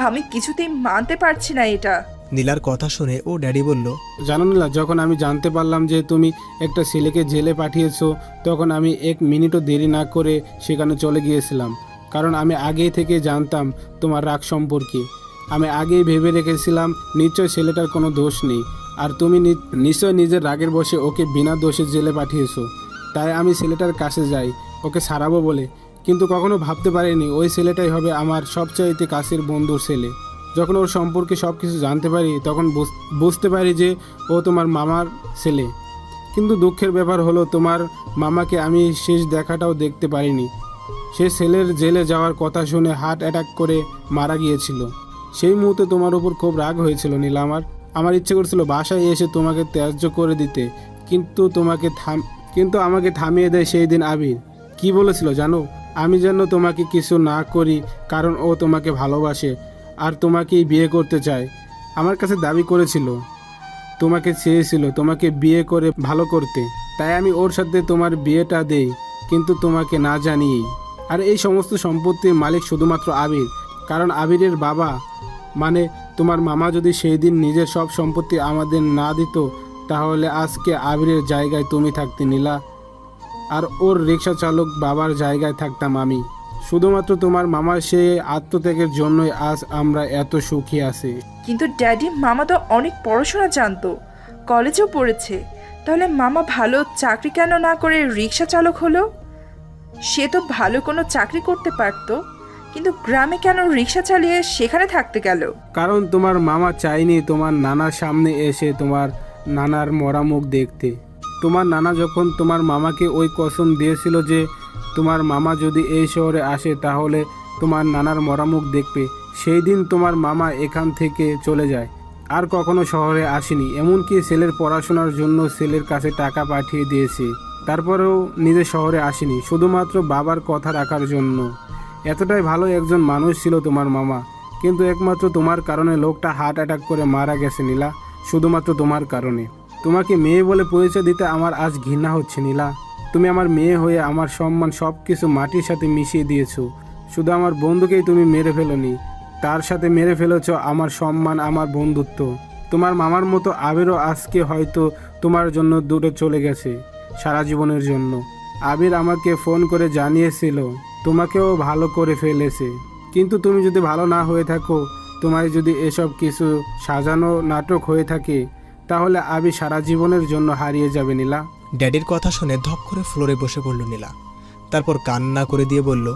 [SPEAKER 2] আমি কিছুতেই মানতে পারছি না এটা।
[SPEAKER 1] নীলার কথা শুনে ও ড্যাডি বলল,
[SPEAKER 8] জানো নীলা, যখন আমি জানতে পারলাম যে তুমি একটা ছেলেকে জেলে পাঠিয়েছো তখন আমি 1 মিনিটও দেরি না করে সেখানে চলে গিয়েছিলাম। কারণ আমি আগেই থেকে জানতাম তোমার রাগ সম্পর্কে। আমি আগেই ভেবে রেখেছিলাম নিশ্চয় ছেলেটার কোনো দোষ নেই, আর তুমি নিশ্চয় নিজের রাগের বশে ওকে বিনা দোষে জেলে পাঠিয়েছো। তাই আমি ছেলেটার কাছে যাই ওকে ছাড়াবো বলে, কিন্তু কখনো ভাবতে পারিনি ওই ছেলেটাই হবে আমার সবচাইতে কাছের বন্ধুর ছেলে। যখন ওর সম্পর্কে সব কিছু জানতে পারি তখন বুঝতে পারি যে ও তোমার মামার ছেলে। কিন্তু দুঃখের ব্যাপার হলো তোমার মামাকে আমি শেষ দেখাটাও দেখতে পারিনি। সে ছেলের জেলে যাওয়ার কথা শুনে হার্ট অ্যাটাক করে মারা গিয়েছিল। সেই মুহূর্তে তোমার উপর খুব রাগ হয়েছিল নীলা। আমার ইচ্ছে করছিল বাসায় এসে তোমাকে ত্যায্য করে দিতে, কিন্তু আমাকে থামিয়ে দেয় সেই দিন আবির। কি বলেছিল জানো? আমি যেন তোমাকে কিছু না করি, কারণ ও তোমাকে ভালোবাসে আর তোমাকেই বিয়ে করতে চায়। আমার কাছে দাবি করেছিল, তোমাকে চেয়েছিল তোমাকে বিয়ে করে ভালো করতে, তাই আমি ওর সাথে তোমার বিয়েটা দেই, কিন্তু তোমাকে না জানিয়েই। আর এই সমস্ত সম্পত্তির মালিক শুধুমাত্র আবির, কারণ আবিরের বাবা মানে তোমার মামা যদি সেই দিন নিজের সব সম্পত্তি আমাদের না দিত, তাহলে আজকে আবিরের জায়গায় তুমি থাকতে নীলা, আর ওর রিক্সা চালক বাবার জায়গায় থাকতাম আমি। শুধুমাত্র তোমার মামার সেই আত্মত্যাগের জন্যই আজ আমরা এত সুখী আছি।
[SPEAKER 2] কিন্তু ড্যাডি, মামা তো অনেক পড়াশোনা জানতো, কলেজেও পড়েছে, তাহলে মামা ভালো চাকরি কেন না করে রিক্সা চালক হলো? সে তো ভালো কোনো চাকরি করতে পারতো, কিন্তু গ্রামে কেন রিক্সা চালিয়ে সেখানে থাকতে গেল?
[SPEAKER 8] কারণ তোমার মামা চায়নি তোমার নানার সামনে এসে তোমার নানার মরা মুখ দেখতে। তোমার নানা যখন তোমার মামাকে ওই কসম দিয়েছিল যে তোমার মামা যদি এই শহরে আসে তাহলে তোমার নানার মরা মুখ দেখবে, সেই দিন তোমার মামা এখান থেকে চলে যায়, আর কখনো শহরে আসেনি। এমনকি ছেলের পড়াশোনার জন্য ছেলের কাছে টাকা পাঠিয়ে দিয়েছে, তারপরেও নিজে শহরে আসেনি, শুধুমাত্র বাবার কথা রাখার জন্য। এতটাই ভালো একজন মানুষ ছিল তোমার মামা, কিন্তু একমাত্র তোমার কারণে লোকটা হার্ট অ্যাটাক করে মারা গেছে নীলা, শুধুমাত্র তোমার কারণে। তোমাকে মেয়ে বলে পরিচয় দিতে আমার আজ ঘৃণা হচ্ছে নীলা। তুমি আমার মেয়ে হয়ে আমার সম্মান সব কিছু মাটির সাথে মিশিয়ে দিয়েছো। শুধু আমার বন্ধুকেই তুমি মেরে ফেলোনি, তার সাথে মেরে ফেলেছ আমার সম্মান, আমার বন্ধুত্ব। তোমার মামার মতো আবিরও আজকে হয়তো তোমার জন্য দূরে চলে গেছে সারা জীবনের জন্য। আবির আমাকে ফোন করে জানিয়েছিল তোমাকেও ভালো করে ফেলেছে, কিন্তু তুমি যদি ভালো না হয়ে থাকো, তোমার যদি এসব কিছু সাজানো নাটক হয়ে থাকে, তাহলে আবির সারা জীবনের জন্য হারিয়ে যাবে নীলা।
[SPEAKER 1] ড্যাডির কথা শুনে ধপ করে ফ্লোরে বসে পড়ল নীলা। তারপর কান্না করে দিয়ে বলল,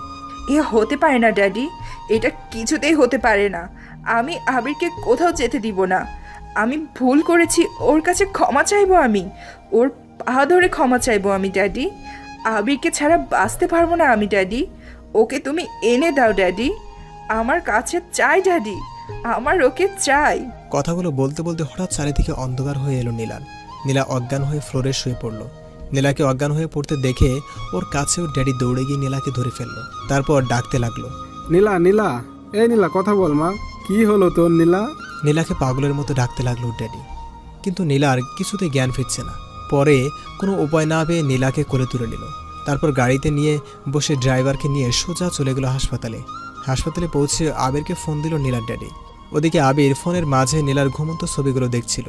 [SPEAKER 2] এ হতে পারে না ড্যাডি, এটা কিছুতেই হতে পারে না। আমি আবিরকে কোথাও যেতে দিব না। আমি ভুল করেছি, ওর কাছে ক্ষমা চাইবো, আমি ওর পা ধরে ক্ষমা চাইবো আমি ড্যাডি। আবিরকে ছাড়া বাঁচতে পারবো না আমি ড্যাডি। ওকে তুমি এনে দাও ড্যাডি, আমার কাছে চাই ড্যাডি, আমার ওকে চাই।
[SPEAKER 1] কথাগুলো বলতে বলতে হঠাৎ চারিদিকে অন্ধকার হয়ে এলো নীলার। নীলা অজ্ঞান হয়ে ফ্লোরে শুয়ে পড়ল। নীলাকে অজ্ঞান হয়ে পড়তে দেখে ওর কাছে ওর ড্যাডি দৌড়ে গিয়ে নীলাকে ধরে ফেললো, তারপর ডাকতে লাগলো,
[SPEAKER 8] নীলা নীলা, এই নীলা কথা বল মা, কি হলো তোর নীলা?
[SPEAKER 1] নীলাকে পাগলের মতো ডাকতে লাগলো ওর ড্যাডি, কিন্তু নীলার কিছুতে জ্ঞান ফিরছে না। পরে কোনো উপায় না পেয়ে নীলাকে কোলে তুলে নিল। তারপর গাড়িতে নিয়ে বসে ড্রাইভারকে নিয়ে সোজা চলে গেল হাসপাতালে। হাসপাতালে পৌঁছে আবিরকে ফোন দিল নীলার ড্যাডি। ওদিকে আবির ফোনের মাঝে নীলার ঘুমন্ত ছবিগুলো দেখছিল।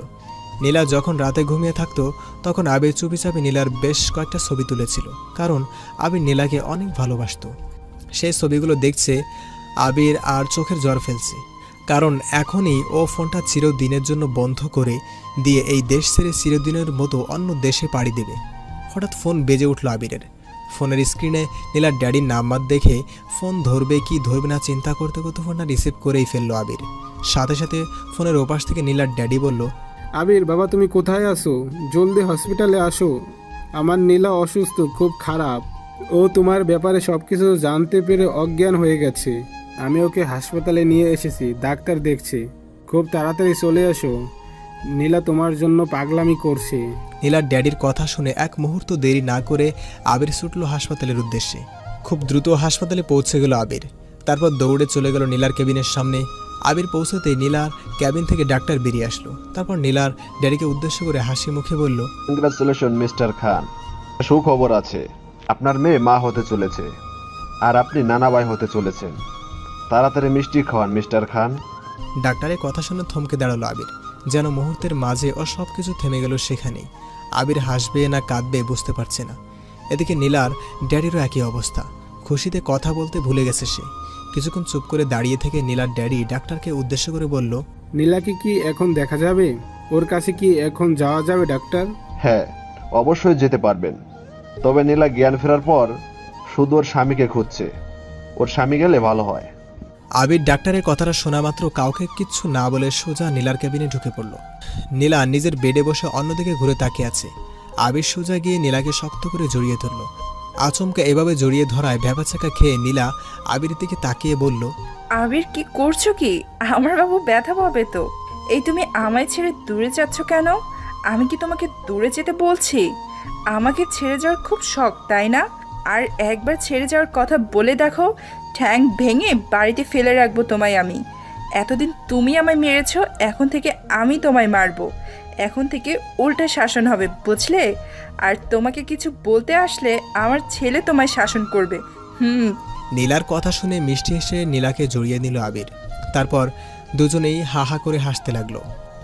[SPEAKER 1] নীলা যখন রাতে ঘুমিয়ে থাকতো তখন আবির চুপিচাপি নীলার বেশ কয়েকটা ছবি তুলেছিল, কারণ আবির নীলাকে অনেক ভালোবাসত। সেই ছবিগুলো দেখছে আবির আর চোখের জল ফেলছে, কারণ এখনই ও ফোনটা চিরদিনের জন্য বন্ধ করে দিয়ে এই দেশ ছেড়ে চিরদিনের মতো অন্য দেশে পাড়ি দেবে। হঠাৎ ফোন বেজে উঠল আবিরের। ফোনের স্ক্রিনে নীলার ড্যাডির নাম্বার দেখে ফোন ধরবে কি ধরবে না চিন্তা করতে করতে ফোনটা রিসিভ করেই ফেললো আবির। সাথে সাথে ফোনের ওপাশ থেকে নীলার ড্যাডি বলল,
[SPEAKER 8] আবির বাবা, তুমি কোথায় আসো? জলদি হসপিটালে আসো, আমার নীলা অসুস্থ, খুব খারাপ। ও তোমার ব্যাপারে সব কিছু জানতে পেরে অজ্ঞান হয়ে গেছে। আমি ওকে হাসপাতালে নিয়ে এসেছি, ডাক্তার দেখছে, খুব তাড়াতাড়ি চলে আসো। নীলা তোমার জন্য পাগলামি করছে।
[SPEAKER 1] নীলার ড্যাডির কথা শুনে এক মুহূর্ত দেরি না করে আবির ছুটল হাসপাতালের উদ্দেশ্যে। খুব দ্রুত হাসপাতালে পৌঁছে গেল আবির। তারপর দৌড়ে চলে গেল নীলার কেবিনের সামনে। আবির পৌঁছতেই নীলার ক্যাবিন থেকে ডাক্তার বেরিয়ে আসলো। তারপর নীলার ড্যাডিকে উদ্দেশ্য করে হাসি মুখে বলল,
[SPEAKER 9] কংগ্রাচুলেশন মিস্টার খান, সুখবর আছে, আপনার মেয়ে মা হতে চলেছে আর আপনি নানাবাই হতে চলেছেন। তাড়াতাড়ি মিষ্টি খাওয়ান মিস্টার খান।
[SPEAKER 1] ডাক্তারের কথা শুনে থমকে দাঁড়ালো আবির, যেন মুহূর্তের মাঝে ও সব কিছু থেমে গেল সেখানেই। আবির হাসবে না কাঁদবে বুঝতে পারছে না। এদিকে নীলার ড্যাডিরও একই অবস্থা, খুশিতে কথা বলতে ভুলে গেছে সে। কিছুক্ষণ চুপ করে দাঁড়িয়ে থেকে নীলার ড্যাডি ডাক্তারকে উদ্দেশ্য করে বলল,
[SPEAKER 8] নীলাকে কি এখন দেখা যাবে? ওর কাছে কি এখন যাওয়া যাবে ডাক্তার?
[SPEAKER 9] হ্যাঁ, অবশ্যই যেতে পারবেন, তবে নীলা জ্ঞান ফেরার পর শুধু ওর স্বামীকে খুঁজছে। ওর স্বামী গেলে ভালো হয়।
[SPEAKER 1] আবির ডাক্তারের কথাটা শোনা মাত্র কাউকে কিচ্ছু না বলে সোজা নীলার ক্যাবিনে ঢুকে পড়ল। নীলা নিজের বেডে বসে অন্যদিকে ঘুরে তাকিয়ে আছে। আবির সোজা গিয়ে নীলাকে শক্ত করে জড়িয়ে ধরল। আচমকা এভাবে জড়িয়ে ধরায় ভ্যাবাচাকা খেয়ে নীলা আবিরের দিকে তাকিয়ে বলল,
[SPEAKER 2] আবির কি করছো কি? আমার বাবু ব্যথা পাবে তো। এই তুমি আমায় ছেড়ে দূরে যাচ্ছ কেন? আমি কি তোমাকে দূরে যেতে বলছি? আমাকে ছেড়ে যাওয়ার খুব শখ, তাই না? আর একবার ছেড়ে যাওয়ার কথা বলে দেখো, ঠ্যাং ভেঙে বাড়িতে ফেলে রাখবো তোমায় আমি। এতদিন তুমি আমায় মেরেছো, এখন থেকে আমি তোমায় মারবো। এখন থেকে উল্টা শাসন হবে, বুঝলে? আর তোমাকে কিছু বলতে আসলে আমার ছেলে তোমায় শাসন করবে।
[SPEAKER 1] নীলার কথা শুনে মিষ্টি হেসে নীলাকে জড়িয়ে নিল আবির। তারপর দুজনেই হা হা করে হাসতে লাগলো।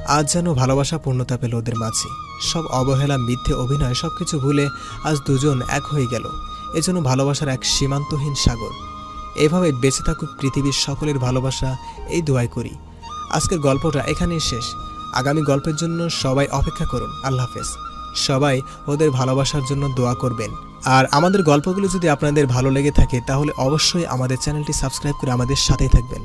[SPEAKER 1] আজ যেন ভালোবাসা পূর্ণতা পেল ওদের মাঝে। সব অবহেলা, মিথ্যে অভিনয় সবকিছু ভুলে আজ দুজন এক হয়ে গেল। এজন্য ভালোবাসার এক সীমান্তহীন সাগর। এভাবে বেঁচে থাকুক পৃথিবীর সকলের ভালোবাসা, এই দোয়াই করি। আজকের গল্পটা এখানেই শেষ। আগামী গল্পের জন্য সবাই অপেক্ষা করুন। আল্লাহ হাফেজ। সবাই ওদের ভালোবাসার জন্য দোয়া করবেন। আর আমাদের গল্পগুলো যদি আপনাদের ভালো লেগে থাকে তাহলে অবশ্যই আমাদের চ্যানেলটি সাবস্ক্রাইব করে আমাদের সাথেই থাকবেন।